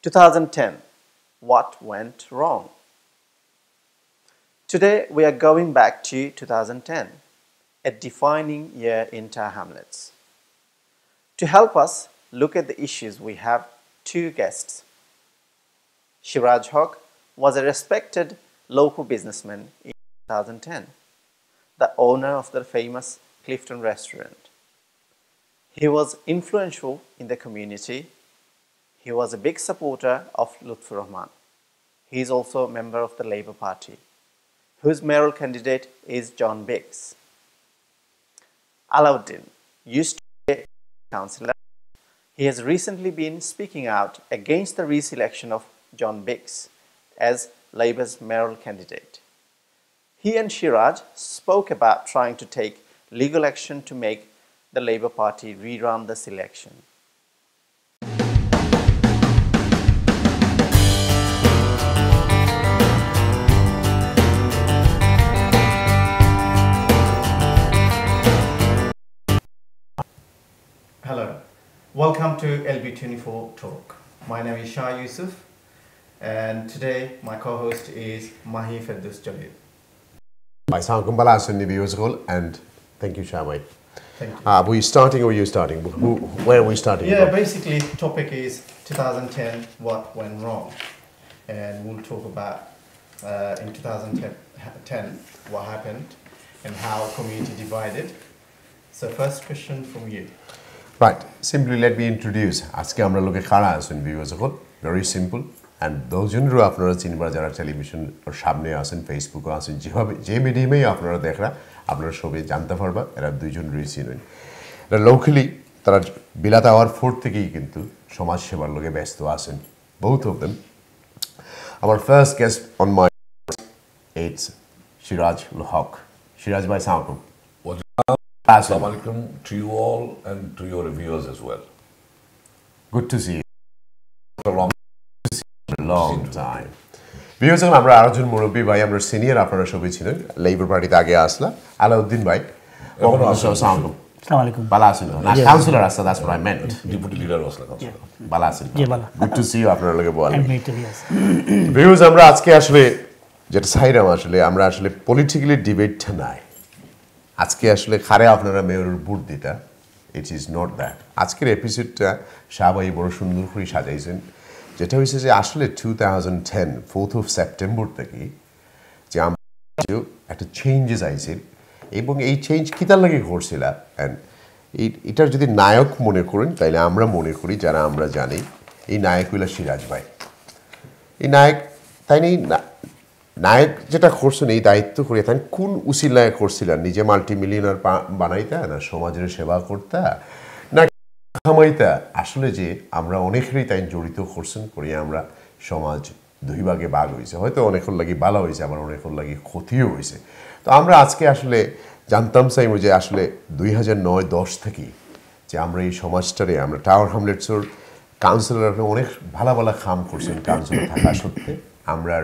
2010. What went wrong? Today we are going back to 2010, a defining year in Tower Hamlets. To help us look at the issues, we have two guests. Shiraj Haq was a respected local businessman in 2010, the owner of the famous Clifton restaurant. He was influential in the community. He was a big supporter of Lutfur Rahman. He is also a member of the Labour Party, whose mayoral candidate is John Biggs. Alauddin used to be a councillor. He has recently been speaking out against the re-selection of John Biggs as Labour's mayoral candidate. He and Shiraj spoke about trying to take legal action to make the Labour Party rerun this election. Hello, welcome to LB24 Talk. My name is Shah Yusuf, and today my co-host is Mahi Ferdous Jalil. And thank you, Shah. Thank you. Are we starting or are you starting? Where are we starting? Yeah, basically the topic is 2010, what went wrong. And we'll talk about in 2010 what happened and how community divided. So first question from you. Right, simply let me introduce. Aske amra loke khara asen viewers hol very simple, and those jun ro apnara chinbar jara television or samne asen Facebook o asen jebhabe je medium e apnara dekhra apnara sobe jante parba era duijon roi chinoin era locally tara bilata hour 4 thekei kintu somaj sebar loge byesto asen, both of them. Our first guest on my it's Shiraj Haq. Shiraj bhai, assalamu Assalamu alaikum to you all and to your reviewers as well. Good to see you. A long time. Viewers, আমরা আরেকজন মুরব্বি ভাই, আমরা senior, আপনারা সবাই ছিলেন labour পার্টিতে আগে আসলা। আলাউদ্দিন ভাই, আসসালামু আলাইকুম। ভালো আছেন? না, কাউন্সিলর আসছে, that's what I meant. Deputy leader was like also. ভালো আছেন? জি ভালো। Good to see you, আপনারা লগে বলেন। I'm great to be here. Viewers, আমরা আজকে আসলে যেটা চাইলাম আসলে আমরা আসলে পলিটিক্যালি ডিবেটটা নাই। আজকে আসলে খারে আপনারা মেয়রের ভোট দিতা, ইট ইজ নট দ্যাট। আজকের এপিসোডটা শাহবাই বড় সুন্দর করে সাজাইছেন, যেটা হয়েছে যে আসলে 2010 4th of September থেকে যে আমরা একটা চেঞ্জেস আইছে, এবং এই চেঞ্জ কিতার লাগে ঘটছিল, অ্যান্ড এটার যদি নায়ক মনে করেন তাইলে আমরা মনে করি, যারা আমরা জানি এই নায়ক হইল সিরাজ ভাই। এই নায়ক তাই নেই নায়ক যেটা করছেন এই দায়িত্ব করে তাই কোন উসিলায় করছিলেন? নিজে মাল্টিমিলিয়নার বানাইতা, না সমাজের সেবা করতা, না কামাইতা? আসলে যে আমরা অনেকেরই তাই জড়িত করছেন করি, আমরা সমাজ দুই ভাগে ভাগ হয়েছে, হয়তো অনেকের লাগি ভালো হয়েছে, আবার অনেকের লাগি ক্ষতিও হয়েছে। তো আমরা আজকে আসলে জানতাম চাইব যে আসলে 2009-10 থেকে যে আমরা এই সমাজটারে আমরা টাওয়ার হ্যামলেটসের কাউন্সিলর অনেক ভালো ভালো কাম করছেন কাউন্সিলর থাকা সত্ত্বে। আমরা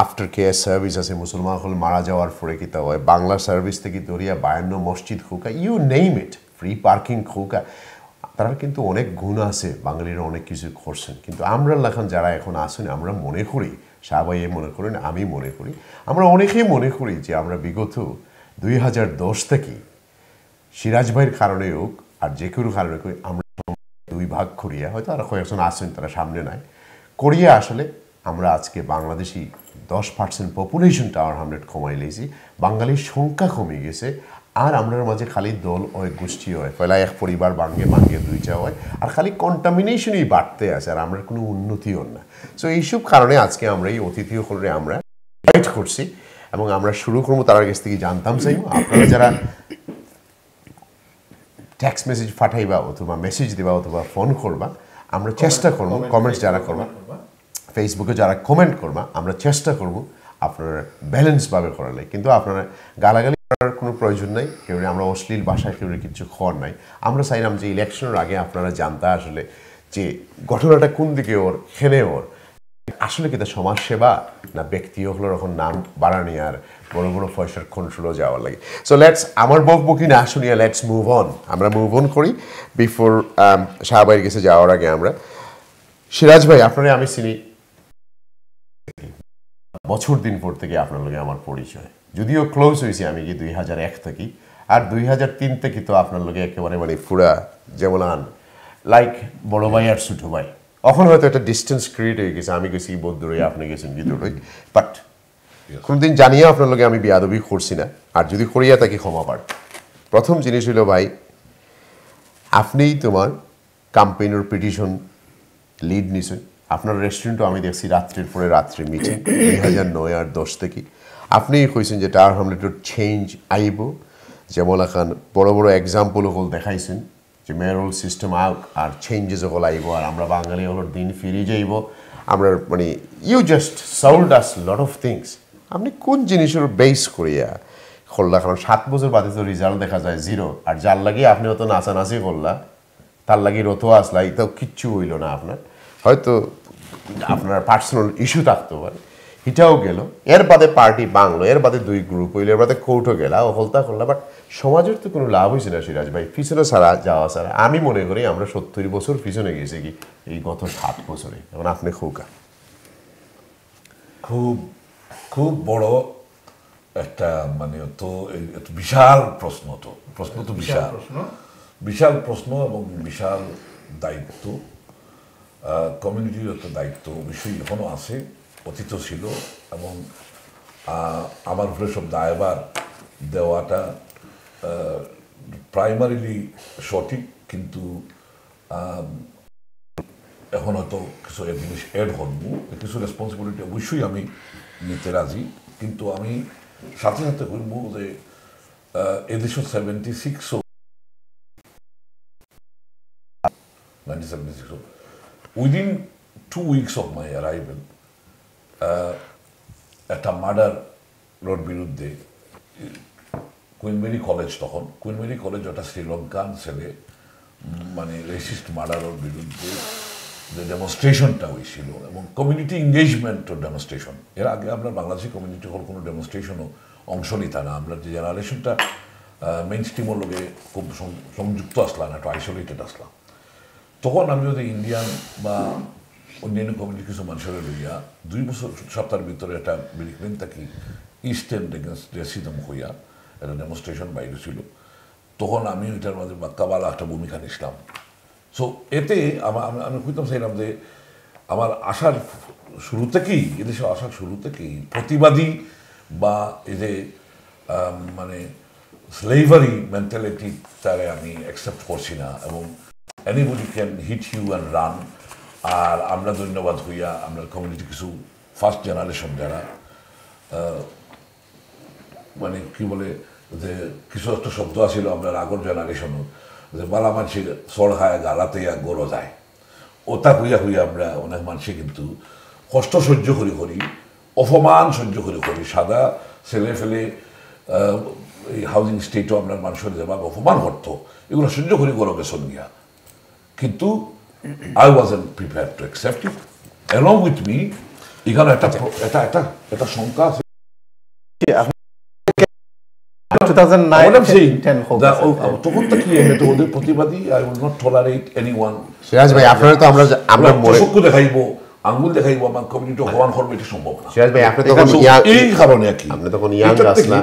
আফটার কেয়ার সার্ভিস আছে, মুসলমান হল মারা যাওয়ার পরে কিতা হয়, বাংলা সার্ভিস থেকে ধরিয়া 52 মসজিদ খোকা, you name it, free parking খোকা, তারা কিন্তু অনেক গুণ আছে, বাঙালিরা অনেক কিছু করছেন। কিন্তু আমরা লেখান যারা এখন আসেন, আমরা মনে করি, শাহবাই মনে করেন, আমি মনে করি, আমরা অনেকেই মনে করি যে আমরা বিগত 2010 থেকে সিরাজ ভাইয়ের কারণে হোক আর যে কোনো কারণে হোক আমরা দুই ভাগ করিয়া, হয়তো আর কয়েকজন আসেন তারা সামনে নাই, করিয়া আসলে আমরা আজকে বাংলাদেশি 10% পপুলেশন টাওয়ার হ্যামলেট কমাই লেছি, বাঙালির সংখ্যা কমে গেছে, আর আমরার মাঝে খালি দল হয়, গোষ্ঠী হয়, পয়লা এক পরিবার ভাঙ্গে দুইটা হয়, আর খালি কন্টামিনেশনই বাড়তে আছে, আর আমরা কোনো উন্নতিও না। সো এইসব কারণে আজকে আমরা এই অতিথি করে আমরা ইনভাইট করছি, এবং আমরা শুরু করবো তার কাছ থেকে জানতাম চাই আপনারা যারা টেক্সট মেসেজ পাঠাইবা অথবা মেসেজ দিবা অথবা ফোন করবা, আমরা চেষ্টা করবো কমেন্টস যারা করবা, ফেসবুকে যারা কমেন্ট করবা, আমরা চেষ্টা করব আপনারা ব্যালেন্সভাবে করালে, কিন্তু আপনারা গালাগালি করার কোনো প্রয়োজন নাই, কেউ আমরা অশ্লীল ভাষায় কেউ কিছু খাওয়ার নাই। আমরা চাইলাম যে ইলেকশনের আগে আপনারা জানতে আসলে যে ঘটনাটা কোন দিকে ওর খেলে ওর আসলে কি তা সমাজ সেবা না ব্যক্তি হলো এখন নাম বাড়ানি আর বড় বড় পয়সার কন্ট্রোলও যাওয়ার লাগে। সো লেটস আমার বকবকি না শুনিয়া লেটস মুভ অন, আমরা মুভ অন করি। বিফোর শাহবাইয়ের কাছে যাওয়ার আগে আমরা সিরাজ ভাই আপনারে আমি চিনি বছর দিন পর থেকে আপনার লগে আমার পরিচয়, যদিও ক্লোজ হয়েছি আমি কি 2001 থেকে, আর 2003 থেকে তো আপনার লগে একেবারে মানে পুরা যেমন লাইক বড় ভাই আর ছোট ভাই। এখন হয়তো একটা ডিস্টেন্স ক্রিয়েট হয়ে গেছে, আমি গেছি বদুরই, আপনি গেছেন বিদুরই, বাট কোনদিন জানিয়ে আপনার লগে আমি বেয়াদবি করছি না, আর যদি করিয়া তাকে ক্ষমা পার। প্রথম জিনিস হইল ভাই, আপনিই তোমার ক্যাম্পেইনের পিটিশন লিড নিছেন। আপনার রেস্টুরেন্টও আমি দেখছি রাত্রির পরে রাত্রি মিটিং 2009 আর 10 থেকে আপনিই কইছেন যে টাওয়ার হ্যামলেটের চেঞ্জ আইব, যেমন এখন বড় বড় এক্সাম্পল হল দেখাইছেন যে মেয়রল সিস্টেম আউক আর চেঞ্জেস হল আইব, আর আমরা বাঙালি হলোর দিন ফিরে যাইব। আমরা মানে you just should ask lot of things. আপনি কোন জিনিসের বেস করিয়া করলা? কারণ 7 বছর বাদে তো রেজাল্ট দেখা যায় 0, আর যার লাগে আপনি অত নাচানাচি করলা তার লাগে রত আসলা, এটাও কিচ্ছু হইল না আপনার। হয়তো আপনার পার্সোনাল ইস্যু থাকতে পারে, এটাও গেল। এর বাদে পার্টি বাংলো, এর বাদে 2 গ্রুপ হইল, এর বাদে কোর্টও গেলা, ও হলতা করলা, বাট সমাজের তো কোনো লাভ হয়েছে না সিরাজ ভাই, পিছনে ছাড়া যাওয়া ছাড়া। আমি মনে করি আমরা 70 বছর পিছনে গেছি কি এই গত 7 বছরে। এখন আপনি খৌকা খুব খুব বড় একটা মানে তো বিশাল প্রশ্ন, তো বিশাল বিশাল প্রশ্ন এবং বিশাল দায়িত্ব। কমিউনিটির একটা দায়িত্ব অবশ্যই এখনও আছে, অতীত ছিল, এবং আমার উপরে সব দায়ভার দেওয়াটা প্রাইমারিলি সঠিক, কিন্তু এখন হয়তো কিছু জিনিস অ্যাড হবো, কিছু রেসপন্সিবিলিটি অবশ্যই আমি নিতে রাজি, কিন্তু আমি সাথে সাথে বলব যে এদেশে 1976 within 2 weeks of my arrival একটা মার্ডার রোড বিরুদ্ধে কুইন মেরি কলেজ, তখন কুইন মেরি কলেজ ওটা শ্রীলঙ্কান ছেলে মানে রেসিস্ট মার্ডার রোড বিরুদ্ধে যে ডেমনস্ট্রেশনটা হয়েছিল, এবং কমিউনিটি এঙ্গেজমেন্ট ও ডেমনস্ট্রেশন। এর আগে আমরা বাংলাদেশি কমিউনিটি হল কোনো ডেমনস্ট্রেশনও অংশ নিতাম না। আমরা যে জেনারেশনটা মেইন স্ট্রিমের লোকে খুব সংযুক্ত আসলাম, একটু আইসোলেটেড আসলাম, তখন আমি যদি ইন্ডিয়ান বা অন্যান্য কমিউনিটি কিছু মানুষের লইয়া 2 বছর সপ্তাহের ভিতরে একটা বিলিক্লেন থাকি ইস্ট এন্ড এগেনস্ট রেসিজম হইয়া একটা ডেমনস্ট্রেশন বাইরে ছিল, তখন আমি ওইটার মধ্যে বাক্কাবালা একটা ভূমিকা নিছিলাম। সো এতে আমি কইতাম চাইলাম যে আমার আসার শুরু থেকেই, এদেশে আসার শুরু থেকেই প্রতিবাদী বা এই যে মানে স্লেভারি মেন্টালিটি তারে আমি অ্যাকসেপ্ট করছি না, এবং anybody can hit you and run. আর আমরা ধন্যবাদ হইয়া আমরা কমিউনিটি কিছু ফার্স্ট জেনারেশন যারা মানে কি বলে যে কিছু একটা শব্দ আসিল আমরা আগর জেনারেশনও, যে বালা মানুষের সর খায় গালাতে গড়ো যায়, ওটা হইয়া হইয়া আমরা অনেক মানুষে কিন্তু কষ্ট সহ্য করি করি, অপমান সহ্য করি করি, সাদা ছেলে ফেলে এই হাউজিং স্টেটও আপনার মানুষের যেভাবে অপমান করতো এগুলো সহ্য করি গরো বেসন গিয়া, কিন্তু I wasn't prepared to accept it. Along with me, এখানে একটা শঙ্কা আছে। 2009-10 তখন থেকে ওদের প্রতিবাদী, I will not tolerate anyone. Siraj ভাই আপনারা তো আমরা চক্ষু দেখাইবো, আঙ্গুল দেখাইবো, আমার কমিউনিটি হওয়ান করবো, এটা সম্ভব না। সিরাজ ভাই আপনি তখন এই কারণে আর কি আপনি তখন ইয়াং আসলা,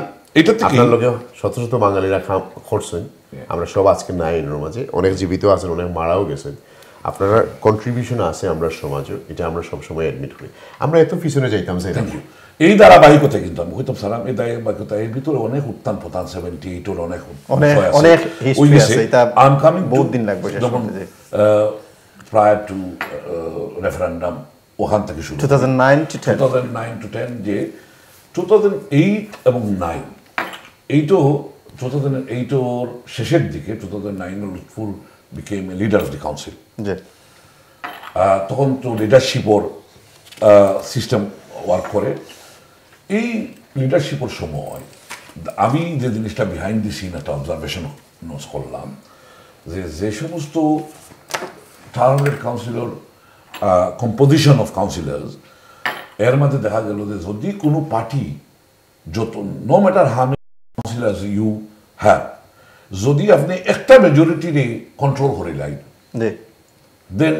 আপনার লোকে শত শত বাঙালিরা করছেন, আমরা সব আজকে নাই এর মাঝে, অনেক জীবিত আছেন, অনেক মারাও গেছেন, আপনারা কন্ট্রিবিউশন আছে আমরা সমাজে, এটা আমরা সবসময় অ্যাডমিট করি। আমরা এত পিছনে যাইতাম যে এই ধারাবাহিকতা কিন্তু আমি কইতাম সালাম, এই ধারাবাহিকতা এর ভিতরে অনেক উত্থান পতান 78 অনেক অনেক হিস্ট্রি আছে, এটা বহুত দিন লাগবে যখন প্রায় টু রেফারেন্ডাম ওখান থেকে শুরু 2009-10 যে 2008 এবং 9 এইটো 2008 শেষের দিকে 2009 Lutfur became a leader of the council. তখন তো লিডারশিপর সিস্টেম ওয়ার্ক করে। এই লিডারশিপের সময় আমি যে জিনিসটা বিহাইন্ড দি সিন একটা অবজারভেশন করলাম, যে সমস্ত টাউনের কাউন্সিলর কম্পোজিশন অফ কাউন্সিলার্স, এর মধ্যে দেখা গেল যে যদি কোনো পার্টি যত no matter how many councillors you have, যদি আপনি একটা মেজরিটিরে কন্ট্রোল করে লাই, দেন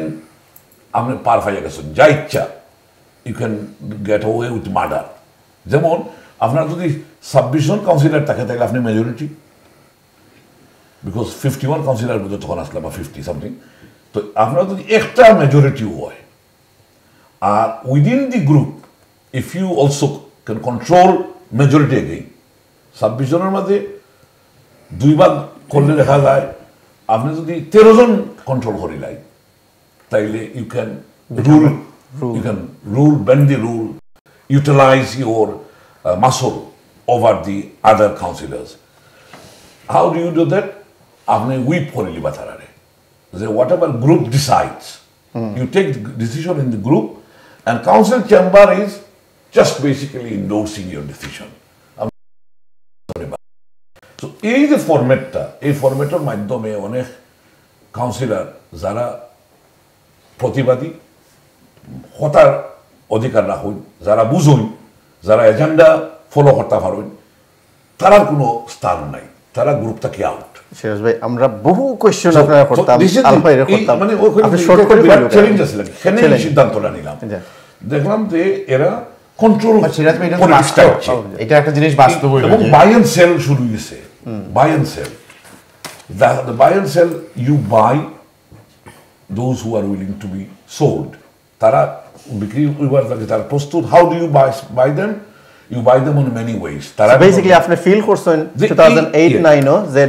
আপনি পার হয়ে গেছেন যা ইচ্ছা you can get away with murder যেমন আপনার যদি 26 জন কাউন্সিলর থাকে তাহলে আপনি মেজরিটি বিকজ 51 কাউন্সিলর মধ্যে তখন আসলে বা 50 সামথিং তো আপনার যদি একটা মেজরিটিও হয় আর within the group if you also can control majority again 26 জনের মধ্যে 2 ভাগ করলে দেখা যায় আপনি যদি 13 জন কন্ট্রোল করিলাই তাইলে you can rule bend the rule utilize your muscle over the other councillors how do you do that আপনি whip করে লিবা তারারে যে whatever group decides you take the decision in the group and council chamber is just basically endorsing your decision so এই যে ফরম্যাটটা এই ফরম্যাটের মাধ্যমে অনেক কাউন্সিলর যারা প্রতিবাদী হতার অধিকার রাখুন যারা বুঝুন যারা এজেন্ডা ফলো করতে পারেন তারার কোনো স্থান নাই তারা গ্রুপ থেকে আউট সিরাজ ভাই আমরা বহু কোশ্চেন আপনারা করতাম আলফাইরে করতাম মানে আপনি শর্ট করে চ্যালেঞ্জ আছে কেন এই সিদ্ধান্তটা নিলাম দেখলাম যে এরা কন্ট্রোল সিরাজ ভাই এটা একটা জিনিস বাস্তব হইল এবং বাই এন্ড সেল শুরু হইছে buy and sell the buy and sell you buy those who are willing to be sold তারা বিক্রি করবার লাগে তারা প্রস্তুত how do you buy them you buy them on many ways তারা বেসিক্যালি আপনি ফিল করছেন 2008-9 ও যে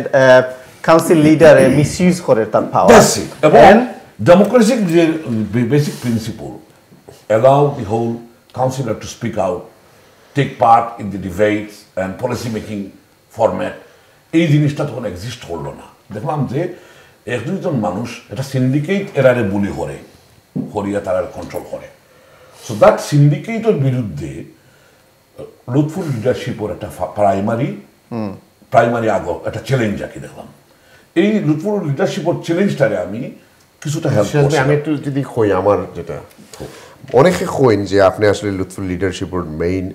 কাউন্সিল লিডার মিসইউজ করে তার পাওয়ার এবং ডেমোক্রেসিক যে basic principle allow the whole councillor to speak out take part in the debates and policy making format এই জিনিসটা তখন এক্সিস্ট করলো না দেখলাম যে এক দুইজন মানুষ এটা সিন্ডিকেট এরারে বুলি করে করিয়া তারা কন্ট্রোল করে সো দ্যাট সিন্ডিকেটের বিরুদ্ধে লুৎফুর লিডারশিপের একটা প্রাইমারি একটা চ্যালেঞ্জ আর কি দেখলাম এই লুৎফুর লিডারশিপের চ্যালেঞ্জটারে আমি কিছুটা হেল্প করছি আমি একটু যদি কই আমার যেটা অনেকে কইন যে আপনি আসলে লুৎফুর লিডারশিপের মেইন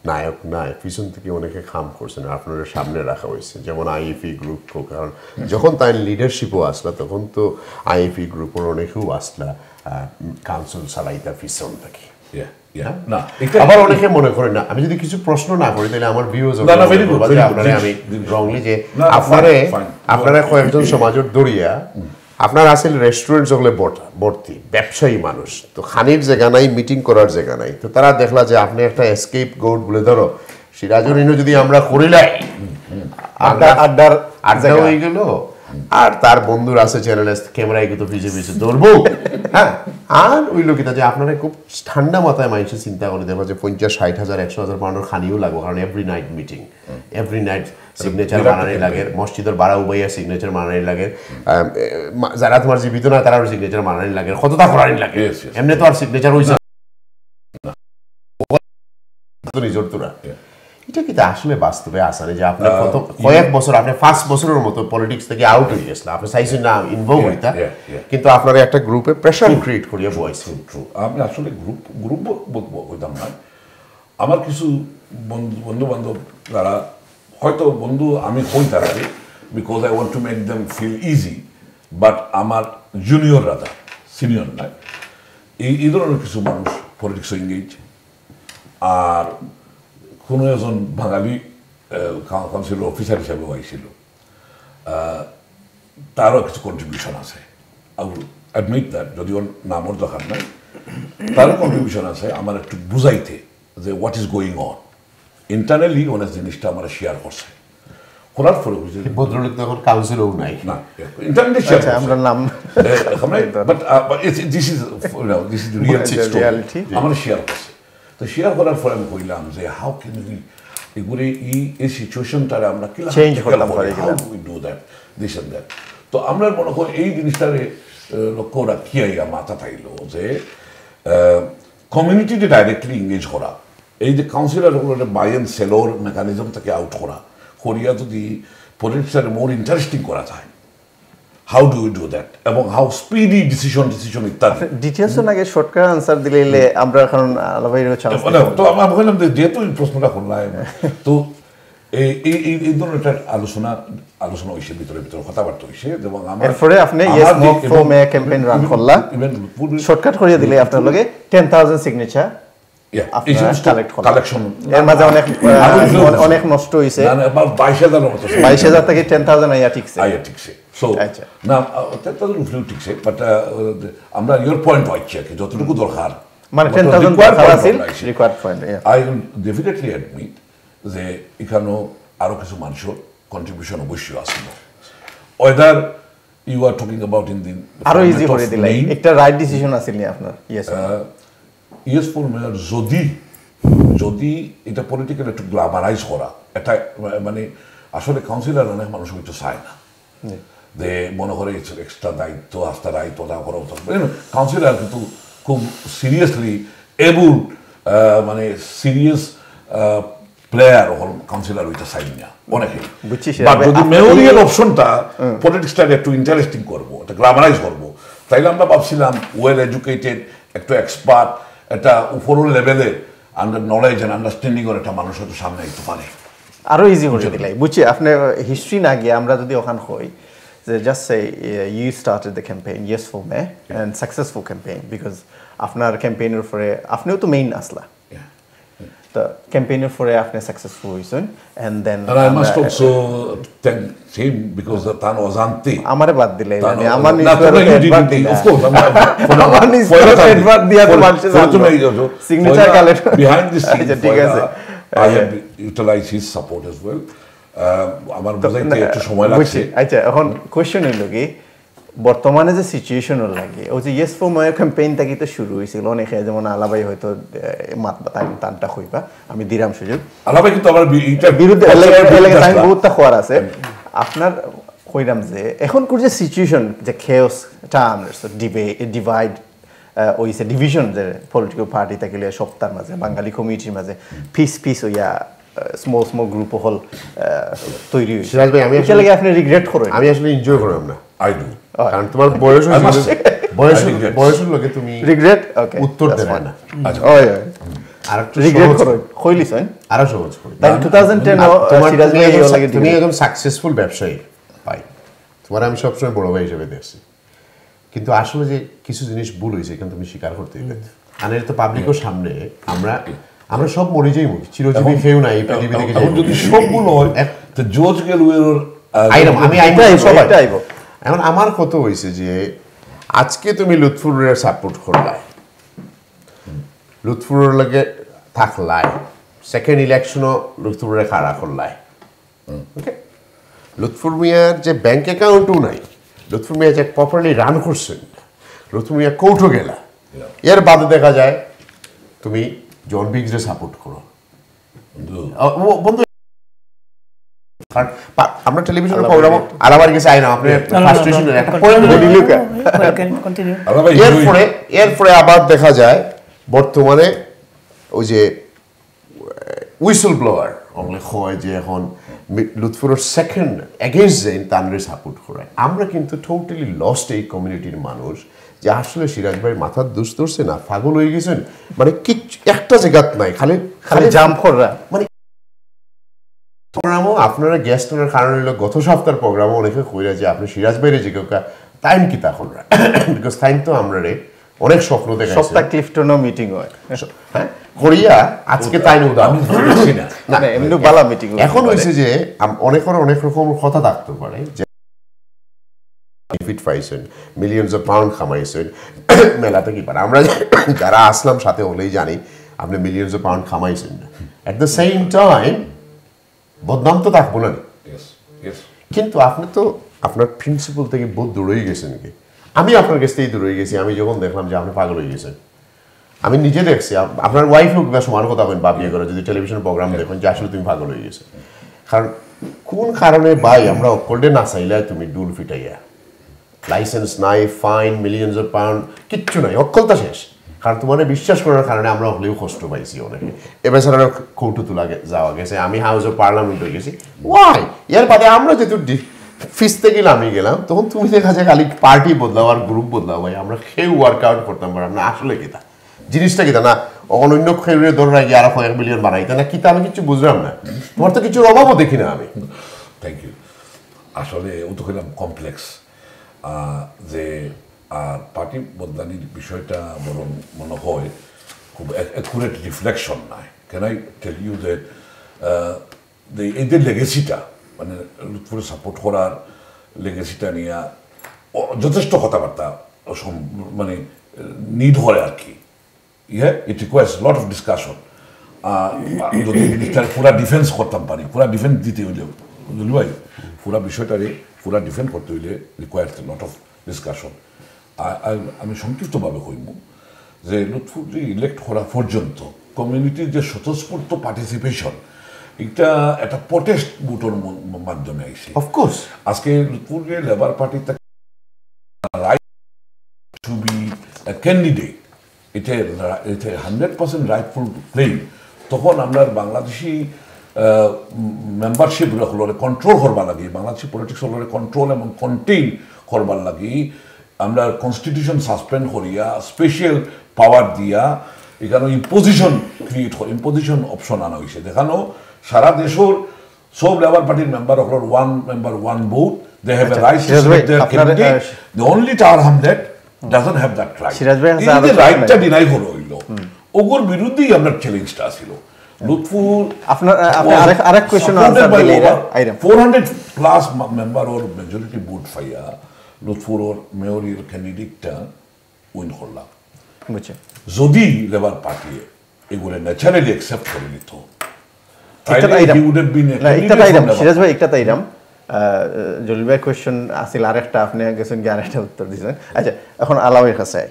নায়ক নাই পিছন থেকে অনেকে খাম করছেন আপনারা সামনে রাখা হয়েছে যেমন আইএফই গ্রুপ কারণ যখন তাই লিডারশিপও আসলা তখন তো আইএফই গ্রুপের অনেকেও আসলা কাউন্সিল চালাইতা পিছন থেকে আবার অনেকে মনে করেন না আমি যদি কিছু প্রশ্ন না করি তাহলে আমার ভিউজ আপনারা আমি রংলি যে আপনারা কয়েকজন সমাজের দরিয়া আপনার আসলে রেস্টুরেন্ট যেগুলো ভর্তি ব্যবসায়ী মানুষ তো খানির জায়গা নাই মিটিং করার জায়গা নাই তো তারা দেখলা যে আপনি একটা এসকেপ গোড বলে ধরো সিরাজুল যদি আমরা করিলাই আড্ডা হয়ে গেল আর তার বন্ধুর আছে চ্যানেলে ক্যামেরায় কিন্তু পিছিয়ে পিছিয়ে ধরবো হ্যাঁ আর ওই লোকটা যে আপনারা খুব ঠান্ডা মাথায় মানুষের চিন্তা করে দেখো যে 50,000-60,000-100,000 পাউন্ডের খানিও লাগবে কারণ every night meeting every night signature বানানি লাগে মসজিদের বাড়া উবাইয়া সিগনেচার বানানি লাগে যারা তোমার জীবিত না তারা সিগনেচার বানানি লাগে কতটা করানি লাগে এমনি তো আর সিগনেচার হয়েছে নিজের তোরা এটা কিন্তু আসলে বাস্তবে আসানে যে আপনি কত কয়েক বছর আপনি 5 বছরের মতো পলিটিক্স থেকে আউট হয়ে গেছিল আপনি চাইছেন না ইনভলভ হইতা কিন্তু আপনারা একটা গ্রুপে প্রেসার ক্রিয়েট করিয়া বয়স আমি আসলে গ্রুপ বলতাম না আমার কিছু বন্ধু বান্ধব যারা হয়তো বন্ধু আমি হই তারা because I want to make them feel easy but আমার জুনিয়র রাদা সিনিয়র না এই ধরনের কিছু মানুষ পলিটিক্সে এঙ্গেজ আর কোনো একজন বাঙালি কাউন্সিলর অফিসার হিসাবে হয়েছিল তারও কিছু কন্ট্রিবিউশন আছে আই উইল অ্যাডমিট দ্যাট যদিও নামর দরকার নাই তারও কন্ট্রিবিউশন আছে আমার একটু বুঝাইতে যে what is going on internally অনেক জিনিসটা আমরা শেয়ার করছে করার ফলে ভদ্রলোক তখন কাউন্সিলও নাই না ইন্টারনালি শেয়ার আমরা নাম but this is the reality আমরা শেয়ার করছে তো শেয়ার করার পরে আমি কইলাম যে হাউ ক্যান উই এগুলো এই সিচুয়েশনটারে আমরা কি চেঞ্জ করলাম how we do that this and that তো আমরা মনে করি এই জিনিসটারে লক্ষ্য রাখিয়া মাথা থাইল যে কমিউনিটিতে ডাইরেক্টলি এঙ্গেজ করা এই যে কাউন্সিলরগুলো বাই অ্যান্ড সেলর মেকানিজম থেকে আউট করিয়া যদি পলিটিক্সের মোর ইন্টারেস্টিং করা যায় how do you do that এবং হাউ স্পিডি ডিসিশন ইত্যাদি ডিটেলস আগে শর্টকাট আনসার দিলে আমরা এখন আলাভাইরও চান্স তো আমি বললাম যে যেহেতু এই প্রশ্নটা করলাম তো এই ধরনের একটা আলোচনা হইছে ভিতরে কথাবার্তা হইছে এবং এরপরে আপনি yes mock for May campaign run করলা শর্টকাট করিয়ে দিলে আপনার লগে 10,000 সিগনেচার কালেকশন এর মাঝে অনেক নষ্ট হইছে 22,000 থেকে 10,000 আইয়া ঠিকছে সো না 10,000 উঠলেও ঠিকছে বাট আমরা ইয়োর পয়েন্ট হচ্ছে কি যতটুকু দরকার মানে 10,000 দরকার আছে required point I will definitely admit যে এখানেও আরো কিছু মানুষের কন্ট্রিবিউশন অবশ্যই আছে whether you are talking about in দিন আরো ইজি করে দিলে একটা রাইট ডিসিশন আছিল নি আপনার ইয়েস ফর মেয়র যদি এটা পলিটিক্যাল একটু গ্ল্যামারাইজ করা এটা মানে আসলে কাউন্সিলর অনেক মানুষ কিছু চায় না যে মনে করে এক্সট্রা দায়িত্ব আস্থা দায়িত্ব তা করা কাউন্সিলর কিন্তু খুব সিরিয়াসলি এবল মানে সিরিয়াস প্লেয়ার হল কাউন্সিলর হইতে চাই না অনেকে বাট যদি মেয়রিয়াল অপশনটা পলিটিক্সটাকে একটু ইন্টারেস্টিং করবো একটা গ্ল্যামারাইজ করবো তাইলে আমরা ভাবছিলাম ওয়েল এডুকেটেড একটু এক্সপার্ট একটা উপরের লেভেলের নলেজ অ্যান্ড আন্ডারস্ট্যান্ডিং এর একটা মানুষ হয়তো সামনে একটু পারে আরো ইজি করে দিলে বুঝছি আপনি হিস্ট্রি না গিয়ে আমরা যদি ওখান হই যে just say you started the campaign yes for may and successful campaign because আপনার ক্যাম্পেইনের উপরে আপনিও তো মেইন আসলা the campaigner for after successful reason and then and I must also thank him because the tan was anti amare bad dile yani amar ni of course amar ni advert diya to manche signature collect behind the scene I have utilized his support as well amar buzaite ekটু সময় লাগছে আচ্ছা এখন question হইলো কি বর্তমানে যে situation লাগে ওই যে ইয়েস ফর মে ক্যাম্পেইন থেকে তো শুরু হয়েছিল অনেকে যেমন আলাবাই হয়তো মাত টানটা হইবা আমি দিরাম সুযোগ আলাবাই কিন্তু আমার বিরুদ্ধে টাইম বহুতটা খোয়ার আছে আপনার কইরাম যে এখন কোন যে সিচুয়েশন যে খেওস টার্মস ডিভাইড ওইসে ডিভিশন যে পলিটিক্যাল পার্টি থাকিলে সপ্তাহের মাঝে বাঙালি কমিউনিটির মাঝে পিস হইয়া স্মল গ্রুপ হল তৈরি হইছে সিরাজ ভাই আমি আসলে আপনি রিগ্রেট করেন আমি আসলে এনজয় করাম না আই ডু কারণ তোমার বয়সের লগে তুমি রিগ্রেট ওকে উত্তর দেবে না আচ্ছা ওই আরেকটু রিগ্রেট করো কইলিস আরো সহজ করি তাই 2010 সিরাজ ভাই লাগে তুমি একদম সাকসেসফুল ব্যবসায়ী ভাই তোমার আমি সবসময় বড় ভাই হিসেবে দেখছি কিন্তু আসলে যে কিছু জিনিস ভুল হয়েছে এখানে তুমি স্বীকার করতে হবে আর এটা তো পাবলিকের সামনে আমরা সব মরে যাই চিরজীবী কেউ নাই পৃথিবী থেকে এখন যদি সবগুলো হয় তো জজ গেলুয়ের আমি সবাইটা আইব এখন আমার কত হয়েছে যে আজকে তুমি লুৎফুরের সাপোর্ট করলাই লুৎফুরের লাগে থাকলাই সেকেন্ড ইলেকশনও লুৎফুরের খাড়া করলাই ওকে লুৎফুর মিয়ার যে ব্যাংক অ্যাকাউন্টও নাই লুৎফুর মিয়া যে প্রপারলি রান করছেন লুৎফুর মিয়া কোর্টও গেলা এর বাদে দেখা যায় তুমি জন বিগসে সাপোর্ট করো বন্ধু আমরা টেলিভিশনের প্রোগ্রাম আলাবার গেছে আই না আপনি ফ্রাস্ট্রেশনের একটা পয়েন্ট বলি লুকা এরপরে আবার দেখা যায় বর্তমানে ওই যে হুইসল ব্লোয়ার অনলি হয় যে এখন লুৎফুরের সেকেন্ড এগেইনস্ট যে তানরে সাপোর্ট করে আমরা কিন্তু টোটালি লস্ট এই কমিউনিটির মানুষ যে আসলে সিরাজ ভাই মাথার দোষ ধরছে না পাগল হয়ে গেছেন মানে কিচ্ছু একটা জায়গাত নাই খালি জাম্প করা মানে প্রোগ্রামও আপনারা গেস্ট আনার কারণ হলো গত সপ্তাহের প্রোগ্রামও অনেকে কইরা যে আপনি সিরাজ ভাইরে যে কেউ টাইম কি তা কররা বিকজ টাইম তো আমরা রে অনেক স্বপ্ন দেখাইছে সপ্তাহ ক্লিফটনও মিটিং হয় হ্যাঁ করিয়া আজকে তাই উদাহরণ দিচ্ছি না না এমনি বালা মিটিং এখন হইছে যে অনেক রকম কথা থাকতে পারে যে বেনিফিট পাইছেন মিলিয়নস অফ পাউন্ড কামাইছেন মেলাতে কি পারে আমরা যারা আসলাম সাথে হলেই জানি আপনি মিলিয়নস অফ পাউন্ড কামাইছেন না এট দ্য সেম টাইম বদনাম তো থাকবো না কিন্তু আপনি তো আপনার প্রিন্সিপাল থেকে বহুত দূরেই গেছেন কি আমি আপনার কাছ থেকেই দূরে গেছি আমি যখন দেখলাম যে আপনি পাগল হয়ে গেছেন আমি নিজে দেখছি আপনার ওয়াইফও সমান কথা বলেন বা বিয়ে করে যদি টেলিভিশন প্রোগ্রাম দেখেন যে আসলে তুমি পাগল হয়ে গেছে কারণ কোন কারণে ভাই আমরা অকল্ডে না চাইলে তুমি ডুল ফিটাইয়া লাইসেন্স নাই ফাইন মিলিয়নস অফ পাউন্ড কিচ্ছু নাই অকলতা শেষ কারণ তোমার বিশ্বাস করার কারণে আমরা হলেও কষ্ট পাইছি অনেকে এবার ছাড়া কৌটু তোলা যাওয়া গেছে আমি হাউস অফ পার্লামেন্ট হয়ে গেছি ওয়াই এর বাদে আমরা যেহেতু ফিসতে গেলাম আমি গেলাম তখন তুমি দেখা যায় খালি পার্টি বদলাও আর গ্রুপ বদলাও ভাই আমরা কেউ ওয়ার্কআউট করতাম পারলাম না আসলে কিতা জিনিসটা কিতা না অনন্য খেলুড়ে ধরে রাখি আর 1 মিলিয়ন বানাইতে না কিতা আমি কিছু বুঝলাম না তোমার তো কিছুর অভাবও দেখি না আমি থ্যাংক ইউ আসলে ও তো খেলাম কমপ্লেক্স যে আর পার্টি বদলানির বিষয়টা বরং মনে হয় খুব অ্যাকুরেট রিফ্লেকশন নয় can I tell you that এদের লেগেসিটা মানে লুৎফুরে সাপোর্ট করার লেগেসিটা নিয়ে যথেষ্ট কথাবার্তা মানে নিড হয় আর কি it requires lot of discussion যদি জিনিসটার পুরা ডিফেন্স করতাম পারি পুরা ডিফেন্স দিতে হইলে বুঝলি ভাই পুরা বিষয়টারে পুরা ডিফেন্ড করতে হইলে রিকোয়ার্স লট অফ ডিসকাশন আমি সংক্ষিপ্তভাবে কইব যে লুৎফুরে ইলেক্ট করা পর্যন্ত কমিউনিটির যে স্বতঃস্ফূর্ত পার্টিসিপেশন এটা একটা প্রটেস্ট ভোটের মাধ্যমে আইছে অফকোর্স আজকে লুৎফুরে Labour party right to be candidate এটা 100% রাইটফুল ক্লেম তখন আমরা বাংলাদেশি মেম্বারশিপ হলরে কন্ট্রোল করবার লাগি বাংলাদেশি পলিটিক্স হলরে কন্ট্রোল এবং কন্টেইন করবার লাগি আমরা কনস্টিটিউশন সাসপেন্ড করিয়া স্পেশাল পাওয়ার দিয়া এখানে ইম্পোজিশন ক্রিয়েট করে ইম্পোজিশন অপশন আনা হয়েছে দেখানো সারা দেশের সব লেবার পার্টির মেম্বার হলর one member one vote they have a right to select their candidate the only Tower Hamlet doesn't have that right এই রাইটটা ডিনাই হলো হইলো ওগর বিরুদ্ধেই আমরা চ্যালেঞ্জটা ছিল লুৎফুর আপনার আরেক কোশ্চেন আনসার দিলে আইরাম 400 প্লাস মেম্বার ওর মেজরিটি ভোট পাইয়া লুৎফুর ওর মেয়রের ক্যান্ডিডেটটা উইন করলাম বুঝছেন যদি লেবার পার্টি এগুলো ন্যাচারালি অ্যাকসেপ্ট করে নিত সিরাজ ভাই একটা তাইরাম জলিল ভাই কোয়েশ্চন আসিল আরেকটা আপনি গেছেন কি আরেকটা উত্তর দিয়েছেন আচ্ছা এখন আলামের কাছে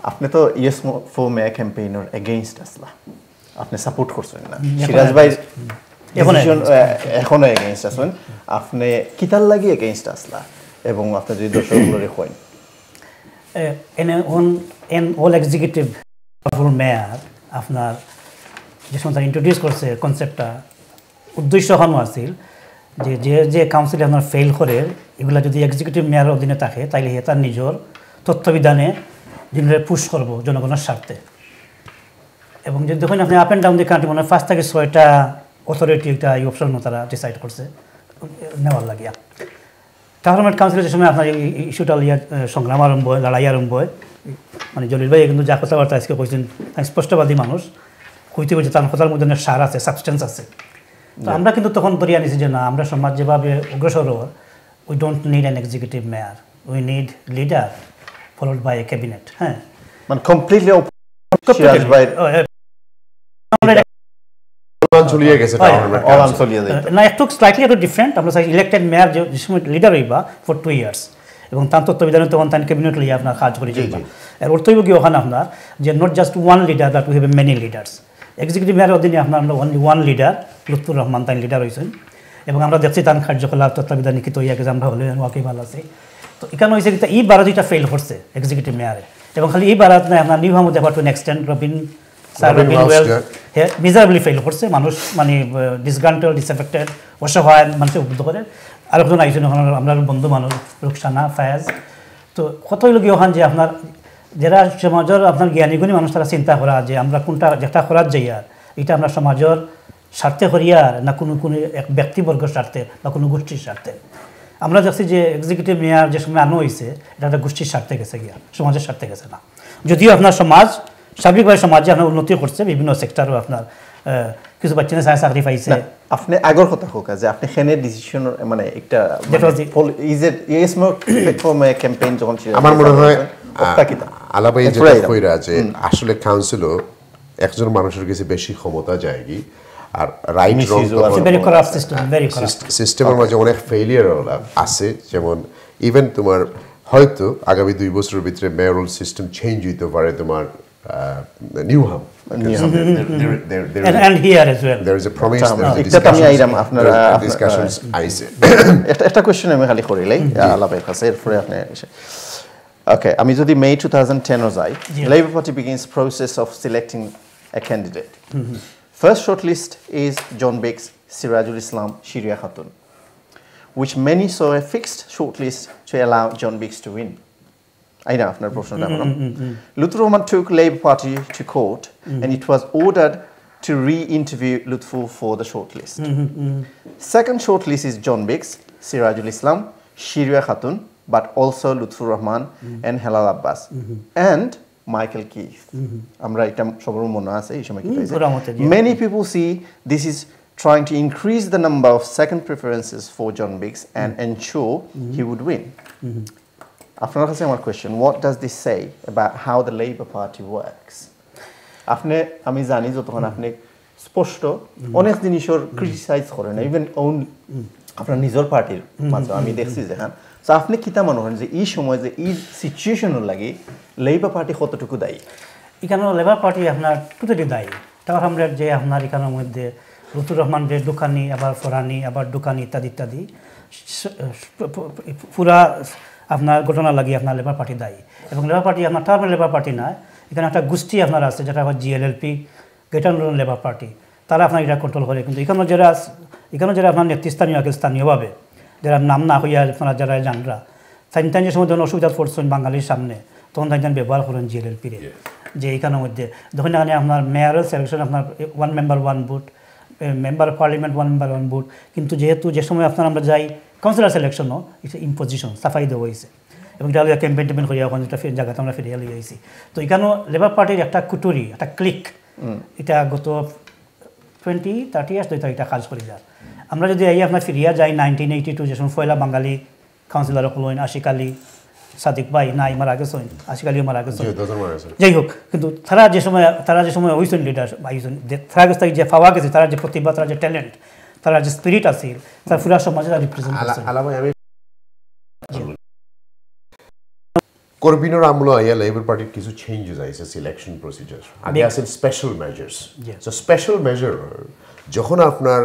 আপনি তো ইয়েস ফর মে ক্যাম্পেইনের এগেইনস্ট আসলা আপনি সাপোর্ট করছেন না সিরাজ ভাই এখনো এগেইনস্ট আছেন আপনি কিতার লাগি এগেইনস্ট আসলা এবং আপনি যদি দর্শকগুলোরে কইন an all executive for mayor আপনার যে সময় ইন্ট্রোডিউস করছে কনসেপ্টটা উদ্দেশ্য হনো আছিল যে যে যে কাউন্সিলে আপনার ফেল করে এগুলা যদি এক্সিকিউটিভ মেয়ারের অধীনে থাকে তাইলে হে তার নিজের তত্ত্বাবধানে জিনিসটা পুশ করবো জনগণের স্বার্থে এবং যদি দেখুন আপনি up and down the country মানে 5 থেকে 6টা অথরিটি একটা এই অপশন তারা ডিসাইড করছে নেওয়ার লাগিয়া টাওয়ার হ্যামলেট কাউন্সিলের যে সময় আপনার এই ইস্যুটা সংগ্রাম আরম্ভ হয় লড়াই আরম্ভ হয় মানে জলিল ভাই কিন্তু যা কথাবার্তা আজকে কইছেন স্পষ্টবাদী মানুষ কইতে বলছে তার কথার মধ্যে সার আছে সাবস্টেন্স আছে তো আমরা কিন্তু তখন ধরিয়া নিছি যে না আমরা সমাজ যেভাবে অগ্রসর we don't need an executive mayor we need leader followed by a cabinet হ্যাঁ মানে কমপ্লিটলি সিরাজ ভাই চলিয়ে গেছে না একটু স্লাইটলি একটু ডিফারেন্ট আমরা চাই ইলেক্টেড মেয়ার যে সময় লিডার হইবা ফর 2 ইয়ার্স এবং তার তত্ত্বাবধানে তখন তার ক্যাবিনেট লইয়া আপনার কাজ করে যাইবা এর অর্থ হইব কি ওখানে আপনার যে not just one leader but we have many leaders executive মেয়ারের অধীনে আপনার আমরা only one leader Lutfur Rahman তাই লিডার হয়েছেন এবং আমরা দেখছি তার কার্যকলাপ তত্ত্বাবধান নিখিত হইয়া গেছে আমরা হলে ওয়াকি ভালো আছে তো এখানে হয়েছে কি এই বারো দুইটা ফেল করছে এক্সিকিউটিভ মেয়ারে এবং খালি এই বারাত নাই আপনার নিউ হামুদ এবার to an extent Robin miserably fail করছে মানুষ মানে ডিসগ্রান্টেড ডিসএফেক্টেড অসহায় মানুষের উদ্বুদ্ধ করে আরেকজন আইসেন ওখানে আমরা বন্ধু মানুষ রুকসানা ফায়াজ তো কত হইল কি ওখান যে আপনার যারা সমাজের আপনার জ্ঞানীগুণী মানুষ তারা চিন্তা করা যে আমরা কোনটা যেটা করার যাই আর এটা আমরা সমাজের স্বার্থে করিয়ার না কোনো কোনো এক ব্যক্তিবর্গের স্বার্থে বা কোনো গোষ্ঠীর স্বার্থে আমরা দেখছি যে এক্সিকিউটিভ মেয়ার যে সময় আনো হয়েছে এটা একটা গোষ্ঠীর স্বার্থে গেছে গিয়া সমাজের স্বার্থে গেছে না যদিও আপনার সমাজ সার্বিকভাবে সমাজে আপনার উন্নতি করছে বিভিন্ন সেক্টরও আপনার কিছু বাচ্চা চাকরি পাইছে আপনি আগর কথা হোক যে আপনি খেনে ডিসিশন মানে একটা is it yes more from a campaign যখন ছিল আমার মনে হয় আলাপাই যেটা কইরা যে আসলে কাউন্সিলও একজন মানুষের কাছে বেশি ক্ষমতা যায়গি আর রাইট রং সিস্টেমের মাঝে অনেক ফেলিয়ার আছে যেমন ইভেন তোমার হয়তো আগামী 2 বছরের ভিতরে মেয়রাল সিস্টেম চেঞ্জ হইতে পারে তোমার Newham and here as well there is a promise discussions একটা কোশ্চেন আমি খালি করিলাই আলাপের কাছে এরপরে আপনি ওকে আমি যদি মে 2010 যাই Labour Party begins process of selecting a candidate first shortlist is John Biggs Sirajul Islam Shiria Khatun which many saw a fixed shortlist to allow John Biggs to win I know আপনার প্রশ্নটা Lutfur Rahman took Labour Party to court and it was ordered to re-interview Lutfur for the shortlist. Second shortlist is John Biggs, Sirajul Islam, Shiria Khatun, but also Lutfur Rahman and Helal Abbas and Michael Keith. আমরা এটা সবার মনে আছে এই সময় কি হয়েছে Many people see this is trying to increase the number of second preferences for John Biggs and ensure he would win. আপনার কাছে আমার question, what does this say about how the Labour Party works? আপনি আমি জানি যতক্ষণ আপনি স্পষ্ট অনেক জিনিসের ক্রিটিসাইজ করেন ইভেন ওন আপনার নিজের পার্টির মাঝে আমি দেখছি যে হ্যাঁ সো আপনি কিতা মনে করেন যে এই সময় যে এই সিচুয়েশনের লাগে লেবার পার্টি কতটুকু দায়ী এখানে লেবার পার্টি আপনার টোটালি দায়ী টাওয়ার হ্যামলেট যে আপনার এখানের মধ্যে লুতুর রহমান যে দোকানি আবার ফরানি আবার দোকানি ইত্যাদি ইত্যাদি পুরা আপনার ঘটনা লাগে আপনার লেবার পার্টি দায়ী এবং লেবার পার্টি আপনার টাওয়ার লেবার পার্টি নয় এখানে একটা গোষ্ঠী আপনার আছে যেটা আবার জিএলএলপি গ্রেটার লন্ডন লেবার পার্টি তারা আপনার এটা কন্ট্রোল করে কিন্তু এখানে যারা আপনার নেতৃস্থানীয় আগে স্থানীয়ভাবে যারা নাম না হইয়া আপনারা যারা জানরা তাই যে সময় যখন অসুবিধা পড়ছেন বাঙালির সামনে তখন তাই ব্যবহার করেন জিএলএলপিরে যে এইখানের মধ্যে যখন এখানে আপনার মেয়রের সিলেকশন আপনার 1 member 1 vote member of parliament 1 member 1 vote কিন্তু যেহেতু যে সময় আপনার আমরা যাই কাউন্সিলর সিলেকশনও এটা ইম্পোজিশন সাফাই দেওয়া হয়েছে এবং এটা ক্যাম্পেইন টেম্পেইন করিয়া ওখানে একটা জায়গাতে আমরা ফিরিয়ে লিয়ে আইছি তো এখানেও লেবার পার্টির একটা কুটুরি একটা ক্লিক এটা গত 20-30 ইয়ার্স ধরে এটা কাজ করে যায় আমরা যদি এই আপনার ফিরিয়া যাই 1982 যে সময় পয়লা বাঙালি কাউন্সিলর হলেন আশিক আলী সাদিক ভাই নাই মারা গেছেন আশিক আলীও মারা গেছেন যাই হোক কিন্তু তারা যে সময় হয়েছেন লিডার তারা কাছে যে পাওয়া গেছে তারা যে প্রতিভা তারা যে ট্যালেন্ট তারা যে স্পিরিট আছে তারা পুরা সমাজে তারা রিপ্রেজেন্ট করছে করবিনোর আমল আইয়া লেবার পার্টির কিছু চেঞ্জেস আইছে সিলেকশন প্রসিজার আগে আছে special measures so special measure যখন আপনার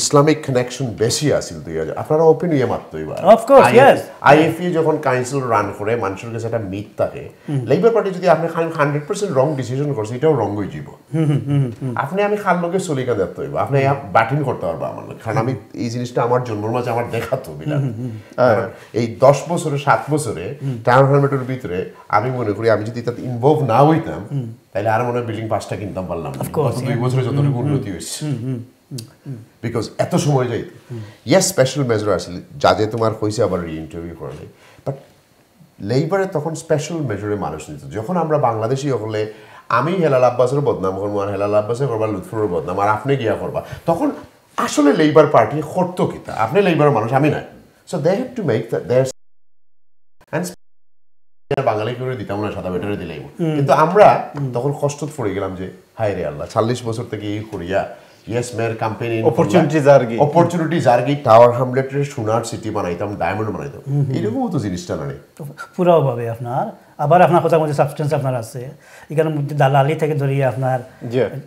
ইসলামিক কানেকশন বেশি আছিল 2000 আপনারা ওপেন ইয়ে মাত্র এবার অফ কোর্স ইয়েস আইএফই যখন কাউন্সিল রান করে মানুষের কাছে একটা মিথ থাকে লেবার পার্টি যদি আপনি 100% রং ডিসিশন করছে এটাও রং হয়ে যাব আপনি আমি খান লোকে চলিকা দেখতে হইব আপনি ব্যাটিং করতে পারবো আমার কারণ আমি এই জিনিসটা আমার জন্মের মাঝে আমার দেখাতো বিলাত এই 10 বছরে 7 বছরে টাউন হ্যামলেটের ভিতরে আমি মনে করি আমি যদি তাতে ইনভলভ না হইতাম তাহলে আর মনে বিল্ডিং 5টা কিনতাম পারলাম গত 2 বছরে যতটুকু উন্নতি হয়েছে বিকজ এত সময় যাই ইয়েস স্পেশাল মেজার আসলে যা যে তোমার হয়েছে আবার রি-ইন্টারভিউ করলে বাট লেবারে তখন স্পেশাল মেজারে মানুষ নিত যখন আমরা বাংলাদেশি হলে আমি হেলাল আব্বাসের বদনাম করবো আর হেলাল আব্বাসে করবা লুৎফুরের বদনাম আর আপনি গিয়া করবা তখন আসলে লেবার পার্টি করতো কিতা আপনি লেবারের মানুষ আমি নাই so they have to make their Bangali করে দিতাম না সাদা বেটারে দিলাম কিন্তু আমরা তখন কষ্ট পড়ে গেলাম যে হায় রে আল্লাহ 40 বছর থেকে এই করিয়া ইয়েস মেয়ের ক্যাম্পেইন অপরচুনিটিজ আর কি টাওয়ার হ্যামলেটের সোনার সিটি বানাইতাম ডায়মন্ড বানাইতাম এরকম তো জিনিসটা না পুরোভাবে আপনার আবার আপনার কথার মধ্যে সাবস্টেন্স আপনার আছে এখানের মধ্যে দালালি থেকে ধরিয়ে আপনার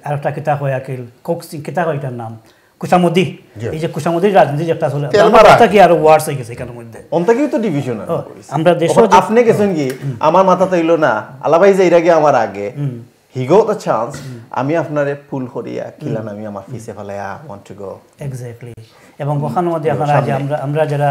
আর একটা কিতা হয় আকিল কোক্সিং কিতা হয় এটার নাম কুশামদি এই যে কুশামদির রাজনীতি যেটা আসলে এটা কি আরো ওয়ার্ডস হয়ে গেছে এখানের মধ্যে অন্তকেও তো ডিভিশন আমরা দেশ আপনি গেছেন কি আমার মাথাতে হইলো না আলাভাই যে এর আগে আমার আগে he got the chance আমি আপনারে পুল করিয়া কিলান আমি আমার ফিসে ফেলাইয়া want to go এক্স্যাক্টলি এবং ওখানের মধ্যে আপনারা যে আমরা যারা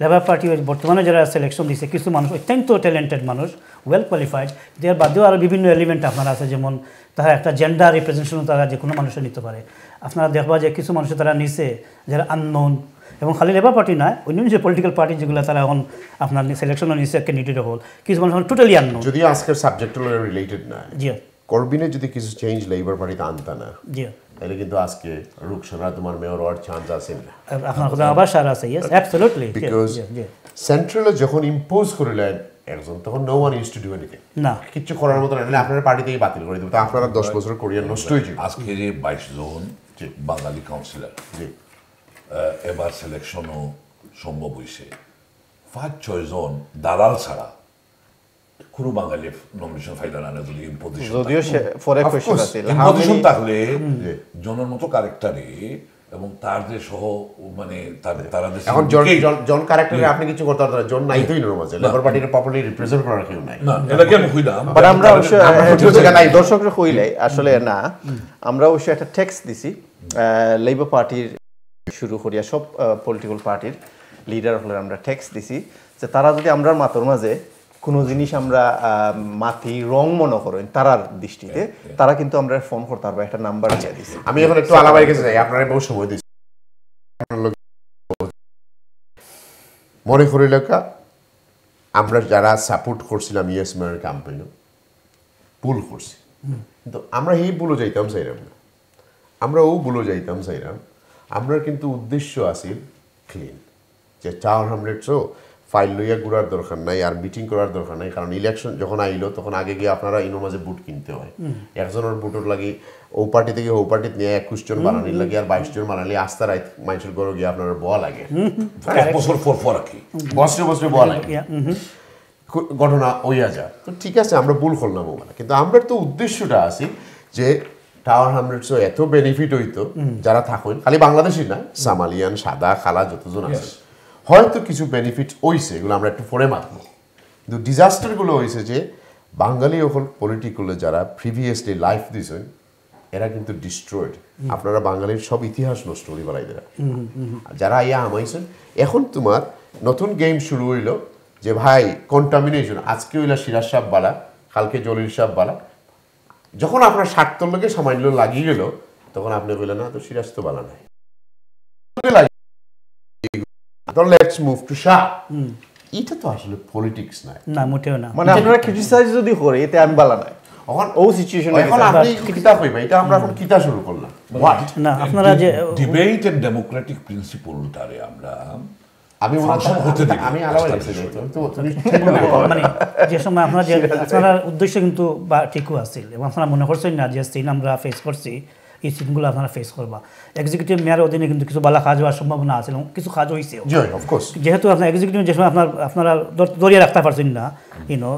লেবার পার্টি বর্তমানে যারা সিলেকশন দিছে কিছু মানুষ অত্যন্ত ট্যালেন্টেড মানুষ ওয়েল কোয়ালিফাইড দেয়ার বাদেও আরও বিভিন্ন এলিমেন্ট আপনার আছে যেমন তারা একটা জেন্ডার রিপ্রেজেন্টেশন তারা যে কোনো মানুষের নিতে পারে আপনারা দেখবা যে কিছু মানুষের তারা নিছে যারা আননোন এবং খালি লেবার পার্টি নয় অন্য যে পলিটিক্যাল পার্টি যেগুলো তারা এখন আপনার সিলেকশনও নিচ্ছে ক্যান্ডিডেট হল কিছু মানুষ টোটালি আননোন যদি আজকের সাবজেক্ট রিলেটেড না জি করবিনে যদি কিছু চেঞ্জ লেবার পার্টিতে আনতা না জি তাহলে কিন্তু আজকে রুকসানা তোমার মেয়র হওয়ার চান্স আছে না আপনার কথা আবার সার আছে ইয়েস অ্যাবসলিউটলি বিকজ সেন্ট্রালে যখন ইম্পোজ করিলেন একজন তখন no one use to do anything না কিছু করার মতো না আপনার পার্টি থেকে বাতিল করে দেব তো আপনারা 10 বছর কোরিয়ান নষ্ট হয়ে যাবে আজকে যে 22 জন বাঙালি কাউন্সিলর জি এবার সিলেকশনও সম্ভব হয়েছে 5-6 জন দালাল ছাড়া কোনো বাঙালি নমিনেশন ফাইল না যদি ইম্পোজিশন যদিও ফর এ কোশ্চেন আছে ইম্পোজিশন থাকলে জনের মতো ক্যারেক্টারে এবং তার যে সহ মানে তারা যে এখন জন ক্যারেক্টারে আপনি কিছু করতে পারতেন জন নাই তোই নরম আছে লেবার পার্টির প্রপারলি রিপ্রেজেন্ট করার কেউ নাই না এটা কি আমি কইলাম বাট আমরা অবশ্য নাই দর্শকরা কইলে আসলে না আমরা অবশ্য একটা টেক্সট দিছি লেবার পার্টির শুরু করিয়া সব পলিটিক্যাল পার্টির লিডার হলে আমরা টেক্সট দিছি যে তারা যদি আমরা মাতর মাঝে কোনো জিনিস আমরা মাটি রং মনে করেন তারার দৃষ্টিতে তারা কিন্তু আমরা ফোন করতে পারবো একটা নাম্বার দিয়ে দিচ্ছি আমি এখন একটু আলাবাই কাছে যাই আপনারা বহু সময় দিচ্ছি মনে করি লেখা আমরা যারা সাপোর্ট করছিলাম ইয়েস ম্যানের ক্যাম্পেইনে ভুল করছি কিন্তু আমরা এই ভুলও যাইতাম চাইলাম না আমরা ও ভুলও যাইতাম চাইলাম আমরা কিন্তু উদ্দেশ্য আছে ক্লিন যে টাওয়ার হ্যামলেটসও ফাইল লইয়া ঘুরার দরকার নাই আর মিটিং করার দরকার নাই কারণ ইলেকশন যখন আইলো তখন আগে গিয়ে আপনারা ইনো মাঝে বুট কিনতে হয় একজনের বুটের লাগি ও পার্টি থেকে ও পার্টিতে নিয়ে 21 জন বানানির লাগে আর 22 জন বানালি আস্তা রাত মানুষের ঘরে গিয়ে আপনার বয়া লাগে এক বছর পর আর কি বছরে বছরে বয়া লাগে ঘটনা হইয়া যায় তো ঠিক আছে আমরা ভুল করলাম ওখানে কিন্তু আমরা তো উদ্দেশ্যটা আছে যে টাওয়ার হ্যামলেটসও এত বেনিফিট হইতো যারা থাকেন খালি বাংলাদেশি না সামালিয়ান সাদা খালা যতজন আছে হয়তো কিছু বেনিফিট হইছে এগুলো আমরা একটু পরে মারবো কিন্তু ডিজাস্টারগুলো হয়েছে যে বাঙালি ওখান পলিটিক্যালে যারা প্রিভিয়াসলি লাইফ দিয়েছেন এরা কিন্তু ডিস্ট্রয়েড আপনারা বাঙালির সব ইতিহাস নষ্ট করি বেড়াই দেরা যারা ইয়া আমাইছেন এখন তোমার নতুন গেম শুরু হইল যে ভাই কন্টামিনেশন আজকে হইলা সিরাজ সাহেব বালা কালকে জলিল সাহেব বালা যখন আপনার স্বার্থর লোকে সামান্য লাগিয়ে গেল তখন আপনি বললেন না তো সিরাজ তো বালা নাই লেটস মুভ টু শাহ এটা তো আসলে পলিটিক্স নাই না মোটেও না মানে আপনারা ক্রিটিসাইজ যদি করে এতে আমি বালা নাই এখন ও সিচুয়েশন এখন আপনি কিতা কইবা এটা আমরা এখন কিতা শুরু করলাম হোয়াট না আপনারা যে ডিবেট এন্ড ডেমোক্রেটিক প্রিন্সিপলটারে আমরা আমি আমি আলাদা তো মানে যে সময় আপনারা যে আপনার উদ্দেশ্য কিন্তু ঠিকও আছিল এবং আপনারা মনে করছেন না যে সিন আমরা ফেস করছি এই সিনগুলো আপনারা ফেস করবা এক্সিকিউটিভ মেয়ার অধীনে কিন্তু কিছু ভালো কাজ হওয়ার সম্ভাবনা আছে এবং কিছু কাজ হয়েছে যেহেতু আপনার এক্সিকিউটিভ যে সময় আপনারা দরিয়া রাখতে পারছেন না YONO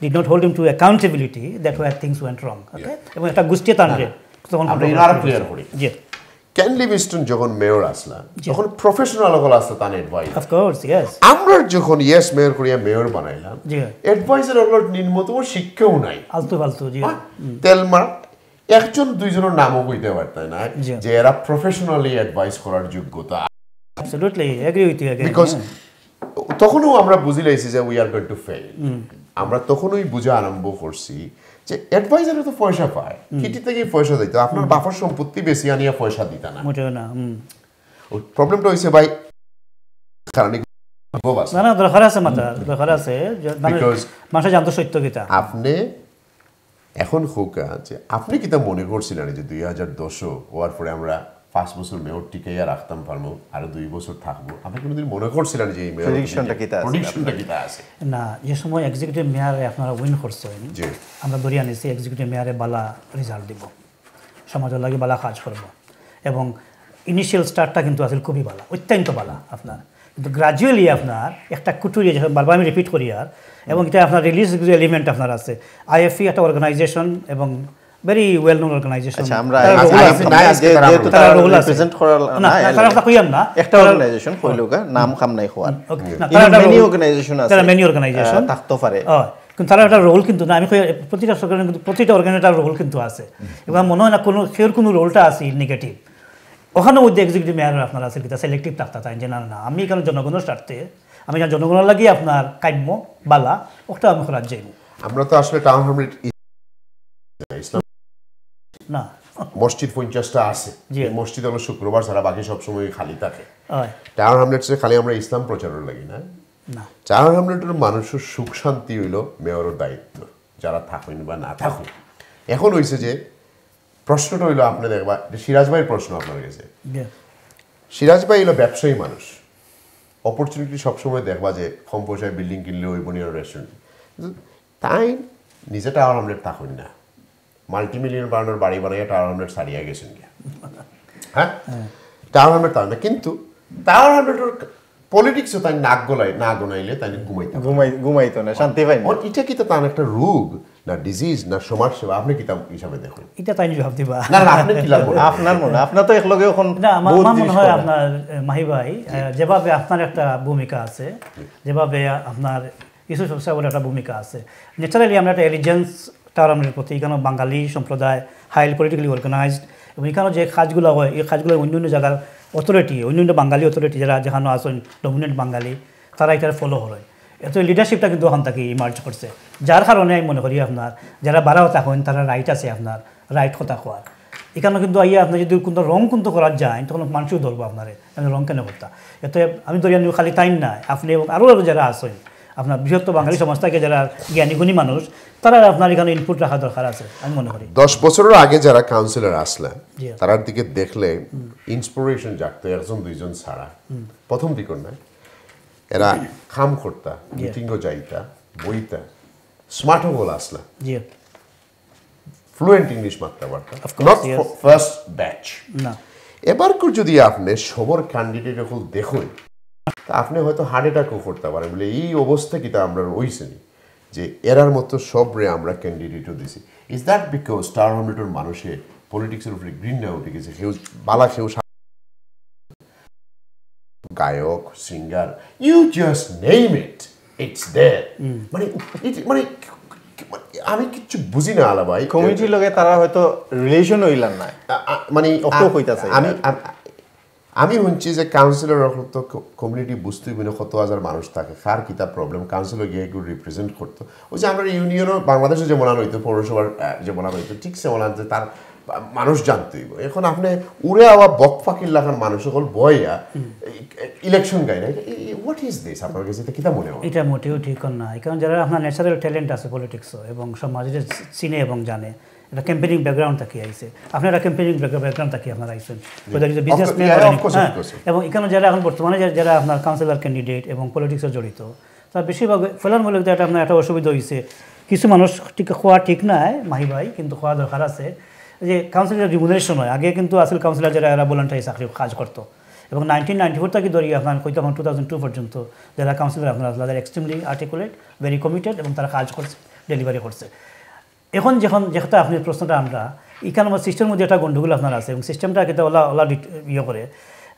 did not hold him to accountability that where things went wrong okay এবং একটা গোষ্ঠী টানবে তখন আমরা আরো ক্লিয়ার করি জি কেন লিভিংস্টন যখন মেয়র আসলা তখন প্রফেশনাল হল আসতো তার অ্যাডভাইস অফ কোর্স ইয়েস আমরা যখন ইয়েস মেয়র করিয়া মেয়র বানাইলাম জি অ্যাডভাইসের হল নিম্নতম শিক্ষাও নাই আলতু ফালতু জি তেলমার একজন দুইজনের নামও কইতে পারতাই না যে এরা প্রফেশনালি অ্যাডভাইস করার যোগ্যতা absolutely agree with you again because তখনও আমরা বুঝি লাইছি যে we are going to fail আমরা তখনই বুঝা আরম্ভ করছি যে অ্যাডভাইজারে তো পয়সা পায় কিটি থেকে পয়সা দিত আপনার বাবার সম্পত্তি বেশি আনিয়া পয়সা দিতা না মোটেও না প্রবলেমটা হইছে ভাই কারণ না না দরকার আছে মাথা দরকার আছে মানুষ জানতো সত্য কিতা আপনি এখন হোকা যে আপনি কিতা মনে করছিলেন যে 2010 হওয়ার পরে আমরা 5 বছর মেয়র টিকাইয়া রাখতাম পারবো আরো 2 বছর থাকবো আপনি কোনোদিন মনে করছিলেন যে এই মেয়র প্রেডিকশনটা কিতা আছে না যে সময় এক্সিকিউটিভ মেয়ারে আপনারা উইন করছেন আমরা দরিয়া নিছি এক্সিকিউটিভ মেয়ারে বালা রেজাল্ট দিব সমাজের লাগে বালা কাজ করব এবং ইনিশিয়াল স্টার্টটা কিন্তু আসলে খুবই বালা অত্যন্ত বালা আপনার কিন্তু গ্রাজুয়ালি আপনার একটা কুটুরি বারবার আমি রিপিট করি আর এবং এটা আপনার রিলিজ এলিমেন্ট আপনার আছে আইএফই একটা অর্গানাইজেশন এবং ভেরি ওয়েল নোন অর্গানাইজেশন আচ্ছা আমরা যেহেতু তারা রিপ্রেজেন্ট করার না তারা কথা কইয়াম না একটা অর্গানাইজেশন কইলোগা নাম কাম নাই হওয়ার তারা মেনি অর্গানাইজেশন আছে তারা মেনি অর্গানাইজেশন থাকতে পারে কিন্তু তারা একটা রোল কিন্তু না আমি প্রতিটা সরকারের কিন্তু প্রতিটা অর্গানাইজেশনের রোল কিন্তু আছে এবং মনে হয় না কোনো রোলটা আছে নেগেটিভ ওখানে মধ্যে এক্সিকিউটিভ মেয়র আপনার আছে কিতা সিলেক্টিভ থাকতে তাই যে না না আমি কেন জনগণের স্বার্থে আমি জনগণের লাগি আপনার কাম্য বালা ওটা আমি করার যাইব আমরা তো আসলে টাউন হ্যামলেট ইসলাম না মসজিদ 50টা আছে এই মসজিদ হলো শুক্রবার ছাড়া বাকি সব সময় খালি থাকে টাউন হ্যামলেটসে খালি আমরা ইসলাম প্রচারের লাগি না না টাউন হ্যামলেটের মানুষের সুখ শান্তি হইল মেয়রের দায়িত্ব যারা থাকুন বা না থাকুন এখন হইছে যে প্রশ্নটা হইলো আপনি দেখবা সিরাজ ভাইয়ের প্রশ্ন আপনার কাছে সিরাজ ভাই হইলো ব্যবসায়ী মানুষ অপরচুনিটি সবসময় দেখবা যে কম পয়সায় বিল্ডিং কিনলে ওই বনিয়ার রেস্টুরেন্ট তাই নিজে টাওয়ার হ্যামলেট থাকুন না মাল্টিমিলিয়ন বানানোর বাড়ি বানাইয়া টাওয়ার হ্যামলেট সারিয়া গেছেন গিয়া হ্যাঁ টাওয়ার হ্যামলেট তাই না কিন্তু টাওয়ার হ্যামলেটের পলিটিক্সও তাই না গোনাইলে তাই ঘুমাইতো না শান্তি পাই না এটা কি তো তার একটা রোগ না ডিজিজ না সমাজসেবা আপনি কি হিসাবে দেখুন এটা তাই জবাব দিবা না আপনি কি লাগবে আপনার মনে আপনার তো একলগে এখন না আমার মনে হয় আপনার মাহি ভাই যেভাবে আপনার একটা ভূমিকা আছে যেভাবে আপনার ইস্যু সাহেবের একটা ভূমিকা আছে ন্যাচারালি আমরা একটা এলিজেন্স টাওয়ার আমলের প্রতি এখানে বাঙালি সম্প্রদায় হাইলি পলিটিক্যালি অর্গানাইজড এবং এখানে যে কাজগুলো হয় এই কাজগুলো অন্য জায়গার অথরিটি অন্য বাঙালি অথরিটি যারা যেখানে আসেন ডমিনেন্ট বাঙালি তারা এটা ফলো হয় এত লিডারশিপটা কিন্তু ওখান থেকে ইমার্জ করছে, যার কারণে আমি মনে করি আপনার যারা বাড়াও থাকেন তারা রাইট আছে আপনার রাইট কথা কোয়ার। এখানে কিন্তু আইয়া আপনি যদি কোনো রং কিন্তু করা যায় তখন মানুষও ধরবো আপনার রং কেন করতা। এতে আমি ধরি খালি টাইম নাই, আপনি এবং আরও যারা আছেন আপনার বৃহত্তর বাঙালি সমাজ থেকে যারা জ্ঞানীগুণী মানুষ তারা আপনার এখানে ইনপুট রাখা দরকার আছে আমি মনে করি। 10 বছরের আগে যারা কাউন্সিলর আসলেন তারার দিকে দেখলে ইন্সপিরেশন জাগতো একজন দুইজন ছাড়া, প্রথম দিকর নাই এরা খাম করতা, মিটিংও যাইতা, বইতা, স্মার্টও বল আসলা, ফ্লুয়েন্ট ইংলিশ মারতে পারতা, নট ফার্স্ট ব্যাচ না। এবারকার যদি আপনি সবর ক্যান্ডিডেট এখন দেখুন তা আপনি হয়তো হার্ট অ্যাটাকও করতে পারেন বলে এই অবস্থা কিটা আমরা রইছেনি যে এরার মতো সবরে আমরা ক্যান্ডিডেটও দিছি। ইজ দ্যাট বিকজ টাওয়ার হ্যামলেটের মানুষের পলিটিক্সের উপরে ঘৃণা উঠে গেছে, কেউ বালা কেউ গায়ক singer you just name it it's there, মানে মানে আমি কিছু বুঝি না আলা ভাই কমিটির লগে তারা হয়তো রিলেশন হইলাম না, মানে অত কইতাছে। আমি শুনছি যে কাউন্সিলর তো কমিউনিটি বুঝতে হইবে না কত হাজার মানুষ থাকে, কার কিতা প্রবলেম কাউন্সিলর গিয়ে একটু রিপ্রেজেন্ট করতো। ওই যে আমরা ইউনিয়নও বাংলাদেশে যেমন হইতো পৌরসভার যেমন হইতো ঠিক সেমন যে তার মানুষ জানতে হইব। এখন আপনি উড়ে আওয়া বক ফাঁকির লাখার মানুষ সকল বইয়া ইলেকশন গাই না, হোয়াট ইজ দিস আপনার কাছে কিতা মনে হয়? এটা মোটেও ঠিক না, কারণ যারা আপনার ন্যাচারাল ট্যালেন্ট আছে পলিটিক্সও এবং সমাজে চিনে এবং জানে, এটা ক্যাম্পেনিং ব্যাকগ্রাউন্ড থাকি আইছে, আপনারা ক্যাম্পেনিং ব্যাকগ্রাউন্ড থাকি আপনারা আইছেন, বিজনেসম্যান এবং এখানে যারা এখন বর্তমানে যারা আপনার কাউন্সিলর ক্যান্ডিডেট এবং পলিটিক্সে জড়িত তার বেশিরভাগ ফেলার মূলক এটা আপনার একটা অসুবিধা হয়েছে। কিছু মানুষ ঠিক খোয়া ঠিক নাই মাহি ভাই, কিন্তু খোয়া দরকার আছে যে কাউন্সিলর রিমুনারেশন হয়। আগে কিন্তু আসল কাউন্সিলর যারা এরা ভলান্টারি চাকরি কাজ করতো এবং 1994 থেকে ধরিয়ে আপনার কইতে তখন 2002 পর্যন্ত যারা কাউন্সিলর আপনারা তাদের এক্সট্রিমলি আর্টিকুলেট, ভেরি কমিটেড এবং তারা কাজ করছে, ডেলিভারি করছে। এখন যেহেতু আপনি প্রশ্নটা আমরা এখানে আমার সিস্টেমের মধ্যে একটা গণ্ডগোল আপনার আছে এবং সিস্টেমটা কিন্তু ওলা ইয়ে করে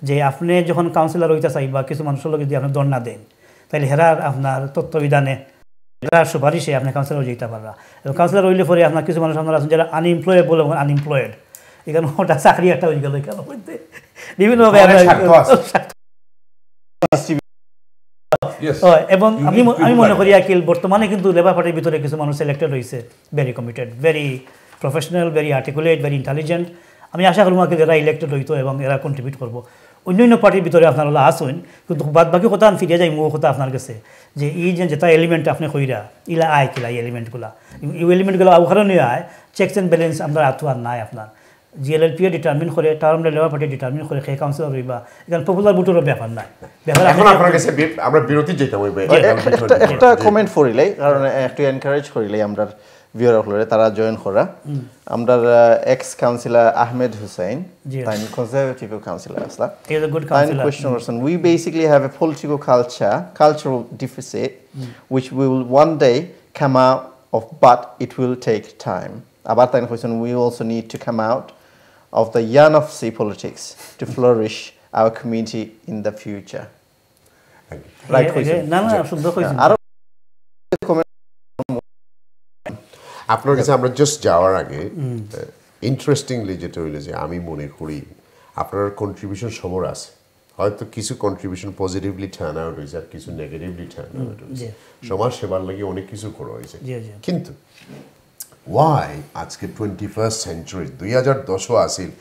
যে আপনি যখন কাউন্সিলর হইতে চাই বা কিছু মানুষের লোক যদি আপনি দর না দেন তাহলে হেরার আপনার তত্ত্ববিধানে হেরার সুপারিশে আপনি কাউন্সিলর যেতে পারবা। এবং কাউন্সিলর হইলে পরে আপনার কিছু মানুষ আপনারা আছেন যারা আনএমপ্লয়েবল এবং আনএমপ্লয়েড, এখানে ওটা চাকরি একটা হয়ে গেল এখানে মধ্যে বিভিন্নভাবে এবং আমি মনে করি আকিল বর্তমানে কিন্তু লেবার পার্টির ভিতরে কিছু মানুষ সিলেক্টেড হয়েছে, very committed, very professional, very articulate, very intelligent. আমি আশা করবো আকিল এরা ইলেক্টেড হইতো এবং এরা কন্ট্রিবিউট করবো। অন্যান্য পার্টির ভিতরে আপনার হলো আসুন, কিন্তু বাদ বাকি কথা ফিরে যাই মুখ কথা আপনার কাছে যে এই যেটা এলিমেন্ট আপনি কইরা ইলা আয় কিলা এই এলিমেন্টগুলা, এই এলিমেন্টগুলো কারণে আয় চেকস অ্যান্ড ব্যালেন্স আমরা আতো আর নাই আপনার জিএলএলপিও ডিটারমিন করে, টার্ম লেবার পার্টি ডিটারমিন করে সেই কাউন্সিলর হইবা, এখানে পপুলার ভোটেরও ব্যাপার নাই। এখন আপনার কাছে আমরা বিরতি যেতে হইবে একটা কমেন্ট করিলাই কারণ একটু এনকারেজ করিলাই আমরা ভিউয়ার হলরে তারা জয়েন করা আমরা এক্স কাউন্সিলর আহমেদ হুসাইন তাই কনজারভেটিভ কাউন্সিলর আসলা he is a good counselor. Question person, we basically have a political cultural deficit which will one day come out of, but it will take time. About that question, we also need to come out of the yarn of sea politics to flourish our community in the future. Right question. না শুদ্ধ কইছেন। আপনার কাছে আমরা just যাওয়ার আগে interestingly যেটা হইলো যে আমি মনে করি আপনার কন্ট্রিবিউশন সবর আছে, হয়তো কিছু কন্ট্রিবিউশন পজিটিভলি টার্ন আউট হয়েছে আর কিছু নেগেটিভলি টার্ন আউট হয়েছে, সমাজ সেবার লাগে অনেক কিছু করা হয়েছে, কিন্তু ওয়াই আজকে 21st সেঞ্চুরি 2010 আসিল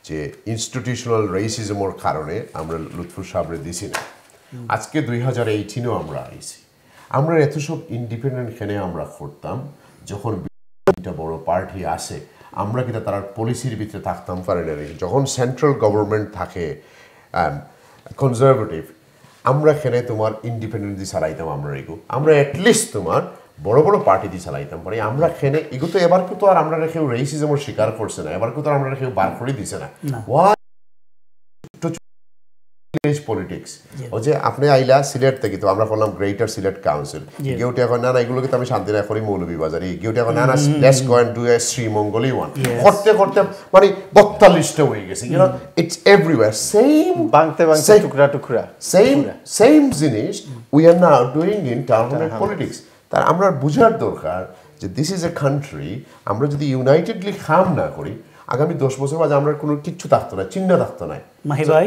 যে ইনস্টিটিউশনাল রেসিজমের কারণে আমরা লুৎফুর সাবরে দিছি না, আজকে 2018-ও আমরা আইছি। আমরা এত সব ইন্ডিপেন্ডেন্ট খেনে আমরা করতাম যখন একটা বড় পার্টি আসে আমরা কিন্তু তার পলিসির ভিতরে থাকতাম পারি না। যখন সেন্ট্রাল গভর্নমেন্ট থাকে কনজারভেটিভ আমরা এখানে তোমার ইন্ডিপেন্ডেন্ট দিয়ে চালাইতাম, আমরা অ্যাটলিস্ট তোমার বড় বড় পার্টি দিয়ে চালাইতাম পারি আমরা এখানে এগো তো এবার তো আর আমরা কেউ রেসিজমের শিকার করছে না, এবার তো আর আমরা কেউ বার করে দিছে না। পলিটিক্স ও যে আপনি আইলা সিলেট থেকে তো আমরা করলাম গ্রেটার সিলেট কাউন্সিল, কেউটা এখন না এগুলোকে তো আমি শান্তি না করি মৌলভীবাজারে, কেউটা এখন না let's go and do a শ্রীমঙ্গলী ওয়ান করতে করতে মানে 42টা হয়ে গেছে, you know it's everywhere same বাংতে টুকরা টুকরা সেম জিনিস we are now doing in town politics. তার আমরা বুঝার দরকার যে দিস ইজ এ কান্ট্রি, আমরা যদি ইউনাইটেডলি কাম না করি আগামী 10 বছর বাদে আমরা কোনো কিচ্ছু থাকতো না, চিহ্ন থাকতো না। মাহি ভাই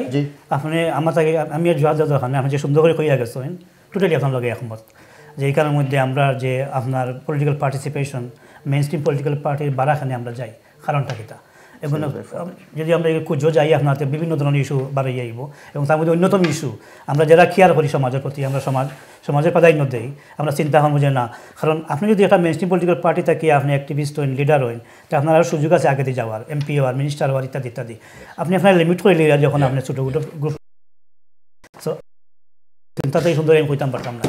আপনি আমার থেকে আমি আর জবাব দেওয়া দরকার নেই, আপনি যে সুন্দর করে কইয়া গেছেন টোটালি আপনার লগে একমত। যে এইখানের মধ্যে আমরা যে আপনার পলিটিক্যাল পার্টিসিপেশন মেইনস্ট্রিম পলিটিক্যাল পার্টির বারাখানে আমরা যাই কারণটা কিতা এখন যদি আমরা খুঁজো যাই আপনার বিভিন্ন ধরনের ইস্যু বাড়াই যাইব এবং তার মধ্যে অন্যতম ইস্যু আমরা যারা কেয়ার করি সমাজের প্রতি আমরা সমাজের প্রাধান্য দেই আমরা চিন্তা করবো যে না কারণ আপনি যদি একটা মেইনস্ট্রিম পলিটিক্যাল পার্টি থেকে আপনি অ্যাক্টিভিস্ট হন লিডার হন তা আপনার আরও সুযোগ আছে আগে দিয়ে যাওয়ার এমপি হওয়ার মিনিস্টার হওয়ার ইত্যাদি ইত্যাদি আপনি আপনার লিমিট করে লিডার যখন আপনি ছোটো ছোটো গ্রুপ সো চিন্তাতেই সুন্দর আমি কইতাম পারতাম না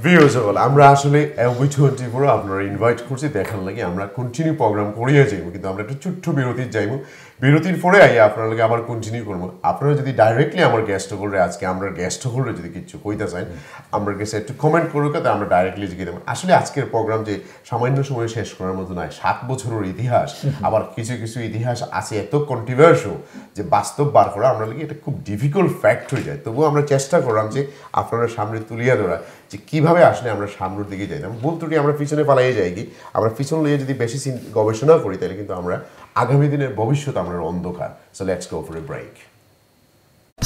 ভিউয়ার্স আমরা আসলে LB24 আপনারা ইনভাইট করছি দেখার লাগে আমরা কন্টিনিউ প্রোগ্রাম করিয়ে যাইব কিন্তু আমরা একটু ছোট্ট বিরতির যাইব বিরতির পরে আইয়া আপনার লাগে আবার কন্টিনিউ করবো আপনারা যদি ডাইরেক্টলি আমার গেস্ট হোল্ডারে আজকে আমরা গেস্ট হোল্ডারে যদি কিছু কইতে চাই আমরা গেছে একটু কমেন্ট করুক তাই আমরা ডাইরেক্টলি জিজ্ঞেস দেবো আসলে আজকের প্রোগ্রাম যে সামান্য সময়ে শেষ করার মতো নয় 7 বছরের ইতিহাস আবার কিছু কিছু ইতিহাস আছে এত কন্ট্রোভার্সিয়াল যে বাস্তব বার করা আমরা লাগে এটা খুব ডিফিকাল্ট ফ্যাক্ট হয়ে যায় তবুও আমরা চেষ্টা করলাম যে আপনারা সামনে তুলিয়া ধরা যে কীভাবে আসলে আমরা সামনের দিকে যাই ভুল ত্রুটি আমরা পিছনে পালাইয়ে যাই কি আমরা পিছনে নিয়ে যদি বেশি গবেষণা করি তাহলে কিন্তু আমরা আগামী দিনের ভবিষ্যৎ আমরা অন্ধকার so let's go for a break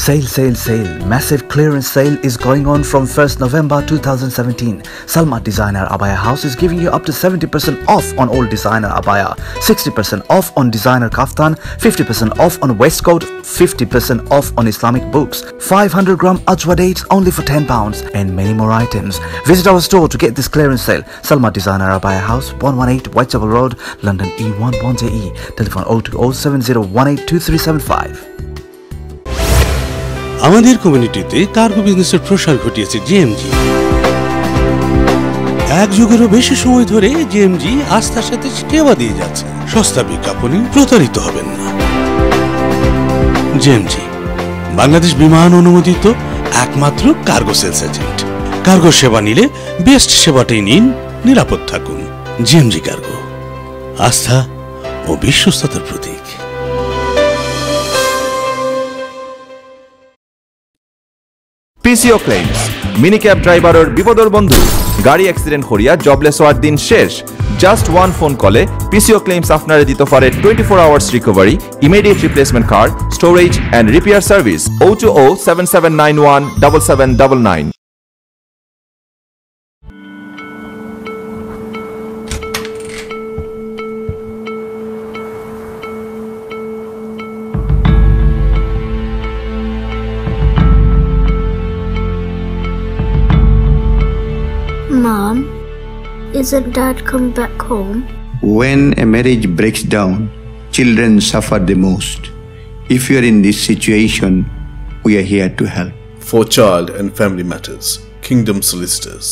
Sale, sale, sale. Massive clearance sale is going on from 1st November 2017. Salma Designer Abaya House is giving you up to 70% off on all designer abaya, 60% off on designer kaftan, 50% off on waistcoat, 50% off on Islamic books, 500 gram ajwa dates only for £10 and many more items. Visit our store to get this clearance sale. Salma Designer Abaya House, 118 Whitechapel Road, London E11JE. Telephone 02070182375. আমাদের কমিউনিটিতে cargo বিজনেসের প্রসার ঘটিয়েছে GMG এক যুগেরও বেশি সময় ধরে GMG আস্থার সাথে সেবা দিয়ে যাচ্ছে সস্তা বিজ্ঞাপনে প্রতারিত হবেন না জিএমজি বাংলাদেশ বিমান অনুমোদিত একমাত্র কার্গো সেলস এজেন্ট কার্গো সেবা নিলে বেস্ট সেবাটাই নিন নিরাপদ থাকুন জিএমজি কার্গো আস্থা ও বিশ্বস্ততার প্রতীক PCO Claims মিনিক্যাব ড্রাইভারের বিপদর বন্ধু গাড়ি অ্যাক্সিডেন্ট করিয়া জবলেস হওয়ার দিন শেষ জাস্ট ওয়ান ফোন কলে PCO Claims আপনারা দিতে পারে 24 hours recovery immediate replacement car storage and repair service 02077917799 Mom, isn't Dad come back home? When a marriage breaks down, children suffer the most. If you are in this situation, we are here to help. For Child and Family Matters, Kingdom Solicitors.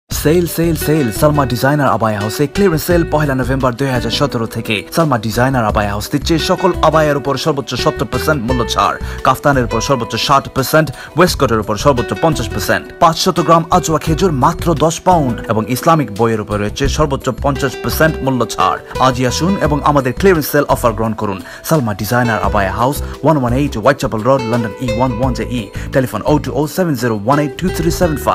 Sale, sale, sale. Salma Designer Abaya House clearance sale 1 November 2017 থেকে Salma Designer Abaya House দিচ্ছে সকল আবায়ার উপর সর্বোচ্চ 70% মূল্য ছাড় কাফতানের উপর সর্বোচ্চ 60% ওয়েস্টকোটের উপর সর্বোচ্চ 50% 500 গ্রাম আজওয়া খেজুর মাত্র 10 পাউন্ড এবং ইসলামিক বইয়ের উপর রয়েছে সর্বোচ্চ 50% মূল্য ছাড় আজই আসুন এবং আমাদের ক্লিয়ারেন্স সেল অফার গ্রহণ করুন Salma Designer Abaya House 118 Whitechapel Road London E11JE telephone 02070182375.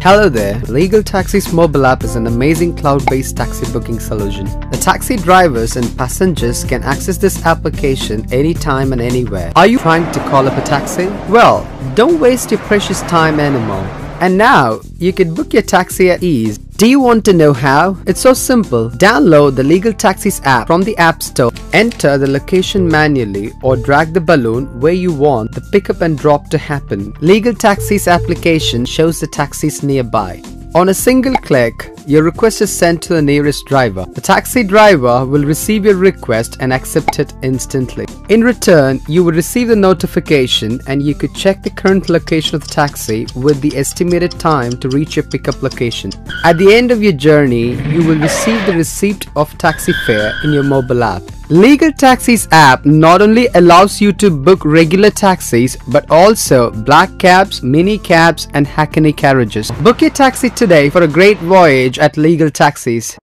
Hello there, Legal Taxi's mobile app is an amazing cloud-based taxi booking solution. The taxi drivers and passengers can access this application anytime and anywhere. Are you trying to call up a taxi? Well, don't waste your precious time anymore. And now, you can book your taxi at ease. Do you want to know how? It's so simple. Download the Legal Taxis app from the App Store. Enter the location manually or drag the balloon where you want the pickup and drop to happen. Legal Taxis application shows the taxis nearby. On a single click, your request is sent to the nearest driver. The taxi driver will receive your request and accept it instantly. In return, you will receive the notification and you could check the current location of the taxi with the estimated time to reach your pickup location. At the end of your journey, you will receive the receipt of taxi fare in your mobile app. Legal Taxis app not only allows you to book regular taxis but also black cabs, mini cabs and hackney carriages. Book your taxi today for a great voyage at Legal Taxis.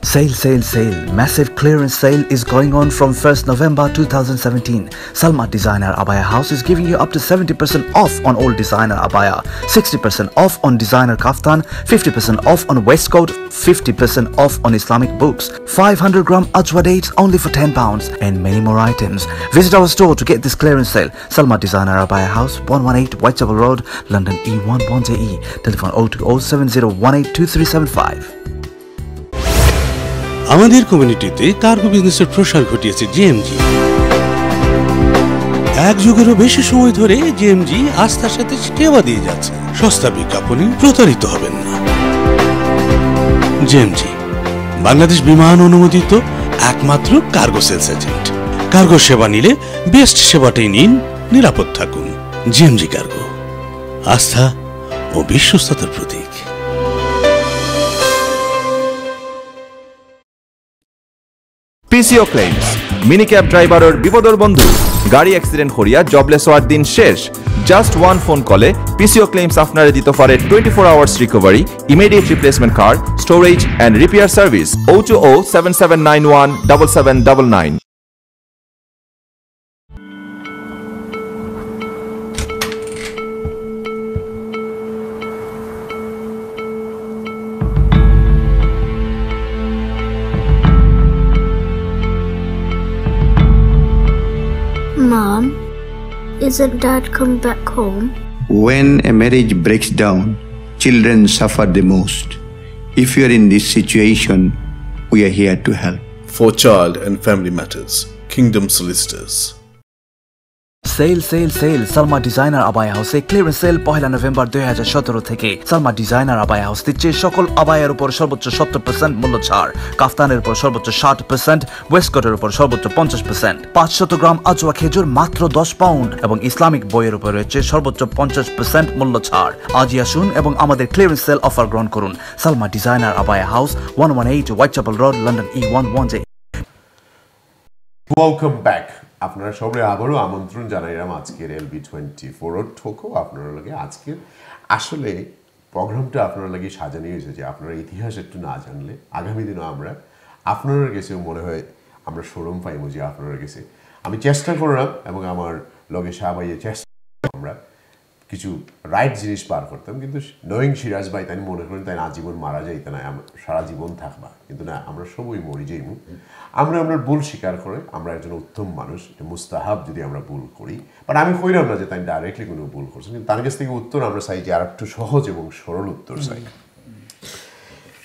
Sale, sale, sale. Massive clearance sale is going on from 1st November 2017. Salma Designer Abaya House is giving you up to 70% off on all designer abaya, 60% off on designer kaftan, 50% off on waistcoat, 50% off on Islamic books, 500 gram ajwa dates only for £10, and many more items. Visit our store to get this clearance sale. Salma Designer Abaya House, 118 Whitechapel Road, London E11JE. Telephone 02070182375. আমাদের কমিউনিটিতে cargo বিজনেসের প্রসার ঘটিয়েছে GMG. এক যুগেরও বেশি সময় ধরে GMG আস্থার সাথে সেবা দিয়ে যাচ্ছে। সস্তা বিজ্ঞাপনে প্রতারিত হবেন না। জিএমজি বাংলাদেশ বিমান অনুমোদিত একমাত্র কার্গো সেলস এজেন্ট। কার্গো সেবা নিলে বেস্ট সেবাটাই নিন, নিরাপদ থাকুন। জিএমজি কার্গো, আস্থা ও বিশ্বস্ততার প্রতীক। PCO claims minicab driver বিপদর বন্ধু গাড়ি অ্যাক্সিডেন্ট করিয়া জবলেস হওয়ার দিন শেষ জাস্ট ওয়ান ফোন কলে PCO claims আপনারে দিতে পারে 24 hours recovery immediate replacement car storage and repair service 02077917799 Mom, isn't Dad come back home? When a marriage breaks down, children suffer the most. If you are in this situation, we are here to help. For child and family matters, Kingdom Solicitors. Sale sale sale Salma designer আবায়া হাউসে clearance sale 1 নভেম্বর 2017 থেকে। Salma designer abaya house দিচ্ছে সকল আবায়ার উপর সর্বোচ্চ 70% মূল্য ছাড়, কাফতানের উপর সর্বোচ্চ 60%, ওয়েস্টকোটের উপর সর্বোচ্চ 50%, 500 গ্রাম আজওয়া খেজুর মাত্র 10 পাউন্ড এবং ইসলামিক বইয়ের উপর রয়েছে সর্বোচ্চ 50% মূল্য ছাড়। আজই আসুন এবং আমাদের ক্লিয়ারেন্স সেল অফার গ্রহণ করুন। Salma designer abaya house, 118 Whitechapel road, London E11JE। Welcome back. আপনারা সবাই আবারও আমন্ত্রণ জানাইলাম আজকের LB24 ঠোকো আপনারা লাগে। আজকের আসলে প্রোগ্রামটা আপনারা লাগে সাজানো হয়েছে যে আপনারা ইতিহাস একটু না জানলে আগামী দিনও আমরা আপনারা গেছে মনে হয় আমরা শোরুম পাইমো যে আপনারা গেছে। আমি চেষ্টা করলাম এবং আমার লগে সাবাইয়ে চেষ্টা আমরা কিছু রাইট জিনিস পার করতাম, কিন্তু নোয়িং সিরাজ ভাই তাই মনে করেন তাই আজীবন মারা যাইতে না, সারা জীবন থাকবা, কিন্তু না আমরা সবই মরি যাইমু। আমরা ভুল স্বীকার করে আমরা একজন উত্তম মানুষ, এটা মুস্তাহাব যদি আমরা ভুল করি, বাট আমি কইলাম না যে তাই ডাইরেক্টলি কোনো ভুল করছেন, কিন্তু তার কাছ থেকে উত্তর আমরা চাই যে আর একটু সহজ এবং সরল উত্তর চাই।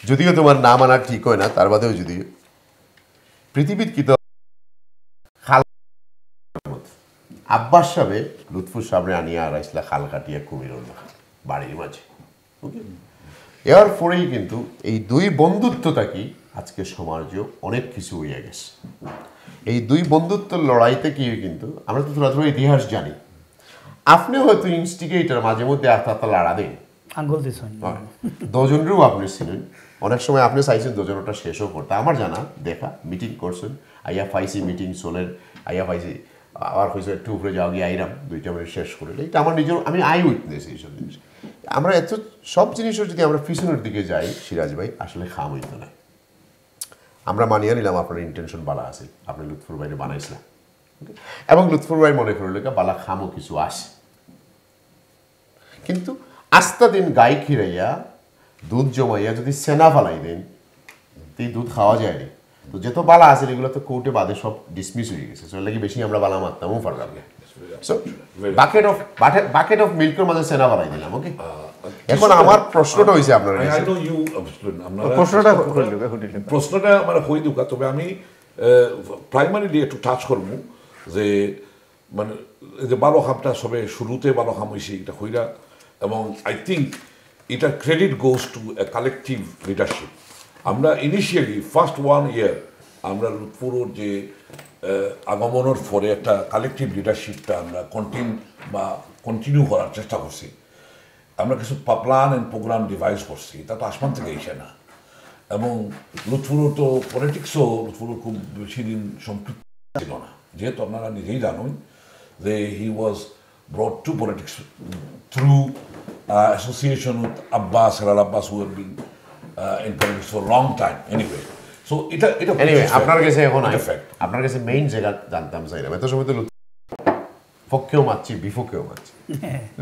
যদিও তোমার না মানা ঠিক হয় না, তার বাদেও যদি পৃথিবীর কি আব্বাস সাহেব লুৎফুর সামনে আনিয়া আর আসলে খাল কাটিয়া কুমির বাড়ির মাঝে, ওকে। এর পরেই কিন্তু এই দুই বন্ধুত্বটা কি আজকে সমাজেও অনেক কিছু হইয়া গেছে। এই দুই বন্ধুত্বের লড়াইতে কি কিন্তু আমরা তো থোড়া থোড়া ইতিহাস জানি। আপনিও হয়তো ইনস্টিগেটর মাঝে মধ্যে আস্তে লড়া দেন, আঙ্গুল দিছেন, দুজনেরও আপনি ছিলেন। অনেক সময় আপনি চাইছেন দুজনটা শেষও করতে। আমার জানা দেখা মিটিং করছেন, আইয়া ফাইসি মিটিং চলেন, আইয়া ফাইসি আবার হয়েছে একটু উপরে যাওয়া গিয়ে আইরাম 2টা মিনিট শেষ করে। এটা আমার নিজের, আমি আই উইটনেস এইসব জিনিস। আমরা এত সব জিনিসও যদি আমরা পিছনের দিকে যাই সিরাজ ভাই আসলে খাম হইতো না। আমরা মানিয়ে নিলাম আপনার ইন্টেনশন বালা আছে, আপনি লুৎফুর ভাইরে বানাইছিলাম, এবং লুৎফুর ভাই মনে করলে বালা খামও কিছু আসে, কিন্তু আস্তা দিন গাই খিরাইয়া দুধ জমাইয়া যদি সেনা ফালাই দেন এই দুধ খাওয়া যায়নি। তো যেত বালা আছে এগুলো তো কোর্টে বাদে সব ডিসমিস হয়ে গেছে, সো লাগে বেশি আমরা বালা মারতামও পারলাম। সো বাকেট অফ মিল্কের মাঝে সেনা বানাই দিলাম, ওকে। এখন আমার প্রশ্নটা হয়েছে আপনার প্রশ্নটা মানে হই দুকা, তবে আমি প্রাইমারিলি একটু টাচ করবো যে মানে যে বালো খামটা সবে শুরুতে বালো খাম হয়েছে এটা হইরা, এবং আই থিঙ্ক এটা credit goes to a collective leadership. আমরা ইনিশিয়ালি ফার্স্ট 1 year আমরা পুরো যে আগমনের পরে একটা কালেকটিভ লিডারশিপটা আমরা কন্টিনিউ করার চেষ্টা করছি। আমরা কিছু প্ল্যান অ্যান্ড প্রোগ্রাম ডিভাইস করছি, তা তো আসমান থেকে এসে না। এবং লুৎফুরও তো পলিটিক্সও লুৎফুরও খুব বেশি দিন সম্পৃক্ত ছিল না, যেহেতু আপনারা নিজেই জানুন যে he was brought to politics through association with Abbas, Helal Abbas, who have been in politics for a long time anyway. So এটা এনিওয়ে আপনার কাছে এখন আপনার কাছে মেইন জায়গা জানতাম চাইলাম এত সময় তো পক্ষেও মারছি বিপক্ষেও মারছি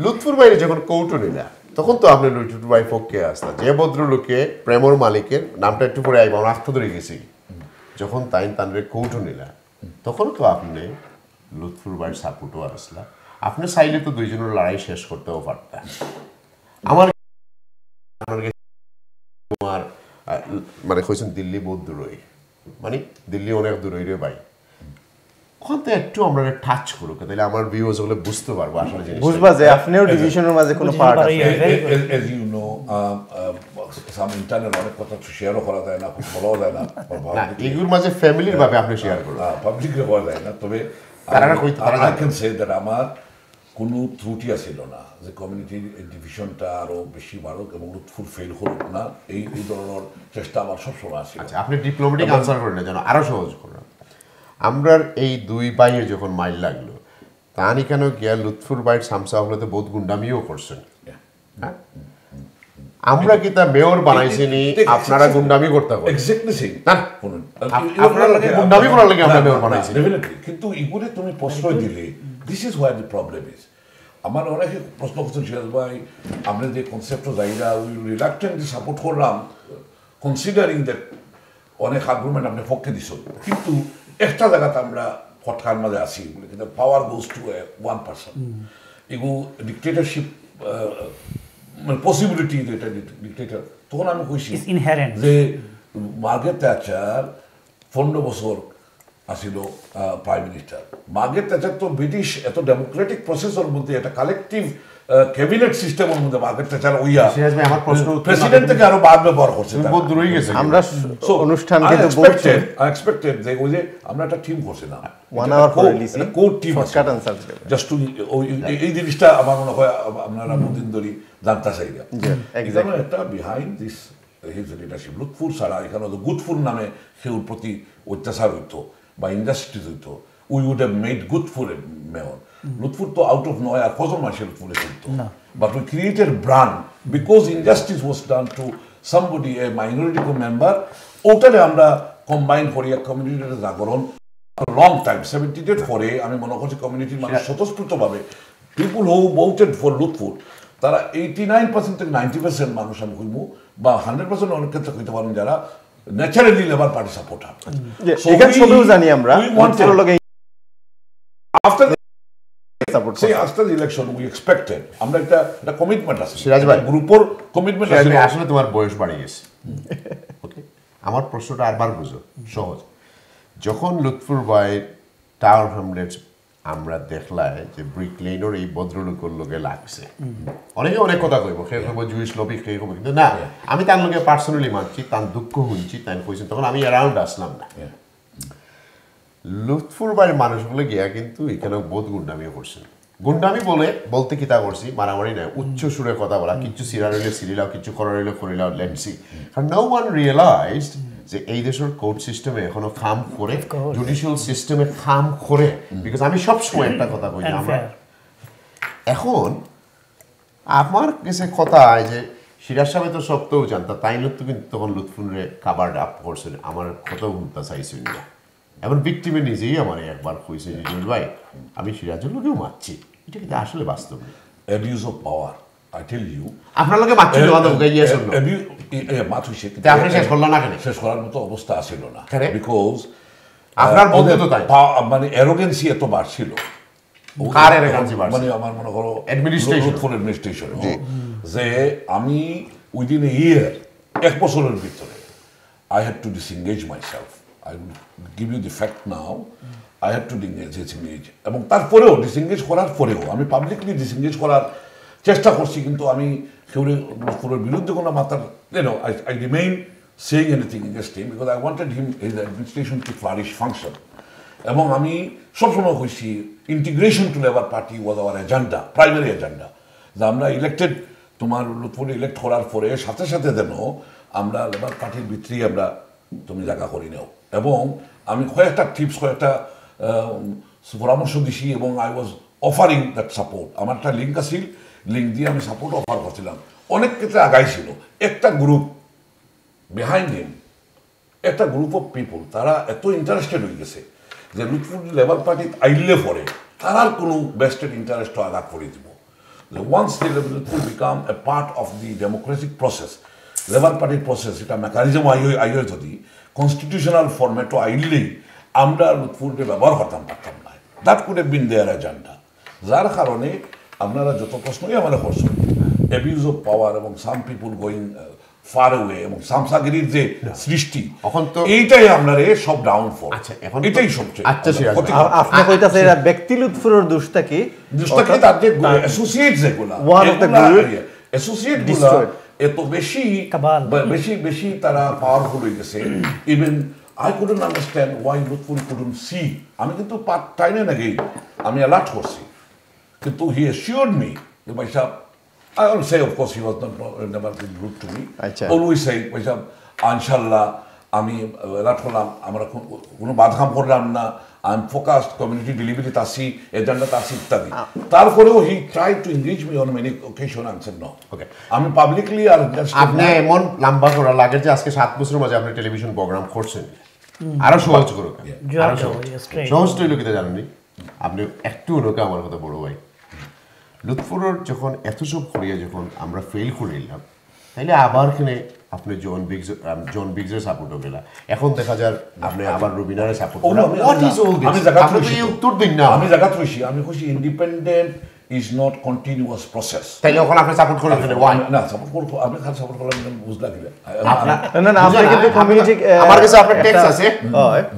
লুৎফুর বাইরে যখন কৌটো নিলা তখন তো আপনি লুৎফুর ভাই পক্ষে আসতা যে ভদ্রলোকে প্রেমর মালিকের নামটা একটু পরে আইব আমরা আস্থা ধরে গেছি যখন তানরে কৌটো নিলা তখন তো আপনি লুৎফুর ভাইয়ের সাপোর্টও আসলা আপনি চাইলে তো দুইজনের লড়াই শেষ করতেও পারতেন আমার তোমার মানে কইছেন দিল্লি বহুত দূরই মানে দিল্লি অনেক দূরই রে ভাই ওখান থেকে একটু আমরা টাচ করুক তাহলে আমার ভিউয়ার্স গুলো বুঝতে পারবো আসলে জিনিস বুঝবা যে আপনিও ডিভিশনের মাঝে কোনো পার্ট আছে as you know some internal অনেক কথা শেয়ারও করা যায় না বলাও যায় না এগুলোর মাঝে ফ্যামিলির ভাবে আপনি শেয়ার করুন পাবলিকলি বলা যায় না তবে কারণ কইতে পারা I can say that আমার কোনো ত্রুটি ছিল না যে কমিউনিটির ডিভিশনটা আরো বেশি বাড়ুক এবং লুৎফুর ফেল হোক না এই ধরনের চেষ্টা আমার সবসময় আছে আচ্ছা আপনি ডিপ্লোম্যাটিক আনসার করেন যেন আরো সহজ করেন আমরা এই দুই ভাইয়ের যখন মাইল লাগলো তানি কেন গিয়া লুৎফুর ভাইয়ের সামসা হলে তো বহুত গুন্ডামিও করছেন হ্যাঁ আমরা কি তা মেয়র বানাইছিনি আপনারা গুন্ডামি করতে পারেন এক্স্যাক্টলি সেম না আপনারা লাগে গুন্ডামি করার লাগি আমরা মেয়র বানাইছি ডেফিনেটলি কিন্তু ইগুরে তুমি প্রশ্রয় দিলে this is where the problem is আমার অনেকে প্রশ্ন করছেন সিরাজ ভাই আমরা যে কনসেপ্ট জায়গা উই রিলাক্টেন্টলি সাপোর্ট করলাম কনসিডারিং দ্যাট অনেক আর্গুমেন্ট আপনি পক্ষে দিছ কিন্তু একটা জায়গাতে আমরা ফটকার মাঝে আসি বলে কিন্তু power goes to one person এগু ডিক্টেটরশিপ মানে পসিবিলিটি যেটা ডিক্টেটর তখন আমি কইছি যে মার্গারেট থ্যাচার 15 বছর আসিল প্রাইম মিনিস্টার মার্গারেট থ্যাচার তো ব্রিটিশ এত ডেমোক্রেটিক প্রসেসের মধ্যে একটা কালেকটিভ ক্যাবিনেট সিস্টেমের মধ্যে মার্গারেট থ্যাচার ওইয়া আমার প্রশ্ন প্রেসিডেন্ট থেকে আরো বাদ ব্যবহার করছে বহুত দূরই গেছে আমরা অনুষ্ঠান কিন্তু এক্সপেক্টেড যে ওই যে আমরা একটা টিম করছিলাম 1 hour for release code team shortcut answer just to এই জিনিসটা আমার মনে হয় আপনারা বহুদিন ধরে জানতে চাই এক্সাম্পল একটা behind this his leadership Lutfur ছাড়া এখানে তো গুডফুর নামে সেউর প্রতি অত্যাচার হইতো বা ইন্ডাস্ট্রিজ হইতো we would have made good for mayor Lutfur তো আউট অফ নয় আর কজন মানুষের লুৎফুরে চলতো but we created brand because injustice was done to somebody a minority member ওটারে আমরা কম্বাইন করি এক কমিউনিটির জাগরণ লং টাইম 78 পরে আমি মনে করছি কমিউনিটির মানুষ স্বতঃস্ফূর্তভাবে পিপুল হু ভোটেড ফর লুৎফুর তারা 89% থেকে 90% মানুষ আমি কইব বা 100% অনেক ক্ষেত্রে কইতে পারেন যারা ন্যাচারালি লেবার পার্টি সাপোর্টার এখানে সবও জানি আমরা after the election we expected আমরা একটা কমিটমেন্ট আছে সিরাজ ভাই গ্রুপের কমিটমেন্ট আছে আসলে তোমার বয়স বাড়ি গেছে ওকে আমার প্রশ্নটা আরবার বুঝো সহজ যখন লুৎফুর ভাই টাওয়ার হ্যামলেটস আমরা দেখলাই যে ব্রিক লেনের এই ভদ্রলোকের লোকে লাগছে অনেকে অনেক কথা কইব সে কইব জুইশ লবি খেয়ে কইব কিন্তু না আমি তার লোকে পার্সোনালি মানছি তার দুঃখ শুনছি তাই কইছেন তখন আমি অ্যারাউন্ড আসলাম না লুৎফুর ভাইয়ের মানুষগুলো গিয়া কিন্তু এখানে বহুত গুন্ডামিও করছেন গুন্ডামি বলতে কি তা করছি মারামারি নয় উচ্চ সুরে কথা বলা কিছু সিরা রইলে সিরিলাও কিছু করা রইলে করিলাও লেটসি কারণ নো ওয়ান রিয়েলাইজড যে এই দেশের কোর্ট সিস্টেমে এখনো খাম করে জুডিশিয়াল সিস্টেমে খাম করে বিকজ আমি সবসময় একটা কথা কই আমরা এখন আমার কাছে কথা যে সিরাজ সাহেব তো সত্ত্বেও জানতা তাই তো কিন্তু তখন লুৎফুরে কাবার আপ করছেন আমার কথাও শুনতে চাইছেন না এমন ভিক্টিমে নিজেই আমার একবার কইছে যে ভাই আমি সিরাজের লোকেও মারছি এটা কিন্তু আসলে বাস্তব না abuse of power I tell you আপনার লগে মারছি তো গাইয়া শুনলো মাথুই সে তে আপনি শেষ করলেন না কেন শেষ করার মতো অবস্থা ছিল না বিকজ আপনার বলতে তো তাই মানে অ্যারোগেন্সি এত বাড়ছিল কার অ্যারোগেন্সি বাড়ছে মানে আমার মনে করো অ্যাডমিনিস্ট্রেশন যে আমি উইদিন এ ইয়ার এক বছরের ভিতরে I had to disengage myself I will give you the fact now I had to disengage এবং তারপরেও ডিসএঙ্গেজ করার পরেও আমি পাবলিকলি ডিসএঙ্গেজ করার চেষ্টা করছি কিন্তু আমি কেউরের বিরুদ্ধে কোনো মাতার I remain saying anything against him because I wanted him his administration to flourish function এবং আমি সবসময় কইছি integration to Labour Party was our agenda primary agenda যে আমরা ইলেক্টেড তোমার লুৎফুর ইলেক্ট করার পরে সাথে সাথে যেন আমরা লেবার পার্টির ভিতরে আমরা তুমি জায়গা করে নেও এবং আমি কয়েকটা টিপস কয়েকটা পরামর্শ দিছি এবং I was offering that support আমার একটা লিঙ্ক আছিল লিঙ্ক দিয়ে আমি সাপোর্ট অফার করছিলাম অনেক ক্ষেত্রে আগাইছিল একটা গ্রুপ বিহাইন্ড হিম একটা গ্রুপ অফ পিপল তারা এত ইন্টারেস্টেড হয়ে গেছে যে লুৎফুর লেবার পার্টি আইলে পরে তারার কোনো বেস্টেড ইন্টারেস্ট আঘাত করে দিব যে once the Lutfur became a part of the democratic process Labour পার্টির প্রসেস এটা মেকানিজম আইয়ে যদি কনস্টিটিউশনাল ফরম্যাটও আইলেই আমরা লুৎফুরকে ব্যবহার করতাম পারতাম না that could have been their agenda যার কারণে আপনারা যত প্রশ্নই আমার করছেন অ্যাবিউজ অফ পাওয়ার এবং সাম পিপুল গোয়িং ফার ওয়ে এবং সামসাগিরির যে সৃষ্টি এখন তো এইটাই আপনার সব ডাউনফল এটাই সবচেয়ে আপনি কইতাছেন এরা ব্যক্তি লুৎফুরের দোষটা কি তার যে অ্যাসোসিয়েটস যেগুলা অ্যাসোসিয়েট গুলা এত বেশি বেশি বেশি তারা পাওয়ারফুল হয়ে গেছে even I couldn't understand why Lutful couldn't see. আমি কিন্তু টাইমে নাকি আমি অ্যালার্ট করছি কিন্তু he assured me that ভাই সাহেব I always say of course he was never been rude to me. Always say ভাই সাহেব ইনশাআল্লাহ আমি অ্যালার্ট করলাম আমরা কোনো বাধাম করলাম না I'm focused community delivery Tashi agenda Tashi ইত্যাদি তারপরেও he tried to engage me on many occasions and said no. Okay. আমি পাবলিকলি আর আপনি এমন লম্বা করা লাগে যে আজকে 7 বছরের মাঝে আপনি টেলিভিশন প্রোগ্রাম করছেন আরো সহজ করুক সহজ তো লোকিতে জানেননি আপনি একটু লোকে আমার কথা বড় ভাই লুৎফুরের যখন এত সব করিয়া যখন আমরা ফেল করিলাম তাইলে আবার কিনে আপনি জন বিগসের সাপোর্ট হবেলা এখন দেখা যায় আপনি আবার রুবিনারে সাপোর্ট করেন হোয়াট ইজ অল দিস আপনি তো উত্তর দিন না আমি জায়গা খুশি আমি খুশি independent is not continuous process তাইলে ওখানে আপনি সাপোর্ট করেন না সাপোর্ট করব আপনি খালি সাপোর্ট করলেন বুঝলা কি না না আপনি কিন্তু কমিউনিটি আমার কাছে আপনার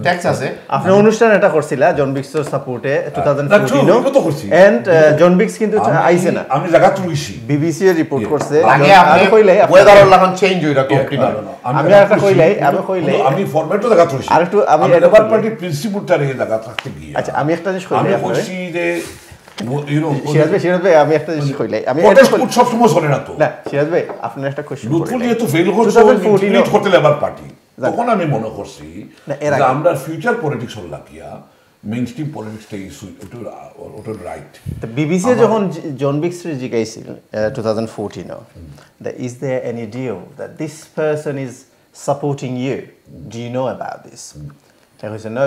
ট্যাক্স আছে আপনি অনুষ্ঠান এটা করছিলা জন বিক্সের সাপোর্টে 2014 এন্ড জন বিক্স কিন্তু আইছে না আমি জায়গা তুইছি বিবিসি এর রিপোর্ট করছে আমি কইলে ওয়েদার লাগান চেঞ্জ হইরা কমপ্লিট আমি একটা কইলে আমি ফরম্যাটও জায়গা তুইছি আর একটু আমি লেবার পার্টি প্রিন্সিপালটা রে জায়গা থাকতে গিয়ে আচ্ছা আমি একটা জিনিস কইলে আমি কইছি যে সিরাজ ভাই আমি একটা জিনিস কইলাই আমি এটা সব সময় চলে না তো না সিরাজ ভাই আপনি একটা কোশ্চেন লুৎফুল যেহেতু ফেল করছে ইন্টিগ্রেট করতে লেবার পার্টি তখন আমি মনে করছি যে আমরা ফিউচার পলিটিক্স হল লাগিয়া মেইনস্ট্রিম পলিটিক্সটা ওটা রাইট তো বিবিসি যখন জন বিক্স জিজ্ঞাসিল 2014 that is there any deal that this person is supporting you do you know about this and he said no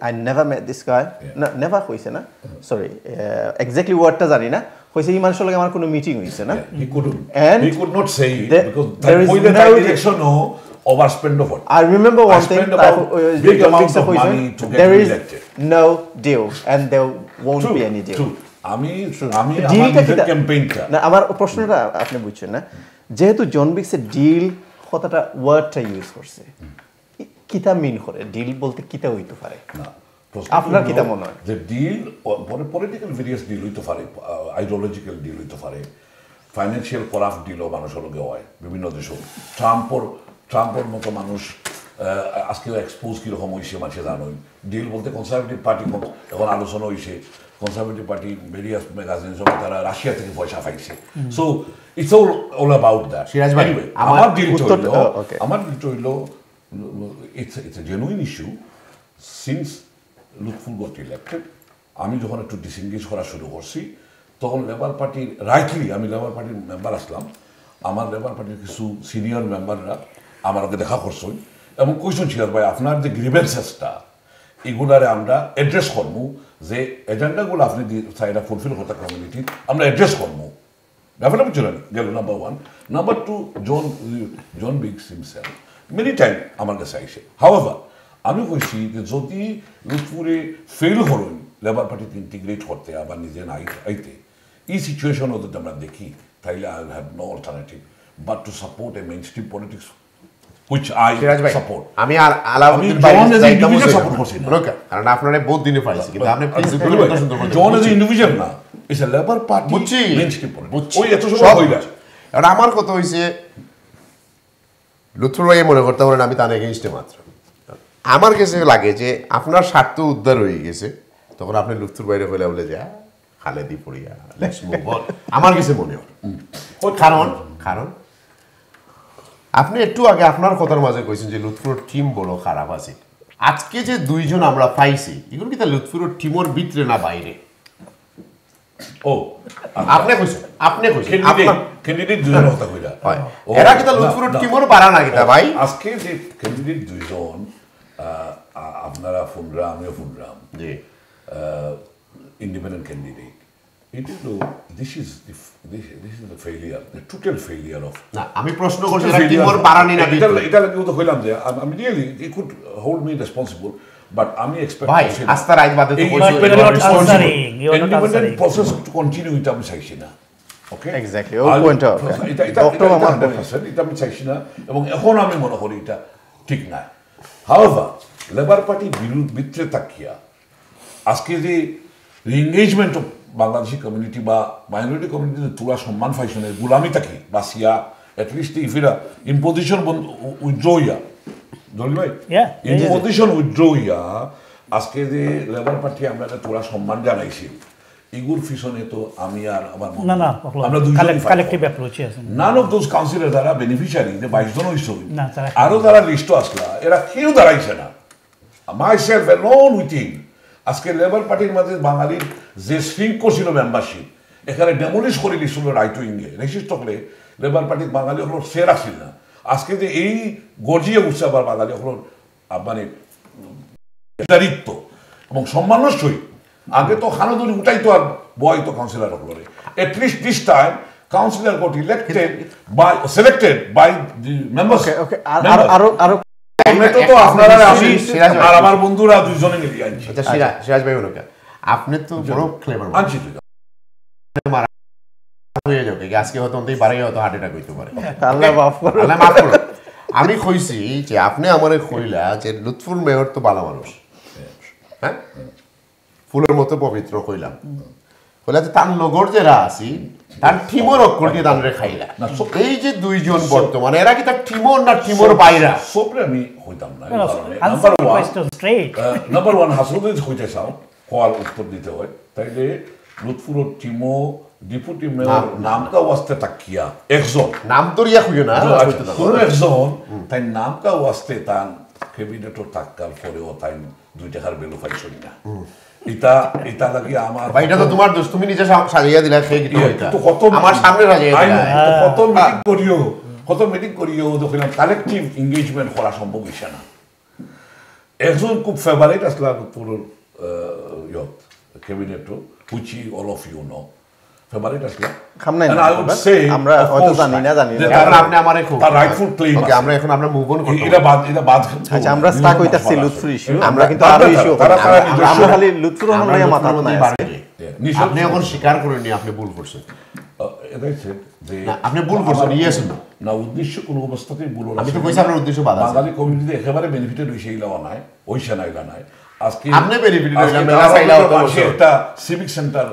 I never met this guy. No, never হইছে না sorry exactly wordটা জানি না হইছে এই মানুষের লগে আমার কোনো মিটিং হইছে না he could not say it because there is no direction no overspend of what I remember one thing big amount of money to get there is elected no deal and there won't be any deal আমি আমার ক্যাম্পেইনটা না আমার প্রশ্নটা আপনি বুঝছেন না যেহেতু জন বিক্সের deal কথাটা ওয়ার্ডটা ইউজ করছে কিতা মিন করে ডিল বলতে কিতা হইতে পারে না আপনার কিতা মনে হয় যে ডিল পলিটিক্যাল ভেরিয়াস ডিল হইতে পারে আইডিওলজিক্যাল ডিল হইতে পারে ফাইন্যান্সিয়াল করাপ্ট ডিলও মানুষের লগে হয় বিভিন্ন দেশে ট্রাম্পের মতো মানুষ আজকে এক্সপোজ কীরকম হয়েছে মানুষে জানোই ডিল বলতে কনজারভেটিভ পার্টি এখন আলোচনা হয়েছে কনজারভেটিভ পার্টি ভেরিয়াস ম্যাগাজিনস তারা রাশিয়া থেকে পয়সা পাইছে so it's all about that আমার ডিলটা হইল it's a genuine issue since Lutful got elected আমি যখন একটু ডিসএঙ্গেজ করা শুরু করছি তখন লেবার পার্টির রাইটলি আমি লেবার পার্টির মেম্বার আসলাম আমার লেবার পার্টির কিছু সিনিয়র মেম্বাররা আমাকে দেখা করছেন এবং কোয়েশন ছিল ভাই আপনার যে গ্রিভেন্সেসটা এগুলারে আমরা অ্যাড্রেস করবো যে এজেন্ডাগুলো আপনি চাইরা ফুলফিল করতে কমিউনিটি আমরা অ্যাড্রেস করবো ব্যাপারটা বুঝলেন গেল number 1 number 2 John Biggs himself many time আমার কাছে আইসে হাওয়েভার আমি কইছি যে যদি লুৎফুরে ফেল করুন লেবার পার্টিতে ইন্টিগ্রেট করতে আবার নিজে আইতে এই সিচুয়েশনও যদি আমরা দেখি তাইলে I have no alternative but to support a mainstream politics which I support আমি আর আলাউদ্দিন ভাই সাপোর্ট করছি না কারণ আপনারা বহুত দিনে পাইছি কিন্তু আপনি প্রিন্সিপাল কথা সুন্দর করে জন এজ ইন্ডিভিজুয়াল না it's a labour party main stream politics ওই এত সব হইলা আর আমার কথা হইছে লুৎফুর ভাই মনে করতে পারেন আমি তার এগেইনস্টে মাত্র আমার কাছে লাগে যে আপনার স্বার্থ উদ্ধার হয়ে গেছে তখন আপনি লুৎফুর বাইরে হইলে বলে যা খালেদি পড়িয়া লেটস মুভ অন আমার কাছে মনে হয় কারণ আপনি একটু আগে আপনার কথার মাঝে কইছেন যে লুৎফুরের টিম বড় খারাপ আছে আজকে যে দুইজন আমরা পাইছি এগুলো কি তা লুৎফুরের টিমের ভিতরে না বাইরে ও আপনি কইছেন ক্যান্ডিডেট দুইজনের কথা কইরা এরা কি লুৎফুর টিমর পারা না কিতা ভাই আজকে যে ক্যান্ডিডেট দুইজন আপনারা ফুনরা আমিও ফুনরাম জি independent candidate. It is this is the failure, the total failure of. না আমি প্রশ্ন করছি এরা টিমর পারানি না এটা লাগি তো কইলাম যে আমি really it could hold me responsible, but আমি expect ভাই আস্থা রাইট বাদে তো independent process to continue এটা আমি চাইছি না ওকে এক্স্যাক্টলি ও পয়েন্ট আউট ডক্টর আমার এটা আমি চাইছি না এবং এখন আমি মনে করি এটা ঠিক না however লেবার পার্টি বিরুদ্ধে তাকিয়া আজকে যে রিএঙ্গেজমেন্ট অফ বাংলাদেশি কমিউনিটি বা মাইনরিটি কমিউনিটিতে তোলা সম্মান পাইছনে গোলামি থাকি বাসিয়া এটলিস্ট ইফিরা ইম্পোজিশন উইথড্র হইয়া জলি ভাই ইম্পোজিশন উইথড্র হইয়া আজকে যে লেবার পার্টি আমরা তোলা সম্মান জানাইছি ইগুর পিছনে তো আমি আর আমার আমরা দুইজন কালেক্টিভ অ্যাপ্রোচ আছে নান অফ দোজ কাউন্সিলর যারা বেনিফিশিয়ারি যে 22 জন হইছে আরো যারা লিস্ট আসলা এরা কেউ দাঁড়াইছে না মাইসেলফ অ্যালোন উইথ হিম আজকে লেবার পার্টির মাঝে বাঙালির যে শৃঙ্খ ছিল মেম্বারশিপ এখানে ডেমোলিশ করে দিয়েছিল রাইট উইংয়ে রেসিস্ট হলে লেবার পার্টির বাঙালি হলো সেরা ছিল না আজকে যে এই গর্জিয়ে উঠছে আবার বাঙালি হলো মানে দারিত্ব এবং সম্মানসই আগে তো খানাদুরি উঠাইতো আর বয় তো কাউন্সিলর হলো at least this time councillor got elected by selected by the members okay আরো তো আপনারা আমি আর আমার বন্ধুরা দুইজনে মিলে আনছি আচ্ছা সিরাজ ভাই বলো আপনি তো বড় ক্লেভার আনছি মারা হয়ে যাবে আজকে হয়তো অন্তই বাড়াই হয়তো হার্ট অ্যাটাক হইতে পারে আল্লাহ মাফ করুন আল্লাহ মাফ করুন আমি কইছি যে আপনি আমারে কইলা যে লুৎফুর মেয়র তো ভালো মানুষ হ্যাঁ ফুলের মতো পবিত্র কইলাম কইলা যে তার লগর যারা আছি তার টিমর অক্কলটি দানরে খাইলা এই যে দুইজন বর্তমানে এরা কি তার টিমর না টিমর বাইরা সবরে আমি হইতাম না নাম্বার 1 হাসুদে হইতে চাও কোয়াল উত্তর দিতে হয় তাইলে লুৎফুর টিমো ডিপুটি মেয়র নামকা ওয়াস্তে তাকিয়া একজন নাম তো রিয়া কইও না কোন একজন তাই নামকা ওয়াস্তে তান ক্যাবিনেটর তাক্কার পরেও তাই 2 টাকার বেলু পাইছই না এটা লাগি আমার ভাই এটা তো তোমার দোষ তুমি নিজে সাজিয়ে দিলা সেই কি হইতা আমার সামনে সাজিয়ে দিলা কত মিটিং করিও দেখলাম কালেক্টিভ এনগেজমেন্ট করা সম্ভব হইছে না একজন খুব ফেভারিট আসলা পুরো cabinet which all of you know favourite আসলা খামনাই আমরা হয়তো জানি না কারণ আপনি আমারে খুব তার রাইটফুল ক্লেম ওকে আমরা এখন আমরা মুভ অন করব এটা বাদ আচ্ছা আমরা স্টাক হইতাছি লুৎফুর ইস্যু আমরা কিন্তু আরো ইস্যু আমরা খালি লুৎফুর আমরা মাথা নাই আপনি এখন স্বীকার করেন নি আপনি ভুল করছেন যে আপনি ভুল করছেন ইয়েস না উদ্দেশ্য কোন অবস্থাতেই ভুল না আমি তো কইছি আপনার উদ্দেশ্য বাধা বাঙালি কমিউনিটিতে একেবারে বেনিফিটেড হইছে ইলাও নাই ওইছে না ইলা নাই আজকে আপনি বেনিফিটেড হইলা মেলা চাইলা হতো একটা সিভিক সেন্টার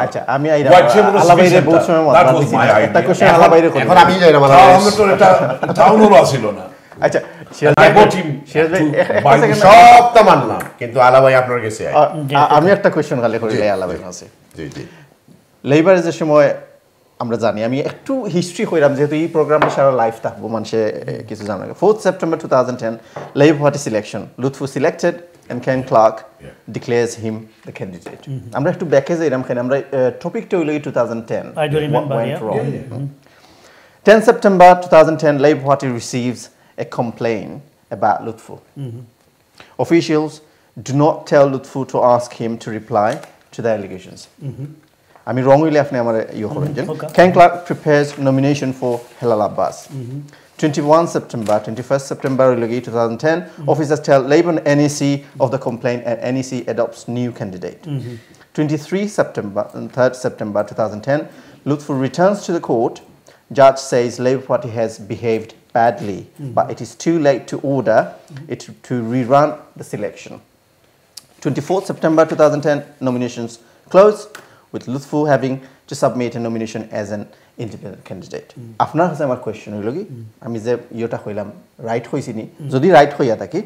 আচ্ছা আমি আল্লাহ বাইরে বহুত সময় মত দিছি একটা কোশ্চেন আল্লাহ বাইরে এখন আমি যাই না মানে আমরা তো এটা টাউন হলো ছিল না আচ্ছা সিরাজ ভাই সব তো মানলাম কিন্তু আল্লাহ ভাই আপনার কাছে আমি একটা কোশ্চেন গালে করি আল্লাহ ভাই কাছে জি জি লেবারের যে সময় আমরা জানি আমি একটু হিস্ট্রি কইরাম যেহেতু এই প্রোগ্রামে সারা লাইফ থাকবো মানুষে কিছু জানা 4th September 2010 Labour Party selection Lutfu selected and Ken Clark declares him the candidate আমরা একটু ব্যাকে যাইরাম খালি আমরা টপিকটা হইলো 2010 I do remember 10 September 2010 Labour Party receives a complaint about Lutfu officials do not tell Lutfu to ask him to reply to the allegations আমি wrong হইলে আপনি আমার ইয়ে করেন Ken Clark prepares nomination for Helal Abbas 21st September 2010 officers tell Labour NEC of the complaint and NEC adopts new candidate 3rd September 2010 Lutfu returns to the court judge says Labour Party has behaved badly but it is too late to order it to rerun the selection 24th September 2010 nominations closed with Lutfu having to submit a nomination as an independent candidate. আপনার কাছে আমার question হইল কি আমি যে Yuta কইলাম right হইছিনি যদি right হইয়া থাকি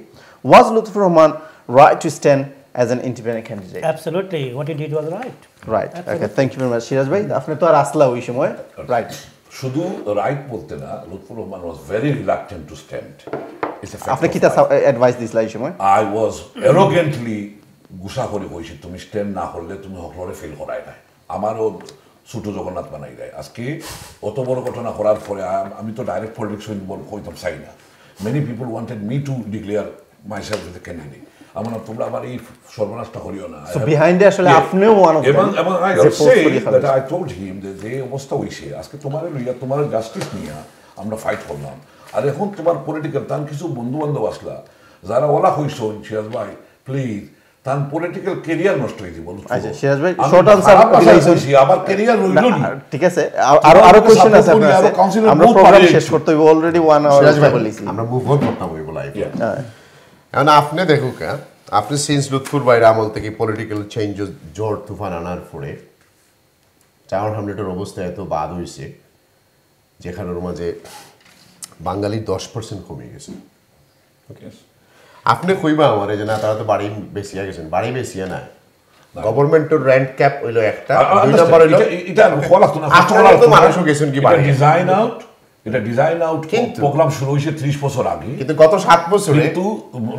was Lutfur Rahman right to stand as an independent candidate? Absolutely, what he did was right. Right. Okay, thank you very much. Shiraz bhai, আপনি তো আর আসলা ওই সময় রাইট শুধু রাইট বলতে না Lutfur Rahman was very reluctant to stand. আপনি কি তা অ্যাডভাইস দিছিলা এই সময়? I was arrogantly গুসা করে কইছি তুমি স্ট্যান্ড না করলে তুমি হকলরে ফেল করাই না আমারও ছোট জগন্নাথ বানাই দেয় আজকে অত বড় ঘটনা করার পরে আমি তো ডাইরেক্ট পলিটিক্স হইতাম চাই না many people wanted me two declare myself as a candidate আমার তোমরা আবার এই সর্বনাশটা করিও না সো বিহাইন্ড আসলে আপনিও ওয়ান অফ এবং I say that I told him যে অবস্থা হইছে আজকে তোমার লইয়া তোমার জাস্টিস নিয়ে আমরা ফাইট করলাম আর এখন তোমার পলিটিক্যাল তার কিছু বন্ধু বান্ধব আসলা যারা ওলা হইছ সিরাজ ভাই প্লিজ তার পলিটিক্যাল ক্যারিয়ার নষ্ট হয়ে যাব আচ্ছা সিরাজ ভাই শর্ট আনসার আবার ক্যারিয়ার রইল না ঠিক আছে আরো কোশ্চেন আছে আপনার কাছে আমরা প্রোগ্রাম শেষ করতে হবে অলরেডি 1 আওয়ার সিরাজ ভাই বলেছি আমরা মুভ অন করতে হইব লাইভ এখন আপনি দেখুক আপনি সিন্স লুৎফুর ভাইয়ের আমল থেকে পলিটিক্যাল চেঞ্জ জোর তুফান আনার পরে টাওয়ার হ্যামলেটের অবস্থা এত বাদ হয়েছে যেখানের মাঝে বাঙালি 10% কমে গেছে আপনি কইবা আমার যে না তারা তো বাড়ি বেশিয়া গেছেন বাড়ি বেশিয়া না গভর্নমেন্টের রেন্ট ক্যাপ হইলো একটা দুই নম্বর হইলো এটা খোলা তো না আপনারা তো মানুষও গেছেন কি বাড়ি এটা ডিজাইন আউট প্রোগ্রাম শুরু হয়েছে 30 বছর আগে কিন্তু গত 7 বছরে কিন্তু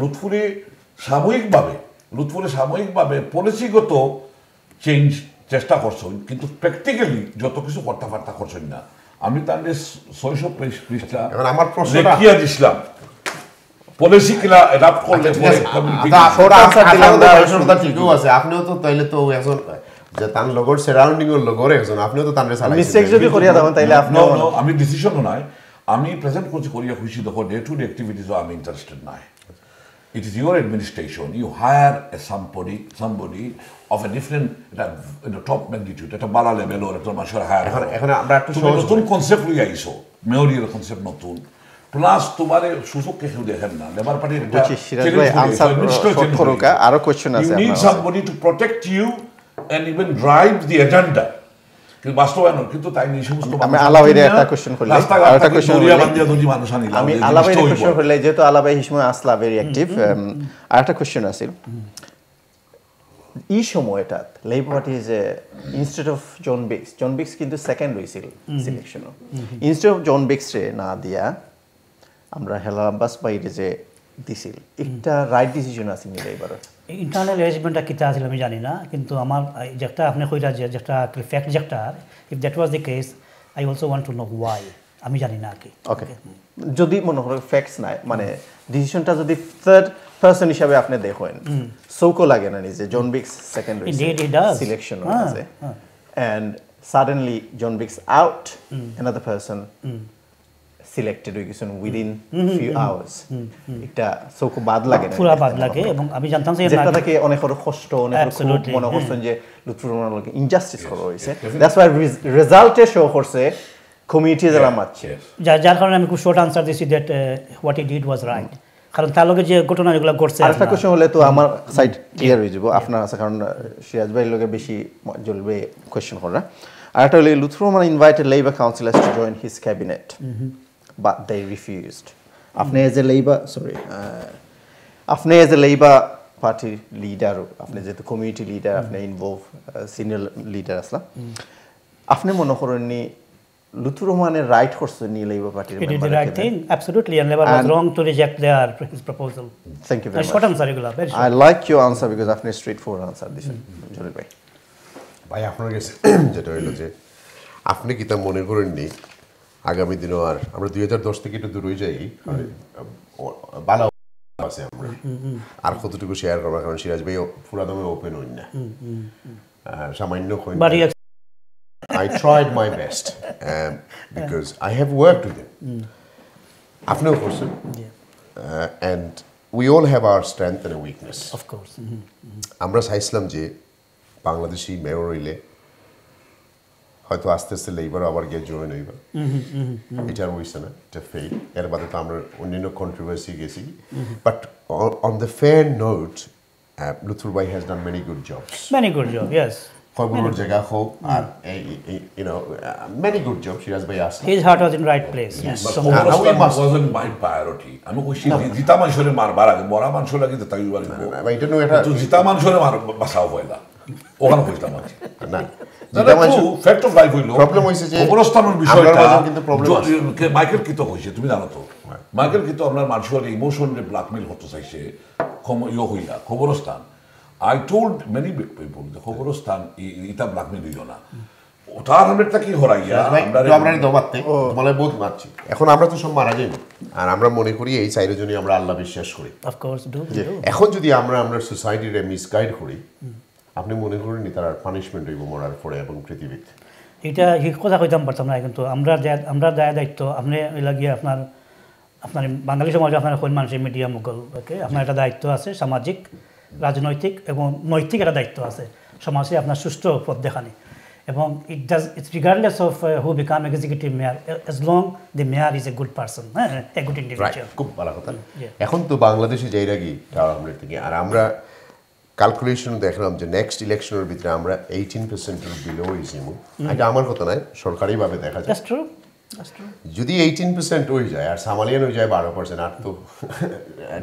লুৎফুরে সাময়িকভাবে পলিসিগত চেঞ্জ চেষ্টা করছেন কিন্তু প্র্যাকটিক্যালি যত কিছু কর্তাবার্তা করছেন না আমি তাদের 600 পৃষ্ঠা আমার প্রশ্ন লিখিয়া দিছিলাম পলিসি কিলা অ্যাডাপ্ট করলে ঠিকও আছে আপনিও তো তাইলে তো এখন যে তার লগর সারাউন্ডিং এর লগর একজন আপনিও তো তানরে চালাইছেন মিস্টেক যদি করিয়া দাও তাইলে আপনি আমি ডিসিশনও নাই আমি প্রেজেন্ট করছি করিয়া খুশি দেখো ডে টু ডে অ্যাক্টিভিটিসও আমি ইন্টারেস্টেড নাই it is your administration you hire somebody of a different top magnitude at a bala level or at a mashar hire এখন আমরা একটু নতুন কনসেপ্ট লই আইছো মেয়রিয়াল কনসেপ্ট নতুন প্লাস তোমারে সুযোগ কে কেউ দেখেন না লেবার পার্টির এটা সিরাজ ভাই আনসার শর্ট করুকা আরো কোশ্চেন আছে আপনার you need somebody to protect you and even drive the agenda কিন্তু বাস্তবায়ন কিন্তু তাই নিয়ে সমস্ত আমি আলাওয়াইরে একটা কোশ্চেন করলে আরেকটা কোশ্চেন আমি আলাওয়াইরে কোশ্চেন করলে যেহেতু আলাওয়াই হিসময় আসলা ভেরি অ্যাক্টিভ আরেকটা কোশ্চেন আছে এই সময়টা লেবার পার্টি যে ইনস্টেড অফ জন বিক্স কিন্তু সেকেন্ড হইছিল সিলেকশনও ইনস্টেড অফ জন বিক্স রে না দিয়া আমরা হেলা আব্বাস বাইরে যে দিছিল একটা রাইট ডিসিশন আছে নি লেবারের ইন্টারনাল অ্যারেঞ্জমেন্টটা কিতা আছিল আমি জানি না কিন্তু আমার যেটা আপনি কইরা যেটা ফ্যাক্ট যেটা if that was the case I also want to know Y আমি জানি না কি ওকে যদি মনে হয় ফ্যাক্টস নাই মানে ডিসিশনটা যদি থার্ড পারসন হিসাবে আপনি দেখেন সৌকো লাগে না নিজে জন বিক্স সেকেন্ড সিলেকশন আছে and suddenly John Biggs out another person selected হয়ে গেছেন উইদিন ফিউ আওয়ার্স এটা সৌকো বাদ লাগে না পুরো বাদ লাগে এবং আমি জানতাম যে যেটা থেকে অনেক কষ্ট অনেক মনে করছেন যে লুৎফুর রহমানের লগে ইনজাস্টিস করা হয়েছে দ্যাটস ওয়াই রেজাল্টে শো করছে কমিউনিটি যারা মারছে যার কারণে আমি খুব শর্ট আনসার দিছি that what he did was right কারণ তার লগে যে ঘটনাগুলো ঘটছে আরেকটা কোশ্চেন হলে তো আমার সাইড ক্লিয়ার হয়ে যাব আপনার আছে কারণ সিরাজ ভাইয়ের লগে বেশি জ্বলবে কোশ্চেন করা আরেকটা হলে Lutfur Rahman invited Labour councillors to join his cabinet but they refused. Afne as a Labour Party leader, afne as a community leader, afne involve senior leader asla. Afne mone koren ni Lutfur Rahmaner right করছে নি Labour Party member. He did the right thing, absolutely, and Labour was wrong to reject his proposal. Thank you very much. Short answer regular. I like your answer because afne straightforward answer দিছেন জলিল ভাই। ভাই আপনার কাছে যেটা হইলো যে আপনি কি তা মনে করেন নি আগামী দিনও আর আমরা 2010 থেকে একটু দূর হয়ে যাই ভালো আছে আমরা আর কতটুকু শেয়ার করবো কারণ সিরাজ ভাই পুরা দমে ওপেন হইন না সামান্য I tried my best because I have worked with him আপনিও করছেন and we all have our strength and a weakness of course আমরা চাইছিলাম যে বাংলাদেশি মেয়র হইলে হয়তো আস্তে আস্তে লেবার আবার গিয়ে জয়েন হইবা এটা আর হইছে না এটা ফেল এর বাদে তো আমরা অন্যান্য কন্ট্রোভার্সি গেছি but on the fair note Lutfur ভাই has done many good jobs yes খবরের জায়গা হোক আর you know many good job Siraj ভাই আসে his heart was in right place wasn't my priority আমি কইছি জিতা মানুষের মারবার আগে মরা মানুষের লাগে তো তাই বলি ভাই এটা নো এটা জিতা মানুষের মার বাসাও হইলা ওখানে কইতাম না ফ্যাক্ট অফ লাইফ হইলো প্রবলেম হইছে যে খবরস্থানের বিষয়টা কিন্তু প্রবলেম মাইকেল কিতো কইছে তুমি জানো তো মাইকেল কিতো আপনার মানুষের ইমোশনালি ব্ল্যাকমেল করতে চাইছে হইলা খবরস্থান I told many people the খবরস্থান ইটা ব্ল্যাকমেল হইল না টাওয়ার হ্যামলেটটা কি হরাইয়া আমরা দমাতে তোমালে বহুত মারছি এখন আমরা তো সব মারা যাই আর আমরা মনে করি এই চাইরজনই আমরা আল্লাহ বিশ্বাস করি অফ কোর্স ডু এখন যদি আমরা সোসাইটিরে মিসগাইড করি আপনি মনে করেননি তার পানিশমেন্ট হইব মরার পরে এবং পৃথিবীতে এটা কথা কইতাম পারতাম না কিন্তু আমরা দায়িত্ব আপনি লাগিয়ে আপনার বাঙালি সমাজে আপনার কোন মানুষের মিডিয়া মুঘল ওকে আপনার একটা দায়িত্ব আছে সামাজিক রাজনৈতিক এবং নৈতিক একটা দায়িত্ব আছে সমাজে আপনার সুষ্ঠু পথ দেখানি এবং it's regardless of who become executive mayor as long the mayor is a good person a good individual খুব ভালো কথা এখন তো বাংলাদেশে যাই রাখি টাওয়ার হ্যামলেট থেকে আর আমরা ক্যালকুলেশন দেখলাম যে নেক্সট ইলেকশনের ভিতরে আমরা 18% এর বিলো হইছিমু এটা আমার কথা নয় সরকারিভাবে দেখা যায় that's true যদি 18% হয়ে যায় আর সামালিয়ান হয়ে যায় 12% আর তো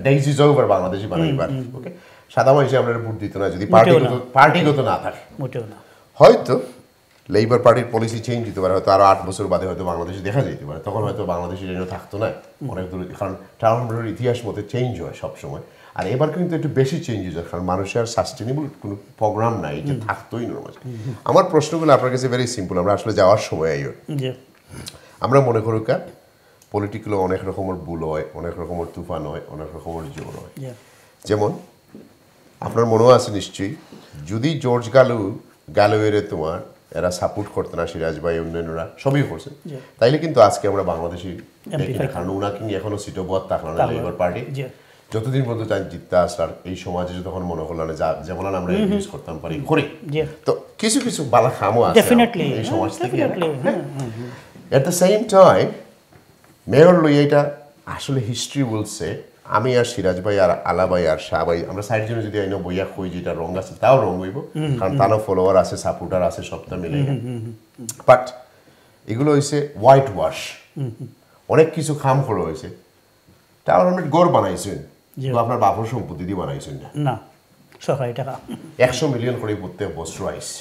ডেজ ইজ ওভার বাংলাদেশি বানাইবার ওকে সাদা মানুষ আমরা ভোট দিত না যদি পার্টিগত না থাকে মোটেও না হয়তো লেবার পার্টির পলিসি চেঞ্জ হতে পারে হয়তো আরো 8 বছর বাদে হয়তো বাংলাদেশে দেখা যেতে পারে তখন হয়তো বাংলাদেশি রেডিও থাকতো না অনেক দূর কারণ টাউন হলের ইতিহাস মতে চেঞ্জ হয় সবসময় আর এবার কিন্তু একটু বেশি চেঞ্জ হয়েছে কারণ মানুষের সাস্টেনেবল কোনো প্রোগ্রাম নাই যে থাকতোই না মাঝে আমার প্রশ্নগুলো আপনার কাছে ভেরি সিম্পল আমরা আসলে যাওয়ার সময় আইও আমরা মনে করি পলিটিক্যাল অনেক রকমের ভুল হয় অনেক রকমের তুফান হয় অনেক রকমের জোর হয় যেমন আপনার মনেও আছে নিশ্চয়ই যদি জর্জ গালোয়ের তোমার এরা সাপোর্ট করতে না সিরাজ ভাই অন্যান্যরা সবই করছে তাইলে কিন্তু আজকে আমরা বাংলাদেশি কারণ উনাকে এখনো সিটও বদ থাকলো না লেবার পার্টি যতদিন পর্যন্ত তাই জিততে আসলার এই সমাজে তখন মনে করলো না যেমন আমরা ইউজ করতাম পারি করি তো কিছু কিছু বালা খামও আছে এই সমাজ থেকে at the same time mayor লই এটা আসলে হিস্ট্রি বলছে আমি আর সিরাজ ভাই আর আলা ভাই আর শাহ ভাই আমরা সাইড জন্য যদি আইনো বইয়া কই যেটা রং আছে তাও রং হইব কারণ তারও ফলোয়ার আছে সাপোর্টার আছে সবটা মিলে বাট এগুলো হয়েছে হোয়াইট ওয়াশ অনেক কিছু খাম করা হয়েছে টাওয়ার হ্যামলেট গড় বানাইছেন আপনার বাপর সম্পত্তি দিয়ে বানাইছেন না সরকারি টাকা 100 মিলিয়ন করে প্রত্যেক বছর আইছে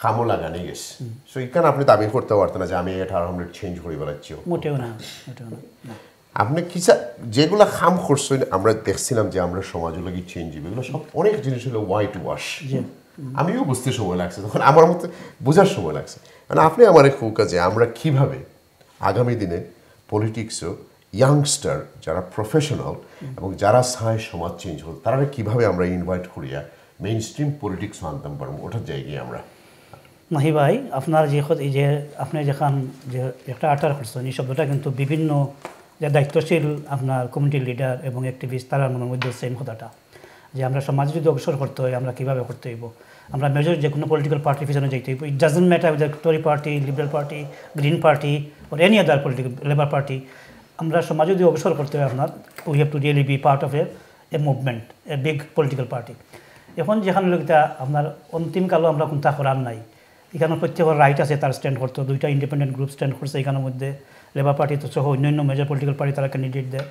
খামও লাগানি গেছে সো এখানে আপনি দাবি করতে পারতেন না যে আমি টাওয়ার হ্যামলেট চেঞ্জ করে বেড়াচ্ছি মোটেও না আপনি কি যেগুলো খাম করছেন আমরা দেখছিলাম যে আমরা সমাজগুলোকে চেঞ্জ হবে এগুলো সব অনেক জিনিস হলো হোয়াইট ওয়াশ আমিও বুঝতে সময় লাগছে তখন আমার মতো বোঝার সময় লাগছে মানে আপনি আমার কৌকা যে আমরা কিভাবে আগামী দিনে পলিটিক্সও ইয়াংস্টার যারা প্রফেশনাল এবং যারা চায় সমাজ চেঞ্জ হল তারা কিভাবে আমরা ইনভাইট করিয়া মেইন স্ট্রিম পলিটিক্স আনতে পারবো ওটার জায়গায় আমরা মাহি ভাই আপনার এই যে আপনি যখন যে একটা আটার করছেন এই শব্দটা কিন্তু বিভিন্ন যে দায়িত্বশীল আপনার কমিউনিটি লিডার এবং অ্যাক্টিভিস্ট তারা মনের মধ্যে সেম কথাটা যে আমরা সমাজে যদি অগ্রসর করতে হয় আমরা কীভাবে করতে হইব আমরা মেজর যে কোনো পলিটিক্যাল পার্টির পিছনে যেতে হইব it doesn't matter with Tory party Liberal party Green party or any other political Labour party আমরা সমাজে যদি অগ্রসর করতে হয় আপনার we have to really be part of a movement a big political party এখন যেখানে লোকটা আপনার অন্তিমকালও আমরা কোনটা করার নাই এখানে প্রত্যেকের রাইট আছে তার স্ট্যান্ড করতে দুইটা ইন্ডিপেন্ডেন্ট গ্রুপ স্ট্যান্ড করছে এখানের মধ্যে লেবার পার্টি তো সহ অন্যান্য মেজর পলিটিক্যাল পার্টি তারা ক্যান্ডিডেট দেয়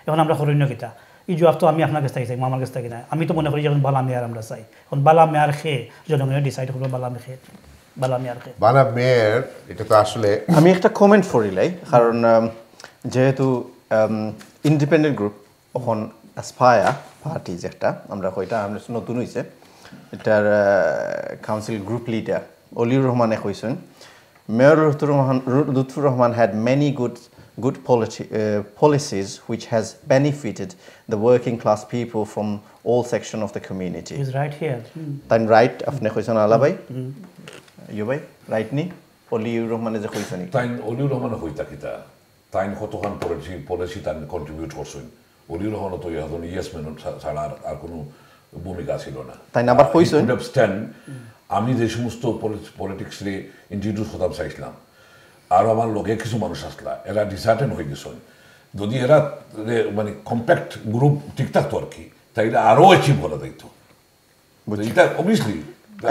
এখন আমরা করণ্য কিতা এই জবাব তো আমি আপনার কাছ থেকে চাই আমার কাছ থেকে না আমি তো মনে করি যখন বালা মেয়ার আমরা চাই এখন বালা মেয়ার খেয়ে জনগণের ডিসাইড করবো বালা মেয়ার খেয়ে বালা মেয়ার এটা তো আসলে আমি একটা কমেন্ট করিলাই কারণ যেহেতু ইন্ডিপেন্ডেন্ট গ্রুপ এখন অ্যাসপায়ার পার্টি যেটা আমরা কইটা আমরা নতুন হয়েছে এটার কাউন্সিল গ্রুপ লিডার অলিউর রহমানে কইছেন Mayor Lutfur Rahman had many good policies which has benefited the working class people from all sections of the community. He's right here. Then right, apne koisan ala bhai? You bhai? Right ni? Oliur Rahman je koisan ni? Tain Oliur Rahman hoita kita. Tain kotohan policy tan contribute korsoin. Oliur Rahman to yadon yes men salar ar kono bhumika chilo na. Tain abar koisan? He would have stand আমি যে সমস্ত পলিটিক্সে introduce হতাম চাইছিলাম আর আমার লগে কিছু মানুষ আসলা এরা ডিসার্টেন হয়ে গেছেন যদি এরা মানে কম্প্যাক্ট গ্রুপ ঠিক থাকতো আর কি তাইলে আরও অ্যাচিভ করা যাইত এটা অবভিয়াসলি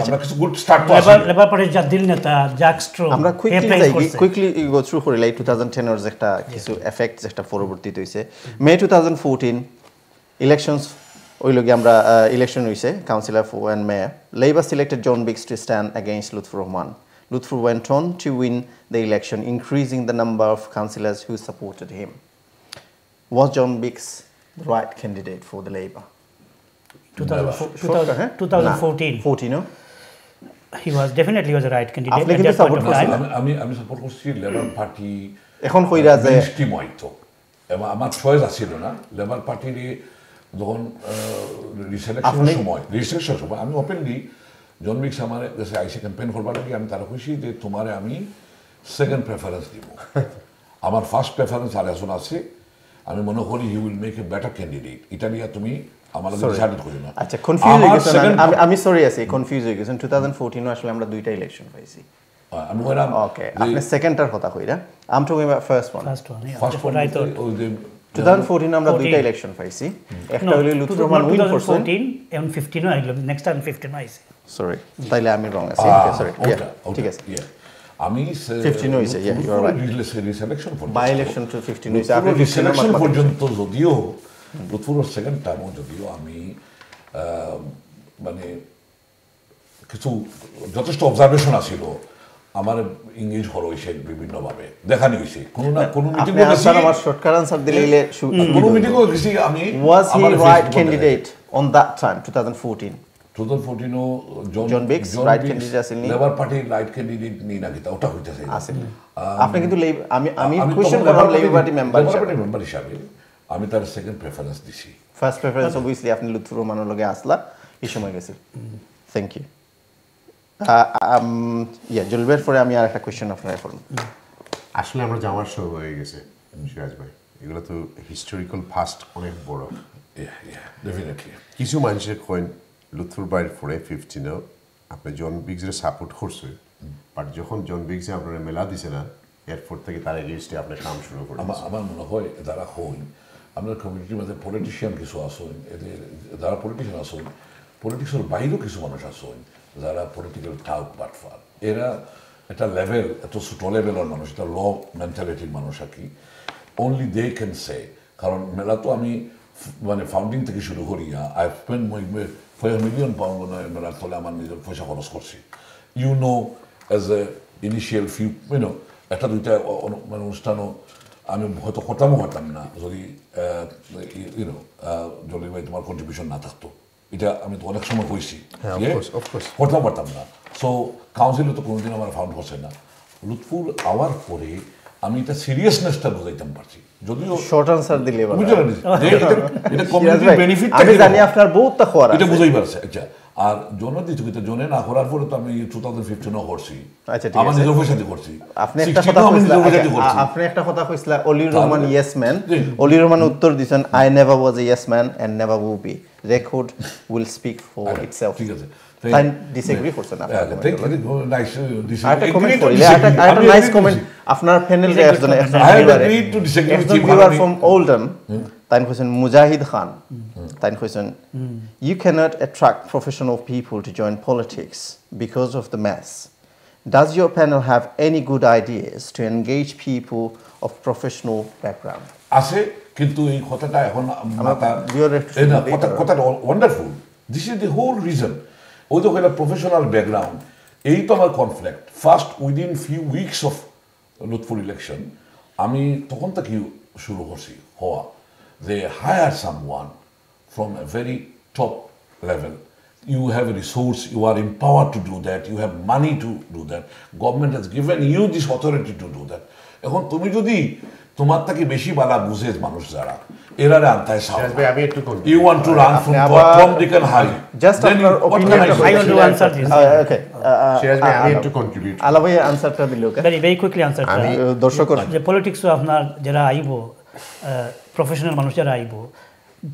আমরা কিছু গুড স্টার্ট লেবার পার্টির যা দিল নেতা জ্যাক স্ট্রো আমরা কুইকলি গো থ্রু করে লাই 2010 এর একটা কিছু এফেক্ট যেটা পরবর্তীতে হইছে মে 2014 ইলেকশনস ওই লগে আমরা ইলেকশন হইছে councillor and mayor. Labour selected John Biggs to stand against Lutfur Rahman. Lutfur went on to win the election, increasing the number of councillors who supported him. Was John Biggs the right candidate for the Labour? 2014. 14, no? he was definitely a right candidate আপনি at কিন্তু that point support of time. আমি support করছি labour party এখন কইরা যে মিষ্টি মইতো এবং আমার চয়েস আছিল না লেবার পার্টির যখন রিসেলেকশন সময় আমি ওপেনলি জন উইকস আমার কাছে আইসি ক্যাম্পেইন করবার লাগে আমি তারা খুশি যে তোমারে আমি সেকেন্ড প্রেফারেন্স দিব আমার ফার্স্ট প্রেফারেন্স আর এখন আছে আমি মনে করি you will make a better candidate এটা নিয়ে তুমি আমাদের ডিসাইড করি না আচ্ছা কনফিউজ হয়ে গেছেন আমি সরি আছি কনফিউজ হয়ে গেছেন 2014 আসলে আমরা দুইটা ইলেকশন পাইছি আমি কইরাম ওকে আপনি সেকেন্ডটার কথা কইরা I am talking about first one I thought 2014 আমরা দুইটা ইলেকশন পাইছি একটা হলো লুৎফর রহমান উইন করছেন 2014 এবং 15 আইলো নেক্সট টাইম 15 আইছে সরি তাইলে আমি রং আছি সরি ঠিক আছে আমি 15 হইছে you are right reselection by election to 15 হইছে আপনি রিসেলেকশন পর্যন্ত যদিও লুৎফুরের সেকেন্ড টাইমও যদিও আমি মানে কিছু যথেষ্ট অবজারভেশন আছিল আমার ইংলিশ হল হয়েছে বিভিন্নভাবে দেখানি হয়েছে কোনো না কোনো মিটিং আমার শর্টকাট আনসার দিলে কোনো মিটিংও গেছি আমি was he right candidate on that time 2014 ও জন বিক্স রাইট ক্যান্ডিডেট আসেনি লেবার পার্টি রাইট ক্যান্ডিডেট নি না কিতা ওটা হইতাছে আসেনি আপনি কিন্তু আমি কোশ্চেন করলাম লেবার পার্টি মেম্বার হিসাবে আমি তার সেকেন্ড প্রেফারেন্স দিছি ফার্স্ট প্রেফারেন্স অবভিয়াসলি আপনি লুৎফর রহমানের লগে আসলা এই সময় গেছে থ্যাংক ইউ জলবের পরে আমি আর একটা কোয়েশ্চেন আপনার করব আসলে আমরা যাওয়ার সময় হয়ে গেছে সিরাজ ভাই এগুলো তো হিস্টোরিক্যাল ফাস্ট অনেক বড় ডেফিনেটলি কিছু মানুষের কয়েন লুৎফর ভাইয়ের পরে 15 আপনি জন বিগসের সাপোর্ট করছেন বাট যখন জন বিগসে আপনারা মেলা দিছে না এরপর থেকে তার এগেইনস্টে আপনি কাম শুরু করেন আমার মনে হয় যারা হন আপনার কমিউনিটির মধ্যে পলিটিশিয়ান কিছু আসেন এদের যারা পলিটিশিয়ান আসেন পলিটিক্সের বাইরেও কিছু মানুষ আসেন যারা পলিটিক্যাল টাউট বাটফার এরা একটা লেভেল এত ছোট লেভেলের মানুষ এটা ল মেন্টালিটির মানুষ আর কি অনলি দে ক্যান সে কারণ মেলা তো আমি মানে ফাউন্ডিং থেকে শুরু করি আই স্পেন্ড £5 মিলিয়ন মেলার ফলে আমার নিজের পয়সা খরচ করছি you know as a initial few you know একটা দুইটা মানে অনুষ্ঠানও আমি হয়তো হতাম না যদি ইউনো জলিল ভাই তোমার কন্ট্রিবিউশন না থাকতো এটা আমি তো অনেক সময় হয়েছি করতে পারতাম না সো কাউন্সিলে তো কোনোদিন আমার ফাউন্ড হচ্ছে না লুৎফুর আওয়ার পরে আমি এটা সিরিয়াসনেসটা বুঝাইতে পারছি যদিও শর্ট আনসার দিলে এটা কমিউনিটি বেনিফিট আমি জানি আপনার বহুতটা খোয়ার এটা বুঝাই পারছে আচ্ছা আর জন্য দিতে জনে না করার পরে তো আমি 2015 করছি আচ্ছা ঠিক আছে আমার নিজের পয়সা দিয়ে করছি আপনি একটা কথা কইছিলা অলির রহমান ইয়েস ম্যান অলির রহমান উত্তর দিছেন I never was a yes man and never will be record will speak for itself ঠিক আছে তাই ডিসএগ্রি করছেন না নাইস একটা কমেন্ট করিলে একটা নাইস কমেন্ট আপনার প্যানেলে একজন ভিউয়ার ফ্রম ওল্ডন তাই কইছেন মুজাহিদ খান তাই কইছেন you cannot attract professional people to join politics because of the mass. Does your panel have any good ideas to engage people of professional background? আছে কিন্তু এই কথাটা এখন কথাটা wonderful this is the whole reason ওই তো একটা professional background এই তো আমার conflict first within few weeks of Lutfur election আমি তখন থেকে শুরু করছি হওয়া they hire someone from a very top level. You have a resource, you are empowered to do that, you have money to do that. Government has given you this authority to do that. এখন তুমি যদি তোমার থেকে বেশি বালা বুঝে মানুষ যারা এরারে আনতায় আমি একটু you want to run from they can hire just আপনার opinion I want to answer this okay Siraj ভাই আমি একটু কন্ট্রিবিউট আলা ভাই আনসারটা দিল ওকে very quickly answer আমি দর্শকর যে পলিটিক্স আপনার যারা আইবো প্রফেশনাল মানুষ যারা আইবো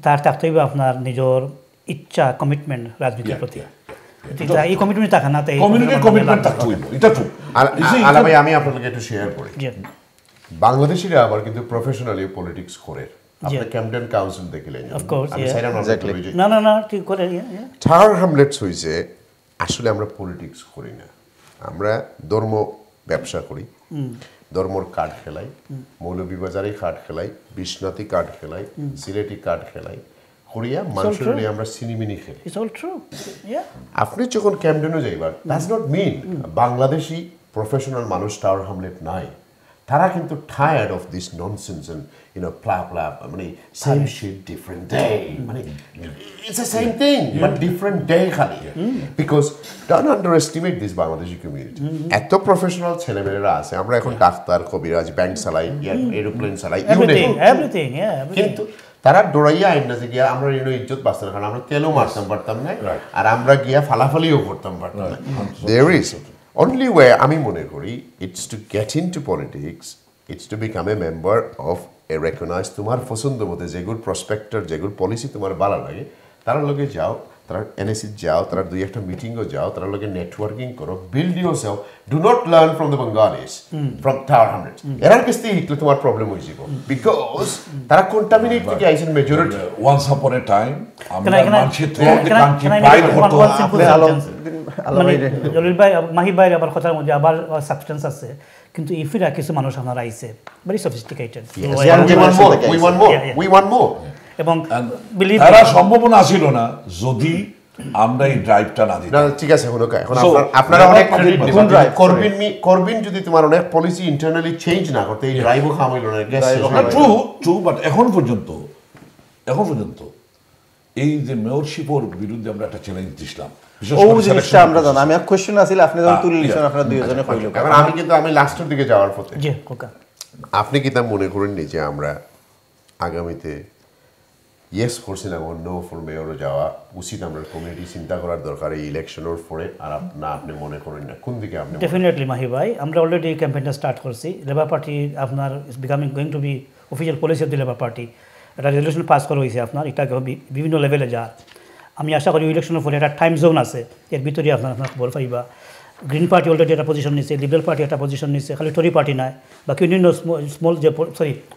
তার থাকতেই আপনার নিজের ইচ্ছা কমিটমেন্ট রাজনীতির প্রতি এই কমিটমেন্ট থাকে না তাই কমিটমেন্ট থাকতে হইব এটা তো আলা ভাই আমি আপনাদেরকে একটু শেয়ার করি বাংলাদেশিরা আবার কিন্তু প্রফেশনালি পলিটিক্স করে আপনি ক্যাম্পডেন কাউন্সিল দেখিলেন অফ কোর্স আমি সাইরাম না ঠিক করে টাওয়ার হ্যামলেটস হইছে আসলে আমরা পলিটিক্স করি না আমরা ধর্ম ব্যবসা করি ধর্মর কার্ড খেলাই মৌলভীবাজারি কার্ড খেলাই বিশ্বনাথী কার্ড খেলাই সিলেটি কার্ড খেলাই কোরিয়া মানুষের নিয়ে আমরা সিনেমিনি খেলি ইটস অল ট্রু আপনি যখন ক্যাম্পডেনে যাইবার that's not mean Bangladeshi professional মানুষ টাওয়ার হ্যামলেট নাই তারা কিন্তু tired of this nonsense and প্লা মানে সেম শিট ডিফারেন্ট ডে মানে it's the same thing but different day খালি because don't underestimate this Bangladeshi community এত প্রফেশনাল ছেলেমেয়েরা আছে আমরা এখন ডাক্তার কবিরাজ ব্যাংক চালাই এরোপ্লেন চালাই এভরিথিং কিন্তু তারা দৌড়াইয়া আইন না যে গিয়া আমরা ইজ্জত বাঁচতাম না কারণ আমরা তেলও মারতাম পারতাম না আর আমরা গিয়া ফালাফালিও করতাম পারতাম না দেয়ার ইজ only way আমি মনে করি it's to get into politics it's to become a member of a recognized তোমার পছন্দ মতে যেগুলো প্রসপেক্টর যেগুলো পলিসি তোমার ভালো লাগে তারা লগে যাও তারা এনএসসি যাও তারা দুই একটা মিটিংও যাও তারা লগে নেটওয়ার্কিং করো build yourself do not learn from the বাঙ্গালিস from tower Hamlets error কাছ থেকে হিটলে তোমার প্রবলেম হয়ে যাব বিকজ তারা কন্টামিনেট থেকে আইছেন মেজরিটি ওয়ান্স আপন এ টাইম আমরা মানছি থ্রু দ্য কান্ট্রি প্রাইড হতো মানে জলিল ভাই মাহি ভাই আবার কথার মধ্যে আবার সাবস্টেন্স আছে কিন্তু ইফিরা কিছু মানুষ আমার আইছে very sophisticated we want more এবং বিলিভ তারা সম্ভাবনা ছিল না যদি আমরা এই ড্রাইভটা না দিতাম না ঠিক আছে এখন আপনারা অনেক করবিন যদি তোমার অনেক পলিসি ইন্টারনালি চেঞ্জ না করতে এই ড্রাইভও খামাইল না ট্রু বাট এখন পর্যন্ত এই যে মেয়রশিপের বিরুদ্ধে আমরা একটা চ্যালেঞ্জ দিছিলাম জিনিসটা আমরা জানি আমি এক কোশ্চেন আছিল আপনি যখন তুলিলেন আপনারা দুইজনে কইলো এখন আমি লাস্টের দিকে যাওয়ার পথে জি কোকা আপনি কি তা মনে করেন যে আমরা আগামীতে ইয়েস করছেন এবং নো ফর মেয়রও যাওয়া উচিত আমরা কমিউনিটি চিন্তা করার দরকার এই ইলেকশনের পরে আর আপনি মনে করেন না কোন দিকে আপনি ডেফিনেটলি মাহি ভাই আমরা অলরেডি ক্যাম্পেইনটা স্টার্ট করছি লেবার পার্টি আপনার is becoming going to be official policy of the labour party এটা রেজলিউশন পাস করা হয়েছে আপনার এটা বিভিন্ন লেভেলে যা আমি আশা করি ইলেকশনের পরে একটা টাইম জোন আছে এর ভিতরে আপনার খবর পাইবা গ্রিন পার্টি অলরেডি একটা পজিশন নিচ্ছে লিবারেল পার্টি একটা পজিশন নিচ্ছে খালি টরি পার্টি নয় বাকি অন্যান্য স্মল যে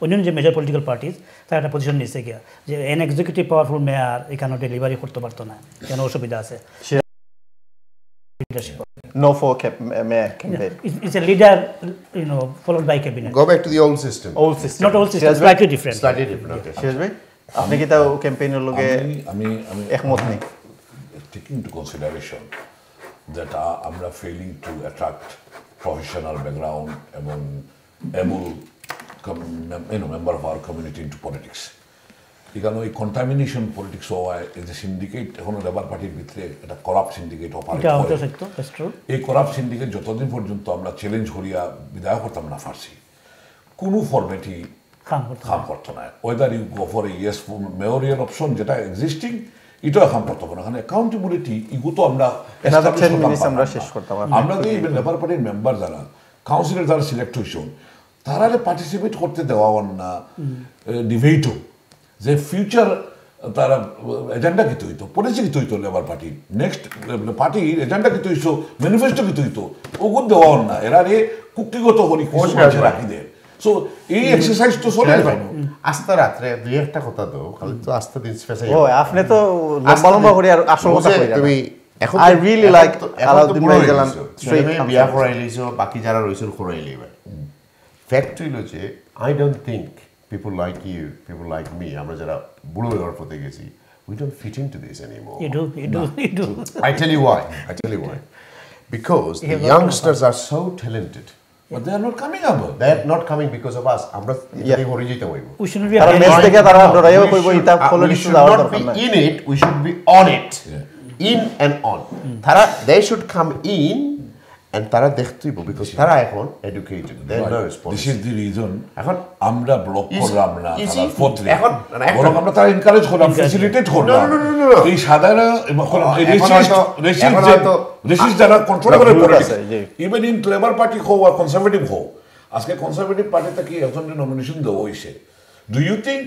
অন্যান্য যে মেজর পলিটিক্যাল পার্টিস তারা একটা পজিশন নিচ্ছে গিয়া যে এন এক্সিকিউটিভ পাওয়ারফুল মেয়ার এখানে ডেলিভারি করতে পারতো না কেন অসুবিধা আছে no for mayor campaign it's a leader followed by cabinet go back to the old system not old system slightly different okay শেষ ভাই আপনি কি তাও ক্যাম্পেইনের লগে আমি একমত নেই taking into consideration that আমরা failing to attract professional background এবং able member of our community into politics এখানে ওই কন্টামিনেশন পলিটিক্স হওয়ায় এই যে সিন্ডিকেট এখন লেবার পার্টির ভিতরে একটা করাপ্ট সিন্ডিকেট অপারেট করে এই করাপ্ট সিন্ডিকেট যতদিন পর্যন্ত আমরা চ্যালেঞ্জ করিয়া বিদায় করতাম না ফার্সি কোনো ফরম্যাটই খাম করতো না whether you go for a yes mayoral option যেটা এক্সিস্টিং এটাও খাম করতো না এখানে অ্যাকাউন্টেবিলিটি ইগো তো আমরা শেষ করতাম আমরা যে লেবার পার্টির মেম্বার যারা কাউন্সিলর যারা সিলেক্ট হয়েছেন তারা পার্টিসিপেট করতে দেওয়া না ডিবেটও যে ফিউচার তারা এজেন্ডা কি হইতো পলিসি কি হইতো লেবার পার্টির নেক্সট পার্টির এজেন্ডা কি হইতো ম্যানিফেস্টো কি হইতো ওগুলো দেওয়া না এরা রে কুক্তিগত করি রাখি দেয় সো এই এক্সারসাইজ তো চলে আস্তে রাত্রে দুই একটা কথা দাও খালি তো আস্তে দিন স্পেশাল ও আপনি তো লম্বা লম্বা করে আর আসল কথা কইরা তুমি এখন আই রিয়েলি লাইক আলাউদ্দিন ভাই গেলাম স্ট্রেট বিয়া করাইলিছো বাকি যারা রইছেন করাইলিবা ফ্যাক্ট হইলো যে I don't think people like you, people like me, আমরা যারা বুড়ো হওয়ার পথে গেছি, we don't fit into this anymore. You do. I tell you why. Because the youngsters are so talented. But they are not coming up. They are not coming because of us. আমরা এটাই হরে যেতে হইব. We shouldn't be in it, we should be on it. In and on. They should come in and তারা দেখতেইব because তারা এখন educated they knows this is the reason এখন আমরা block করলাম না তারা ফোর্থলি এখন বরং আমরা তারা এনকারেজ করলাম ফ্যাসিলিটেট করলাম এই সাধারণ রেসিস্ট যারা কন্ট্রোল করে politics even in labour party হো আর কনজারভেটিভ হো আজকে কনজারভেটিভ পার্টিতে কি একজনের নমিনেশন দেওয়া হয়েছে do you think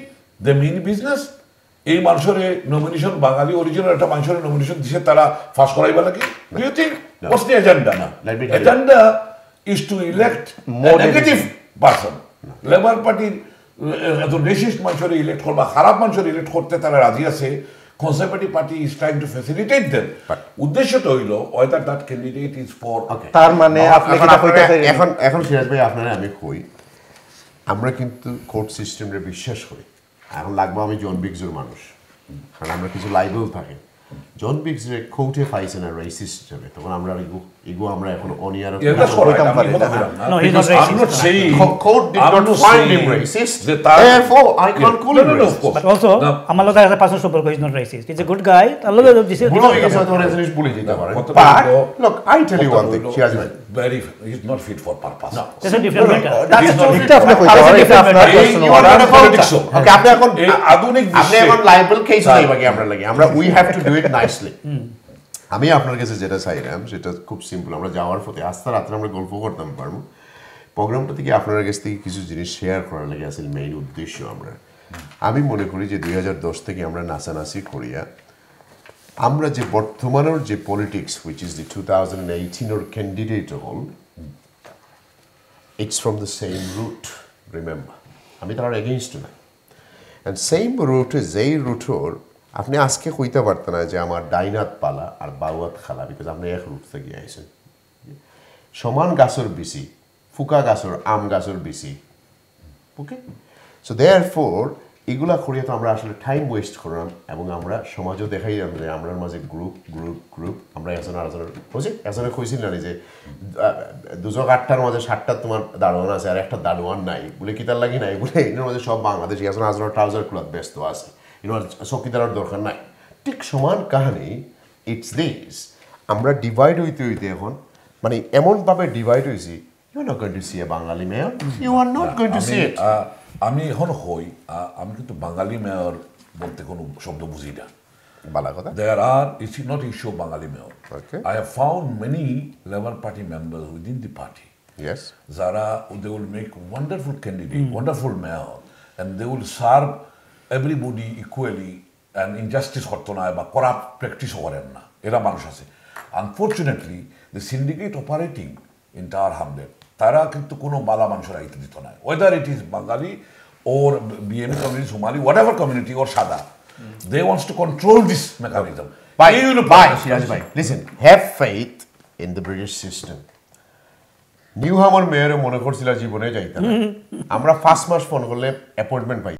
they mean business এই মানুষের নমিনেশন বাঙালি অরিজিনাল একটা মানুষের নমিনেশন দিছে তারা ফাঁস করাইবা নাকি do you think what's the agenda now? Agenda is to elect a negative person. Labour Party এত রেসিস্ট মানুষের ইলেক্ট করবা খারাপ মানুষের ইলেক্ট করতে তারা রাজি আছে conservative party is trying to facilitate them উদ্দেশ্যটা হইলো whether that candidate is for তার মানে আপনি কিটা কইতাছেন এখন সিরাজ ভাই আপনারা আমি কই আমরা কিন্তু কোর্ট সিস্টেমে বিশ্বাস করি এখন লাগবে আমি জন বিগজোর মানুষ কারণ আমরা কিছু লাইবেল থাকে জন বিক্সরে কোর্টে পাইছে না রেসিস্ট হিসেবে, তখন আমরা ইগো আমরা এখন অনিয়ার No, he's not racist. I'm not saying court did not find him racist, therefore I can't call him racist. But also আমার লগে একটা পার্সোনাল সম্পর্ক, he's not racist, he's a good guy. আল্লাহ দিছে বুঝো এই কথা তোমরা জিনিস ভুলে যেতে পারেন, but look I tell you one thing, he's not fit for purpose. That's a different matter. that's a okay আপনি এখন আধুনিক আপনি এখন লাইবেল কেস নেই বাকি আমরা লাগি আমরা we have to do it nicely. আমি আপনার কাছে যেটা চাইলাম সেটা খুব সিম্পল, আমরা যাওয়ার পথে আস্তে রাত্রে আমরা গল্প করতাম পারবো, প্রোগ্রামটা থেকে আপনার কাছ থেকে কিছু জিনিস শেয়ার করার লাগে আসলে মেইন উদ্দেশ্য। আমি মনে করি যে 2010 থেকে আমরা নাচানাচি করিয়া আমরা যে বর্তমানের যে politics which is the 2018 or candidate হল, it's from the same root, remember আমি তার এগেইনস্ট না, অ্যান্ড সেম রুটে যেই রুটর আপনি আজকে কইতে পারতেন না যে আমার ডাইনাত পালা আর বাউয়াত খালা, বিকজ আপনি এক রুট থেকে আইসেন। সমান গাছর বেশি, ফুকা গাছর আম গাছর বেশি, ওকে? সো দেয়ার ফোর এগুলা করিয়া তো আমরা আসলে টাইম ওয়েস্ট করলাম, এবং আমরা সমাজও দেখাই যে আমরা মাঝে গ্রুপ গ্রুপ গ্রুপ আমরা একজন আরেকজনের বুঝি একজনে কইছিল না যে 208টার মাঝে 7টা তোমার দারোয়ান আছে আর একটা দারোয়ান নাই বলে কি তার লাগি নাই বলে এর মাঝে সব বাংলাদেশি একজন আজনের ট্রাউজার ক্লথ ব্যস্ত আছে, চকিদারের দরকার নাই। ঠিক সমান কাহিনী ইটস দিস, আমরা ডিভাইড হইতে হইতে এখন মানে এমনভাবে ডিভাইড হয়েছি, you are not going to see a Bangali mayor, you are not going to see it. আমি এখন আমি কিন্তু বাঙালি মেয়র বলতে কোনো শব্দ বুঝি না, বালা কথা। There are, it's not issue of Bengali mayor. Okay. I have found many Labour Party members within the party. Yes. Zara, they will make wonderful candidate, wonderful mayor, and they will serve everybody equally, and injustice করতো না বা corrupt practice করেন না, এরা মানুষ আছে। Unfortunately, the syndicate operating in Tower Hamlet, তারা কিন্তু কোনো বালা মানুষের আইতে দিত না, whether it is Bengali or BME community, Somali, whatever community or Sada. They wants to control this mechanism. Bye. Listen, have faith in the British system. New হামর মেয়রে মনে করছিল জীবনে যাইতাম, আমরা 1 মাস ফোন করলে অ্যাপয়েন্টমেন্ট পাই।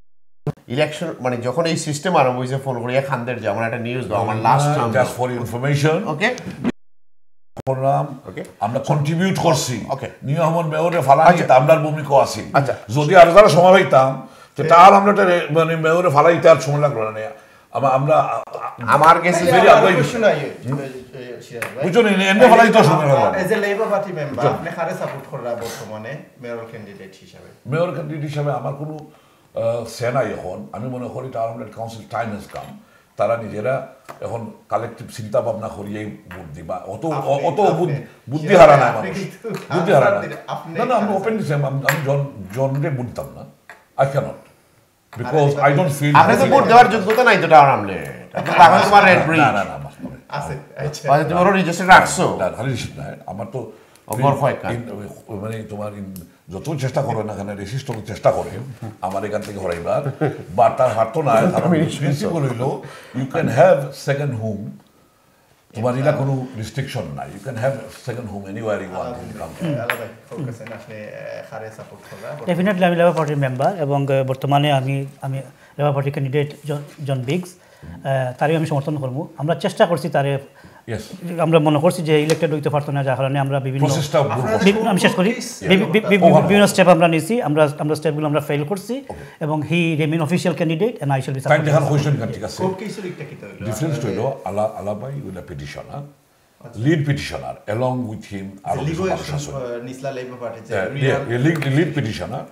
ইলেকশন মানে যখন এই সিস্টেম আরম্ভ হয়েছে ফোন করি খানদের যে আমার একটা নিউজ দাও, আমার last time just for information, okay programme আমরা কন্ট্রিবিউট করছি, ওকে নিউ হামর মেয়রে ফালাই আমরার ভূমিকা আছে। আচ্ছা, যদি আর যারা সময় পাইতাম তাহলে আমরা মানে মেয়রে ফালাই তার সময় লাগলো না, আমরা আমার কাছে ভেরি অবজেকশন নাই বুঝুন এন্ডে ফালাই তো সময় লাগলো। As a labour party member আপনি কারে সাপোর্ট করা বর্তমানে মেয়র ক্যান্ডিডেট হিসেবে? মেয়র ক্যান্ডিডেট হিসেবে আমার কোনো সেনাই এখন, আমি মনে করি Tower Hamlet council time has come, তারা নিজেরা এখন কালেকটিভ চিন্তা ভাবনা করিয়েই ভোট দিবা, অত বুদ্ধি হারা না মানুষ, বুদ্ধি হারা না। না আমি ওপেন দিচ্ছি, আমি জনরে বুঝতাম না, I can't, because I don't feel আপনি তো ভোট দেওয়ার যোগ্যতা নাই তো টাওয়ার হামলেট, আপনি তোমার রেড ব্রিজ না আছে, আচ্ছা তোমার রেজিস্টার রাখছো না, রেজিস্টার না আমার তো মানে তোমার যত চেষ্টা করো না কেন রেজিস্ট করার চেষ্টা করে আমার এখান থেকে হরাইবার, বা তার হাত তো না, প্রিন্সিপাল হইল you can have second home, তোমার এটা কোনো রেস্ট্রিকশন নাই, you can have second home anywhere you want in country. Definitely আমি লেবার পার্টির মেম্বার, এবং বর্তমানে আমি labour party candidate John Biggs, তারই আমি সমর্থন করবো। আমরা চেষ্টা করছি তারে, আমরা মনে করছি যে ইলেক্টেড হইতে পারতো না, যার কারণে আমরা বিভিন্ন আমি শেষ করি বিভিন্ন স্টেপ আমরা নিয়েছি, আমরা স্টেপগুলো আমরা ফেল করছি, এবং he remain official candidate and I shall be supporting. ঠিক আছে, ডিফারেন্স হইল আলাবাই will petitioner, lead petitioner along with him are Nisla Labour Party lead petitioner.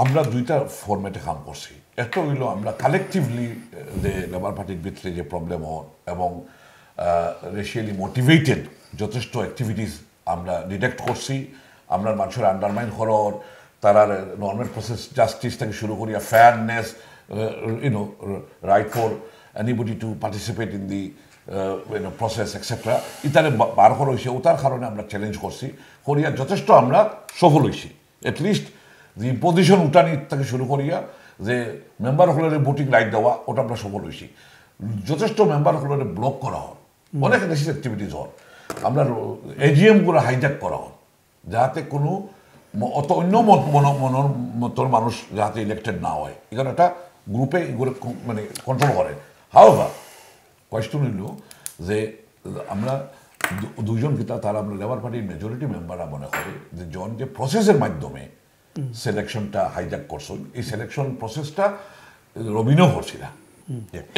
আমরা দুইটা ফরম্যাটে কাম করছি, একটা হইল আমরা কালেকটিভলি যে লেবার পার্টির ভিতরে যে প্রবলেম হয় এবং রেশিয়ালি মোটিভেটেড যথেষ্ট অ্যাক্টিভিটিস আমরা ডিটেক্ট করছি, আমরা মানুষের আন্ডারমাইন করার, তারা নর্মাল প্রসেস জাস্টিস থেকে শুরু করিয়া fairness, you know right for anybody to participate in the process etcetera ইত্যাদি বার করা হয়েছে, ওটার কারণে আমরা চ্যালেঞ্জ করছি করিয়া যথেষ্ট আমরা সফল হয়েছি। এটলিস্ট যে পজিশন উঠানি থেকে শুরু করিয়া যে মেম্বার হলের ভোটিং রাইট দেওয়া, ওটা আমরা সফল হয়েছি। যথেষ্ট মেম্বার হলের ব্লক করা হয়, অনেক দেশি অ্যাক্টিভিটিস হয়, আমরা এজিএমগুলো হাইজ্যাক করা হয়, যাতে কোনো অত অন্য মতর মানুষ যাতে ইলেক্টেড না হয়, এখানে একটা গ্রুপে এগুলো মানে কন্ট্রোল করে। হাউএভার কোয়েশ্চন হইল যে আমরা দুইজন কিতা তারা আমরা লেবার পার্টির মেজরিটি মেম্বাররা মনে করে যে জন যে প্রসেসের মাধ্যমে সিলেকশনটা হাইজ্যাক করছেন এই সিলেকশন প্রসেসটা রবিনও করছিল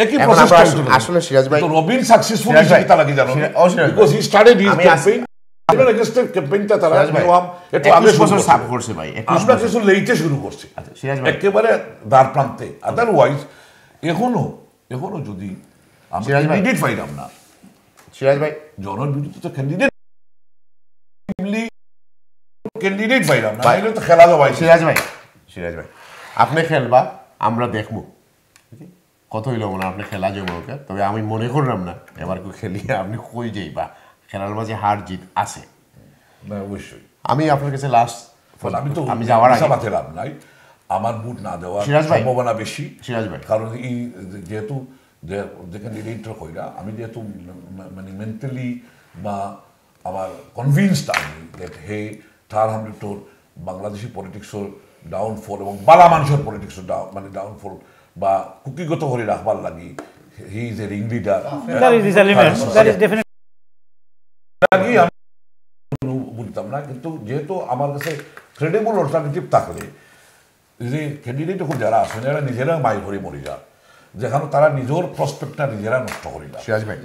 একই প্রসেস আসলে সিরাজ ভাই রবিন সাকসেসফুল হিসেবে তারা কি জানো because he started his campaign আমরা এগেইনস্ট ক্যাম্পেইনটা তারা একটু আগে বছর সাপ করছে ভাই আমরা কিছু লেটে শুরু করছি সিরাজ ভাই একেবারে দ্বার প্রান্তে আদারওয়াইজ এখনো যদি আমরা ক্যান্ডিডেট পাইলাম না সিরাজ ভাই জনের বিরুদ্ধে তো ক্যান্ডিডেট পাইলাম না তাহলে তো খেলা যাবে সিরাজ ভাই আপনি খেলবা আমরা দেখবো কত হইল মনে আপনি খেলা যাবো ওকে তবে আমি মনে করলাম না এবার কেউ খেলিয়ে আপনি কই যাইবা খেলার মাঝে হার জিত আছে না অবশ্যই আমি আপনার কাছে লাস্ট আমি যাওয়ার আগে মাথায় লাভ নাই আমার বুট না দেওয়ার সম্ভাবনা বেশি সিরাজ ভাই কারণ এই যেহেতু যে ক্যান্ডিডেটরা কইরা আমি যেহেতু মানে মেন্টালি বা আমার কনভিন্সড আমি দ্যাট হে টাওয়ার হ্যামলেটর বাংলাদেশি পলিটিক্সের ডাউনফল এবং বালা মানুষের পলিটিক্সের মানে ডাউনফল বা কুকিগত করে রাখবার লাগি he is a ring leader বুঝতাম না কিন্তু যেহেতু আমার কাছে ক্রেডিবল অল্টারনেটিভ থাকলে যে ক্যান্ডিডেট এখন যারা আছেন এরা নিজেরা মাই ভরে মরি যান যেখানে তারা নিজের প্রসপেক্টটা নিজেরা নষ্ট করি না সিরাজ ভাই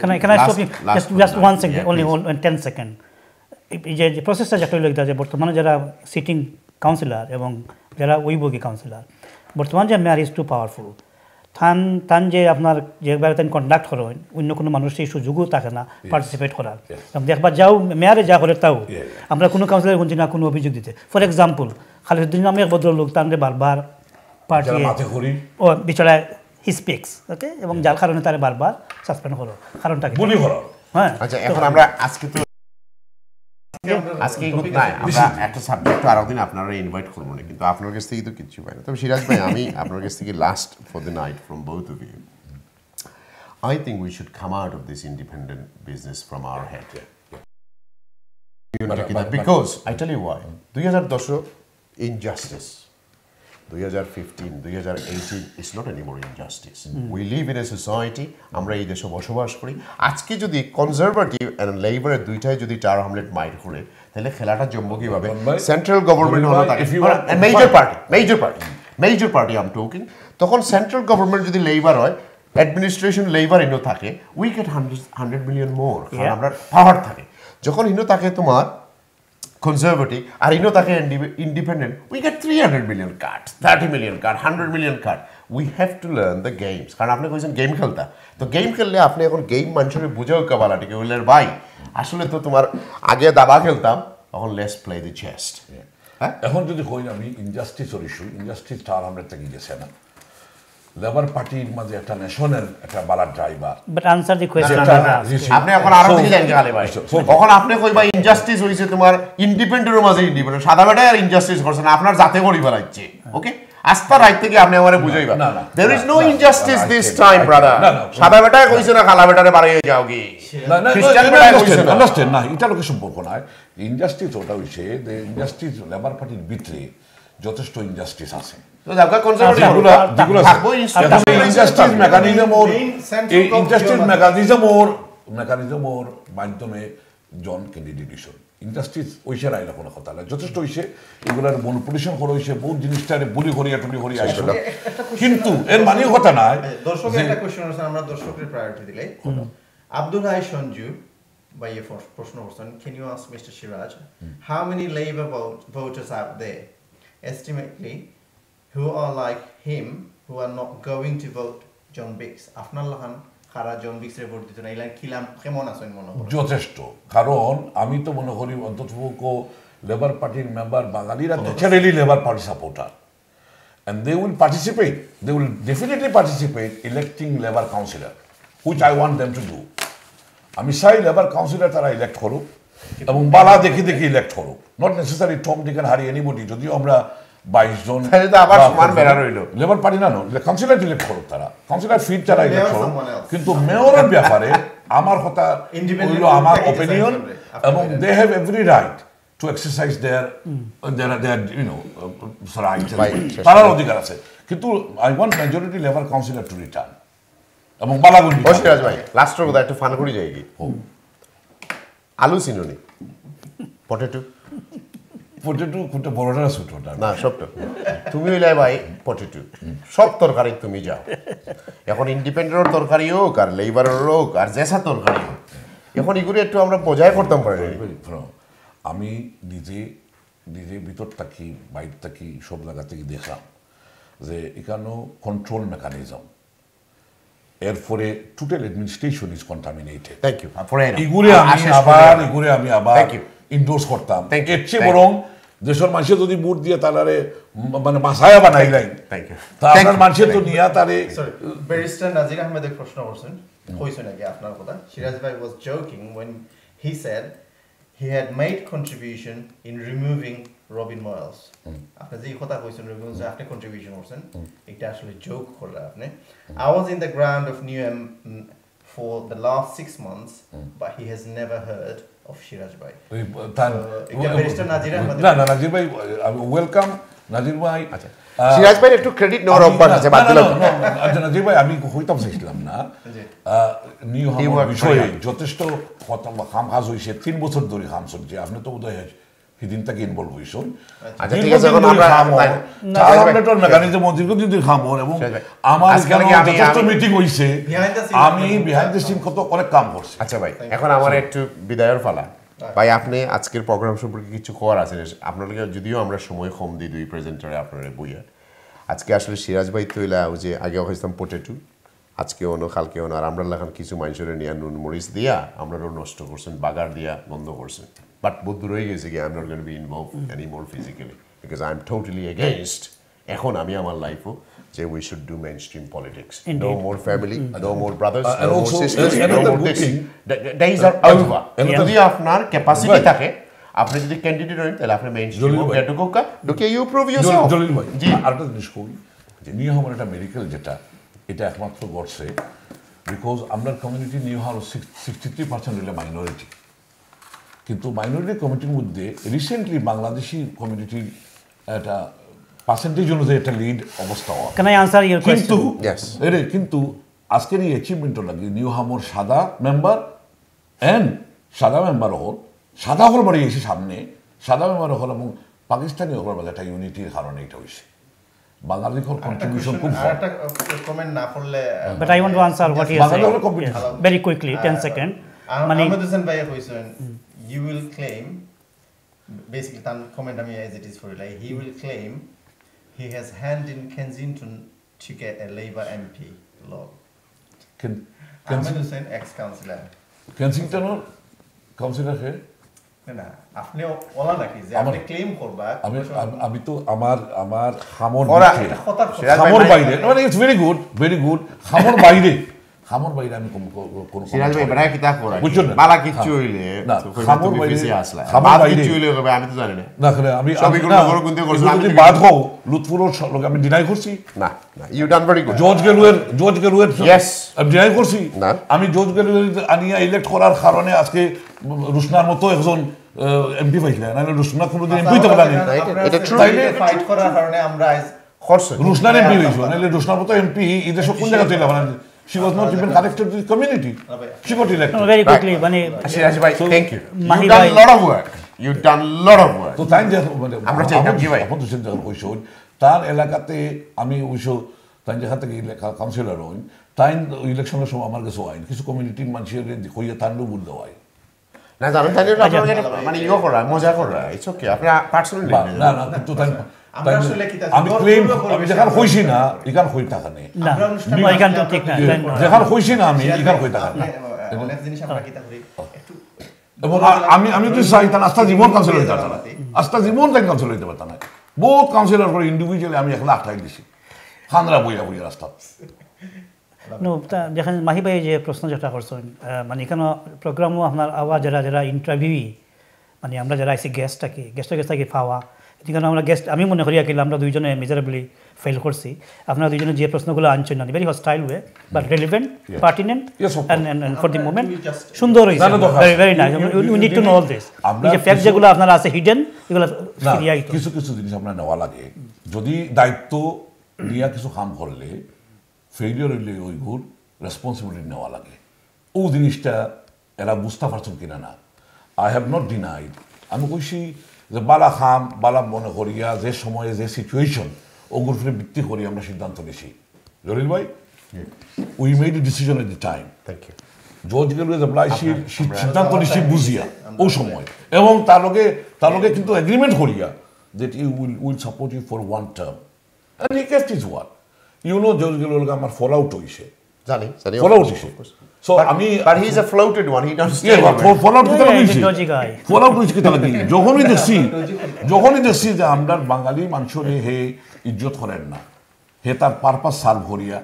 just 1 second only 10 সেকেন্ড এই যে প্রসেসটা যেটা হইল যে বর্তমানে যারা সিটিং কাউন্সিলর এবং যারা উইবগি কাউন্সিলর বর্তমান যে মেয়ার ইজ টু পাওয়ারফুল তান যে আপনার যেভাবে তান কন্ডাক্ট করেন অন্য কোনো মানুষ সেই সুযোগও থাকে না পার্টিসিপেট করার দেখবার যাও মেয়ারে যা করে তাও আমরা কোনো কাউন্সিলর শুনছি না কোনো অভিযোগ দিতে ফর এক্সাম্পল খালিদুদ্দিন নামে এক ভদ্রলোক তাদের বারবার পার্টি ও বিচারায় হি স্পিক্স ওকে এবং যার কারণে তারা বারবার সাসপেন্ড হলো কারণটা কি হ্যাঁ আচ্ছা এখন আমরা আজকে নাই আমরা একটা সাবজেক্ট আরো দিন আপনারা ইনভাইট করবো না কিন্তু আপনার কাছ থেকে তো কিছু পাই না তবে সিরাজ ভাই আমি আপনার কাছ থেকে last for the night from both of you I think we should come out of this independent business from our head because I tell you why 2010 injustice 2015 2018 is not anymore injustice we live in a society আমরা এই দেশে বসবাস করি আজকে যদি conservative and লেবারের দুইটাই যদি টাওয়ার হ্যামলেট মাইর করে তাহলে খেলাটা জমবে কিভাবে সেন্ট্রাল গভর্নমেন্ট হলো থাকে major party I am talking তখন সেন্ট্রাল গভর্নমেন্ট যদি লেবার হয় অ্যাডমিনিস্ট্রেশন লেবার ইনো থাকে উই গেট 100 মিলিয়ন মোর কারণ আমরা পাওয়ার থাকে যখন ইনো থাকে তোমার conservative আর ইনো থাকে independent we get 300 million cards 30 million card 100 million card we have to learn the games কারণ আপনি কইছেন গেম খেলতা তো গেম খেললে আপনি এখন গেম মানুষের বুঝাও কাবালাটিকে বললেন ভাই আসলে তো তোমার আগে দাবা খেলতাম এখন লেটস প্লে দ্য চেস্ট এখন যদি কই আমি ইনজাস্টিসের ইস্যু ইনজাস্টিস টাওয়ার হ্যামলেট থেকে গেছে না লেবার পার্টির মাঝে একটা ন্যাশনাল একটা বালার driver but answer the question আপনি এখন আরো দিকে যান খালি ভাই কখন আপনি কইবা ইনজাস্টিস হইছে তোমার ইন্ডিপেন্ডেন্টের মাঝে ইন্ডিপেন্ডেন্ট সাদা বেটা আর ইনজাস্টিস করছে না আপনার জাতে করি ফেলাইছে ওকে আস্তা রাইট থেকে আপনি আমারে বুঝাইবা there is no injustice this time brother সাদা বেটা কইছে না কালা বেটারে বাড়াইয়া যাও কি না না খ্রিস্টান বেটা কইছে না আন্ডারস্ট্যান্ড না এটা লোকের সম্পর্ক না ইনজাস্টিস ওটা হইছে যে ইনজাস্টিস লেবার পার্টির ভিতরে যথেষ্ট ইনজাস্টিস আছে তো জায়গা কনজারভেটিভ যেগুলো থাকবো ইনজাস্টিস মেকানিজম ওর মাধ্যমে জন ক্যান্ডিডেটেশন ইনজাস্টিস ওইসে রাইলা কোনো কথা না যথেষ্ট হইছে এগুলার মনিপুলেশন করা হইছে বহুত জিনিসটারে বুলি করিয়া টুলি করিয়া আসছিল কিন্তু এর মানে কথা নাই দর্শকের একটা কোশ্চেন আছে আমরা দর্শকের প্রায়োরিটি দিলে আব্দুল হাই সঞ্জু by your প্রশ্ন করছেন can you ask Mr. Siraj how many labor voters out there estimately who are like him who are not going to vote John Biggs আপনার লাহান খারা জন বিক্স রে ভোট দিতে না ইলান কিলাম কেমন আছেন মনে করেন যথেষ্ট কারণ আমি তো মনে করি অন্ততপক্ষ লেবার পার্টির মেম্বার বাঙালিরা naturally labour party supporter and they will definitely participate electing labor councillor which I want them to do আমি চাই লেবার কাউন্সিলর তারা ইলেক্ট করুক এবং বালা দেখে দেখে ইলেক্ট করুক not necessary Tom Dick and Harry anybody যদিও আমরা 22 জন আবার সমান বেড়া রইল লেবার পার্টি না কাউন্সিলর ইলেক্ট করুক তারা কাউন্সিলর ফিট তারা ইলেক্ট করুক কিন্তু মেয়রের ব্যাপারে আমার কথা হইল আমার অপিনিয়ন এবং they have every right to exercise their you know right তার অধিকার আছে কিন্তু I want majority labour councillor to return এবং বালাগুন্ডি ও সিরাজ ভাই লাস্টের কথা একটু ফান করে যাই কি আলু চিনুনি পটেটো পটেটো কোনটা বড়টা না ছোটটা না সবটা তুমি হইলে ভাই পটেটো সব তরকারি তুমি যাও এখন ইন্ডিপেন্ডেন্টের তরকারি হোক আর লেবারের হোক আর জেসা তরকারি হোক এখন এগুলো একটু আমরা বজায় করতাম পারি আমি নিজে ভিতর থাকি বাইরে থাকি সব জায়গা থেকে দেখলাম যে এখানেও কন্ট্রোল মেকানিজম এরপরে total administration is contaminated thank you এগুলো আমি আবার ইনডোর্স করতাম এর চেয়ে বরং দেশের মানুষের যদি বুট দিয়ে তাহলে মানে মাসায়া বানাইলাই তা আপনার মানুষের তো নিয়া তারে ব্যারিস্টার নাজির আহমেদের প্রশ্ন করছেন হইছে নাকি আপনার কথা সিরাজ ভাই was joking when he said he had made contribution in removing Robin Moyles আপনি যে কথা কইছেন রবিন যে আপনি কন্ট্রিবিউশন করছেন এটা আসলে জোক করলেন আপনি I was in the ground of Newham for the last 6 months but he has never heard of Shiraj Bhai barrister Nazir Ahmed না নাজির ভাই ওয়েলকাম নাজির ভাই আচ্ছা সিরাজ ভাই একটু ক্রেডিট নেওয়ার অভ্যাস আছে বাদ দিলাম আচ্ছা নাজির ভাই আমি হইতাম চাইছিলাম না নিউ হামের বিষয়ে যথেষ্ট কথা কাম কাজ হয়েছে 3 বছর ধরে কাম চলছে আপনি তো বোধহয় সেদিন থেকে ইনভলভ হইছেন আচ্ছা ঠিক আছে এখন আমরা টার্মিনেটর মেকানিজম দীর্ঘদিন ধরে কাম হয় এবং আমার এখানে যথেষ্ট মিটিং হইছে আমি বিহাইন্ড দ্য সিন কত অনেক কাম করছি আচ্ছা ভাই এখন আমার একটু বিদায়ের পালা ভাই আপনি আজকের প্রোগ্রাম সম্পর্কে কিছু করার আছে আপনাদের যদিও আমরা সময় কম দিই দুই প্রেজেন্টারে আপনারা বইয়া আজকে আসলে সিরাজ ভাই তো এলা যে আগে হইতাম পটেটো আজকে অন্য কালকে অন্য আর আমরা লাগান কিছু মানুষের নিয়ে নুন মরিচ দিয়া আমরাও নষ্ট করছেন বাগার দিয়া বন্ধ করছেন বাট বুদ্ধ রয়ে গেছে কি I am not going to be involve anymore physically because I am totally against এখন আমি আমার লাইফও যে we should do mainstream politics no more family no more brothers no more sisters no more this days are over যদি আপনার capacity থাকে আপনি যদি ক্যান্ডিডেট হন তাহলে আপনি মেইনস্ট্রিম গেটু কোকা ঢুকে ইউ প্রুভ ইয়োরসেলফ জলিল ভাই জি আরেকটা জিনিস কই যে নিউ হামের একটা মেডিকেল যেটা এটা একমাত্র ঘটছে বিকজ আমরা কমিউনিটি নিউ হাম 63% হইলে মাইনরিটি কিন্তু মাইনরিটি কমিটির মধ্যে রিসেন্টলি বাংলাদেশি কমিউনিটির একটা পার্সেন্টেজ অনুযায়ী একটা লিড অবস্থা হয় কিন্তু আজকের এই অ্যাচিভমেন্টও লাগে নিউ হামর সাদা মেম্বার হল সাদা হল বাড়ি এসে সামনে সাদা মেম্বার হল এবং পাকিস্তানি হল বাড়ি একটা ইউনিটির কারণে এটা হয়েছে বাঙালির কন্ট্রিবিউশন খুব একটা কমেন্ট না করলে but I want to answer what you say very quickly 10 second মানে আহমেদ হোসেন ভাই কইছেন you will claim basically tan comment I mean as it is for like he will claim he has hand in Kensington to get a Labour MP law Ahmed Hussain ex-councillor Kensington councillor হে না আপনি OLA নাকি যে আপনি claim করবা আমি তো আমার খামর বাইরে মানে ইটস ভেরি গুড খামর বাইরে আমি কোন সিরাজ ভাই বড় কিতা করা বালা কিচ্ছু হইলে না খামর বাইরে আসলা খামর বাইরে কিচ্ছু হইলে আমি তো জানি না না করে আমি সবই গুলো বড় গুনতে করছি আমি বাদ হও লুৎফুরর লগে আমি ডিনাই করছি না you done very good George গেলুয়ের ইয়েস আমি ডিনাই করছি না আমি জর্জ গেলুয়ের আনিয়া ইলেক্ট করার কারণে আজকে রুশনার মতো একজন এমপি পাইছিলেন না রুশনা কোনোদিন এমপি তো পারেনি এটা ট্রু ফাইট করার কারণে আমরা করছি রুশনার এমপি হইছো নালে রুশনার মতো এমপি এই দেশ কোন জায়গা থেকে বানান she was not even connected to the community she got elected very quickly bane Shiraj bhai thank you you done a lot of work তো তাই যে আমরা চাই কি ভাই আপনি তো চিন্তা কইছো তার এলাকাতে আমি ওইসো তাই যেখান থেকে কাউন্সিলর হই তাই ইলেকশনের সময় আমার কাছে আইন কিছু কমিউনিটির মানুষের কইয়া তান্ডু বুল দেওয়াই না জানেন তাই মানে ইও করা মজা করা ইটস ওকে আপনি পার্সোনালি না কিন্তু তাই আমি ক্লেম আমি যেখান হইছি না এখান হই টাকা নেই যেখান হইছি না আমি এখান হই টাকা নেই এবং আমি তো চাই তার আস্থা জীবন কাউন্সিলর হইতে পারতাম না আস্থা জীবন তাই কাউন্সিলর হইতে পারতাম না বহুত কাউন্সিলর করে ইন্ডিভিজুয়ালি আমি একলা আটকাই দিছি খানরা বইয়া রাস্তা দেখেন মাহি ভাই যে প্রশ্ন যেটা করছেন মানে এখানে প্রোগ্রামও আপনার আওয়া যারা ইন্টারভিউ মানে আমরা যারা আইসি গেস্টটাকে পাওয়া এখানে আমরা গেস্ট আমি মনে করি আকিল আমরা দুইজনে মেজারেবলি ফেল করছি আপনারা দুইজনে যে প্রশ্নগুলো আনছেন না very hostile way but relevant pertinent and for the moment সুন্দর হইছে very nice we need to know all this এই যে ফ্যাক্ট যেগুলো আপনারা আছে হিডেন এগুলো ফিরিয়ে কিছু জিনিস আমরা নেওয়া লাগে যদি দায়িত্ব নিয়ে কিছু কাম করলে ফেইলিওর হইলে ওই গুড রেসপন্সিবিলিটি নেওয়া লাগে ও জিনিসটা এরা বুঝতে পারছেন কিনা না আই হ্যাভ নট ডিনাইড আমি কইছি যে বালা খাম বালা মনে করিয়া যে সময়ে যে সিচুয়েশন ওগুলোর উপরে ভিত্তি করি আমরা সিদ্ধান্ত নিছি জলিল ভাই we made a decision at the time thank you জর্জিক্যাল সিদ্ধান্ত নিছি বুঝিয়া ও সময় এবং তার লগে কিন্তু এগ্রিমেন্ট করিয়া that he will support you for one term and he kept his word you know জর্জিক্যাল আমার ফল আউট হইছে জানি ফল আউট হইছে so আমি but he is a floated one he doesn't stay fall out কিতা হইছে fall out হইছে কিতা লাগি যখনই দেখছি যে আমরা বাঙালি মানুষরে হে ইজ্জত করেন না হে তার পারপাস সার্ভ করিয়া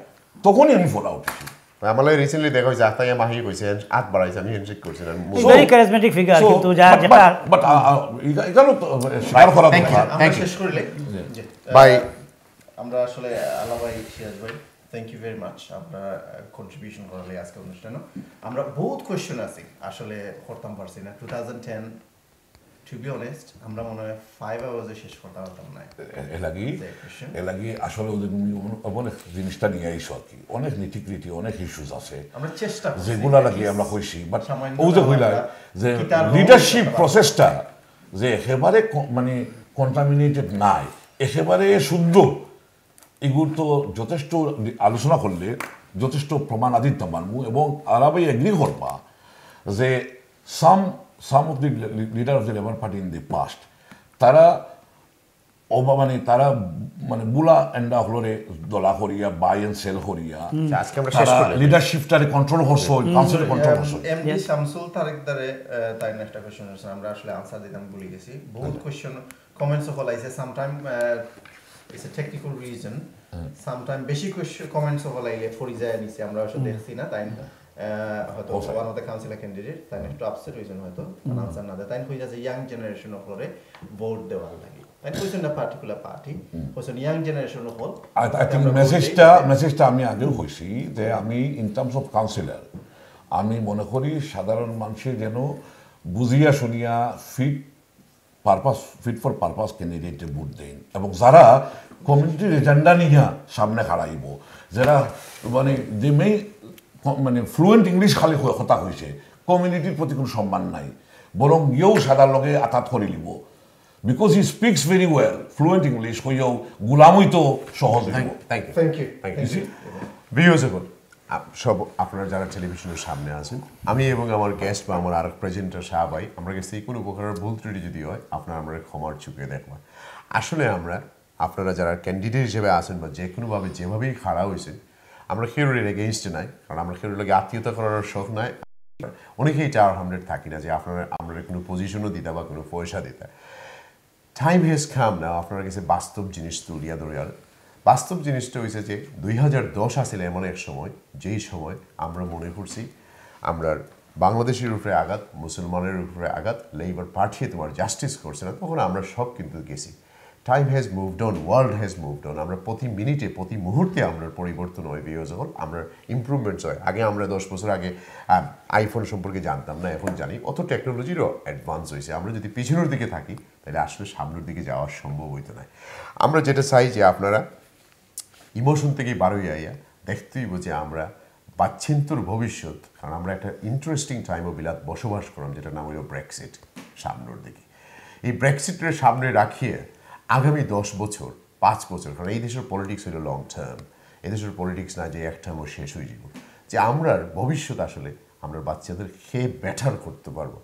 তখনই আমি ফল আউট হইছি আমালে রিসেন্টলি দেখা হইছে আতায়া মাহি কইছে আট বাড়াইছে আমি হ্যান্ডশেক করছি না ভেরি ক্যারিজমেটিক ফিগার কিন্তু যা যেটা বাট এখানে শেয়ার করা আমরা শেষ করলে বাই আমরা আসলে আলা ভাই সিরাজ ভাই থ্যাংক ইউ ভেরি মাচ আপনার কন্ট্রিবিউশন করলে আজকে অনুষ্ঠানে আমরা বহুত কোয়েশ্চেন আছে আসলে করতাম পারছি না 2010 to be honest আমরা মনে হয় 5 আওয়ার্সে শেষ করতে পারতাম না এ লাগি আসলে অনেক জিনিসটা নিয়ে আইসো আর কি অনেক নিটিগ্রিটি অনেক ইস্যুস আছে আমরা চেষ্টা যেগুলা লাগি আমরা কইছি বাট ও যে কইলা যে লিডারশিপ প্রসেসটা যে একেবারে মানে কন্টামিনেটেড নাই একেবারে শুদ্ধ এগুলো তো যথেষ্ট আলোচনা করলে যথেষ্ট প্রমাণ আদি মানবো এবং আরাবাই এগ্রি করবা যে some of the leader of the Labour Party in the past তারা মানে বুলা এন্ডা হলরে দলা করিয়া বাই এন্ড সেল করিয়া আজকে আমরা শেষ করলে লিডারশিপটারে কন্ট্রোল করছো কাউন্সিল কন্ট্রোল করছো এমডি শামসুল তারেকদারে তাই একটা কোশ্চেন আছে আমরা আসলে আনসার দিতাম ভুলে গেছি বহুত কোশ্চেন কমেন্টস হলাইছে sometime it's a technical reason sometime বেশি কোশ্চেন কমেন্টস হলাইলে ফরি যায় নিছে আমরা আসলে দেখছি না তাই হয়তো one of the councillor candidate তাই একটু আপসেট হয়েছেন হয়তো আনসার না দেয় তাই হয়ে যাচ্ছে ইয়াং জেনারেশন হলে ভোট দেওয়ার লাগে তাই কোয়েশ্চন না particular party question young generation হল আই থিংক মেসেজটা আমি আগেও কইছি যে আমি ইন টার্মস অফ কাউন্সিলর আমি মনে করি সাধারণ মানুষের যেন বুঝিয়া শুনিয়া ফিট ফর পারপাস ক্যান্ডিডেটে ভোট দেন এবং যারা কমিউনিটির এজেন্ডা নিয়ে সামনে খাড়াইব যারা মানে যে মানে ফ্লুয়েন্ট ইংলিশ খালি কথা হয়েছে কমিউনিটির প্রতি কোনো সম্মান নাই বরং ইয়েও সাদার লগে আঘাত করে লিব because he speaks very well fluent English হইয়াও গুলামই তো সহজ থ্যাংক ইউ ভিউজেবল সব আপনারা যারা টেলিভিশনের সামনে আছেন আমি এবং আমার গেস্ট বা আমার আরেক প্রেজেন্টার শাহবাই আমরা কাছে কোনো প্রকারের ভুল ত্রুটি যদি হয় আপনারা আমরা ক্ষমার চুকে দেখবেন আসলে আমরা আপনারা যারা ক্যান্ডিডেট হিসেবে আছেন বা যে কোনোভাবে যেভাবেই খাড়া হয়েছে আমরা খেরুরের এগেইনস্টে নাই কারণ আমরা খেরুর লাগে আত্মীয়তা করার শখ নাই অনেকেই টাওয়ার হামলেট থাকি না যে আপনারা আমরা কোনো পজিশনও দিতে বা কোনো পয়সা দিতে টাইম হ্যাজ কাম না আপনার কাছে বাস্তব জিনিস তুলিয়া ধরিয়ার বাস্তব জিনিসটা হয়েছে যে 2010 আসলে এমন এক সময় যেই সময় আমরা মনে করছি আমরা বাংলাদেশের উপরে আঘাত মুসলমানের উপরে আঘাত লেবার পাঠিয়ে তোমার জাস্টিস করছে না তখন আমরা সব কিন্তু গেছি time has moved on world has moved on আমরা প্রতি মিনিটে প্রতি মুহূর্তে আমরা পরিবর্তন হয় যখন আমরা ইমপ্রুভমেন্টস হয় আগে আমরা 10 বছর আগে আইফোন সম্পর্কে জানতাম না এখন জানি অত টেকনোলজিরও অ্যাডভান্স হয়েছে আমরা যদি পিছনের দিকে থাকি তাহলে আসলে সামনের দিকে যাওয়া সম্ভব হইতো না আমরা যেটা চাই যে আপনারা ইমোশন থেকেই বারোই আইয়া দেখতেই যে আমরা বাচ্চিন্তর ভবিষ্যৎ কারণ আমরা একটা ইন্টারেস্টিং টাইম ও বিলাত বসবাস করলাম যেটা নাম হইল ব্রেক্সিট সামনের দিকে এই ব্রেক্সিটের সামনে রাখিয়ে আগামী 10 বছর 5 বছর কারণ এই দেশের পলিটিক্স হইল লং টার্ম এই দেশের পলিটিক্স না যে একটা আমার শেষ হয়ে যাব যে আমরা ভবিষ্যৎ আসলে আমরা বাচ্চাদের খেয়ে বেটার করতে পারবো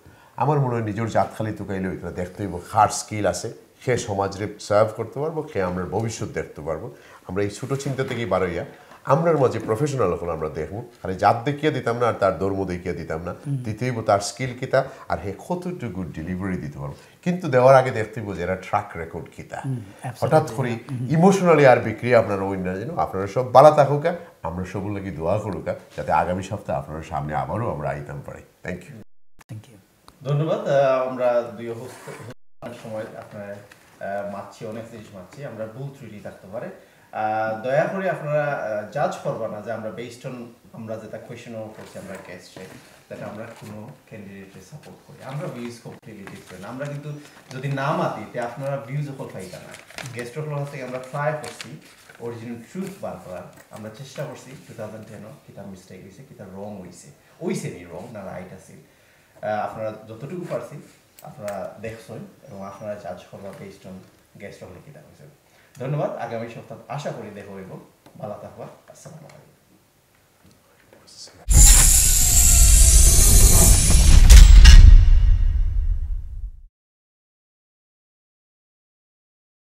আমার মনে হয় নিজের জাতখালি তুকাইলে ওইটা দেখতে হইব হার্ড স্কিল আছে সে সমাজরে সার্ভ করতে পারবো সে আমরা ভবিষ্যৎ দেখতে পারবো আমরা এই ছোটো চিন্তা থেকেই বারোইয়া আমরার মাঝে প্রফেশনাল হল আমরা দেখবো আর জাত দেখিয়ে দিতাম না আর তার ধর্ম দেখিয়ে দিতাম না দিতে হইব তার স্কিল কিতা আর হে কতটুকু ডেলিভারি দিতে পারবো কিন্তু দেওয়ার আগে দেখতে হইব যে এরা ট্র্যাক রেকর্ড কিতা হঠাৎ করে ইমোশনালি আর বিক্রি আপনারা ওই না যেন আপনারা সব বালা থাকুকা আমরা সবুর লাগি দোয়া করুকা যাতে আগামী সপ্তাহে আপনারা সামনে আবারও আমরা আইতাম পারি থ্যাংক ইউ ধন্যবাদ আমরা দুই সময় আপনার মাছি অনেক জিনিস মাছি আমরা ভুল ত্রুটি থাকতে পারে দয়া করে আপনারা জাজ করবা না যে আমরা বেসড অন আমরা যেটা কোয়েশ্চেন করছি আমরা গেস্টে দ্যাট আমরা কোনো ক্যান্ডিডেটকে সাপোর্ট করি আমরা ভিউজ কমপ্লিটলি ডিফারেন্ট আমরা কিন্তু যদি না মাতি তে আপনারা ভিউজ সকল পাইতা না গেস্টের কাছ থেকে আমরা ট্রাই করছি অরিজিনাল ট্রুথ বার করার আমরা চেষ্টা করছি 2010 কিতা মিস্টেক হয়েছে কিতা রং হইছে নি রং না রাইট আছে আপনারা যতটুকু পারছি আপনারা দেখছেন এবং আপনারা জাজ করবা বেসড অন গেস্ট হলে কিতা হয়েছে ধন্যবাদ আগামী সপ্তাহ আশা করি দেখা হইব ভালো থাকবা আসসালামু আলাইকুম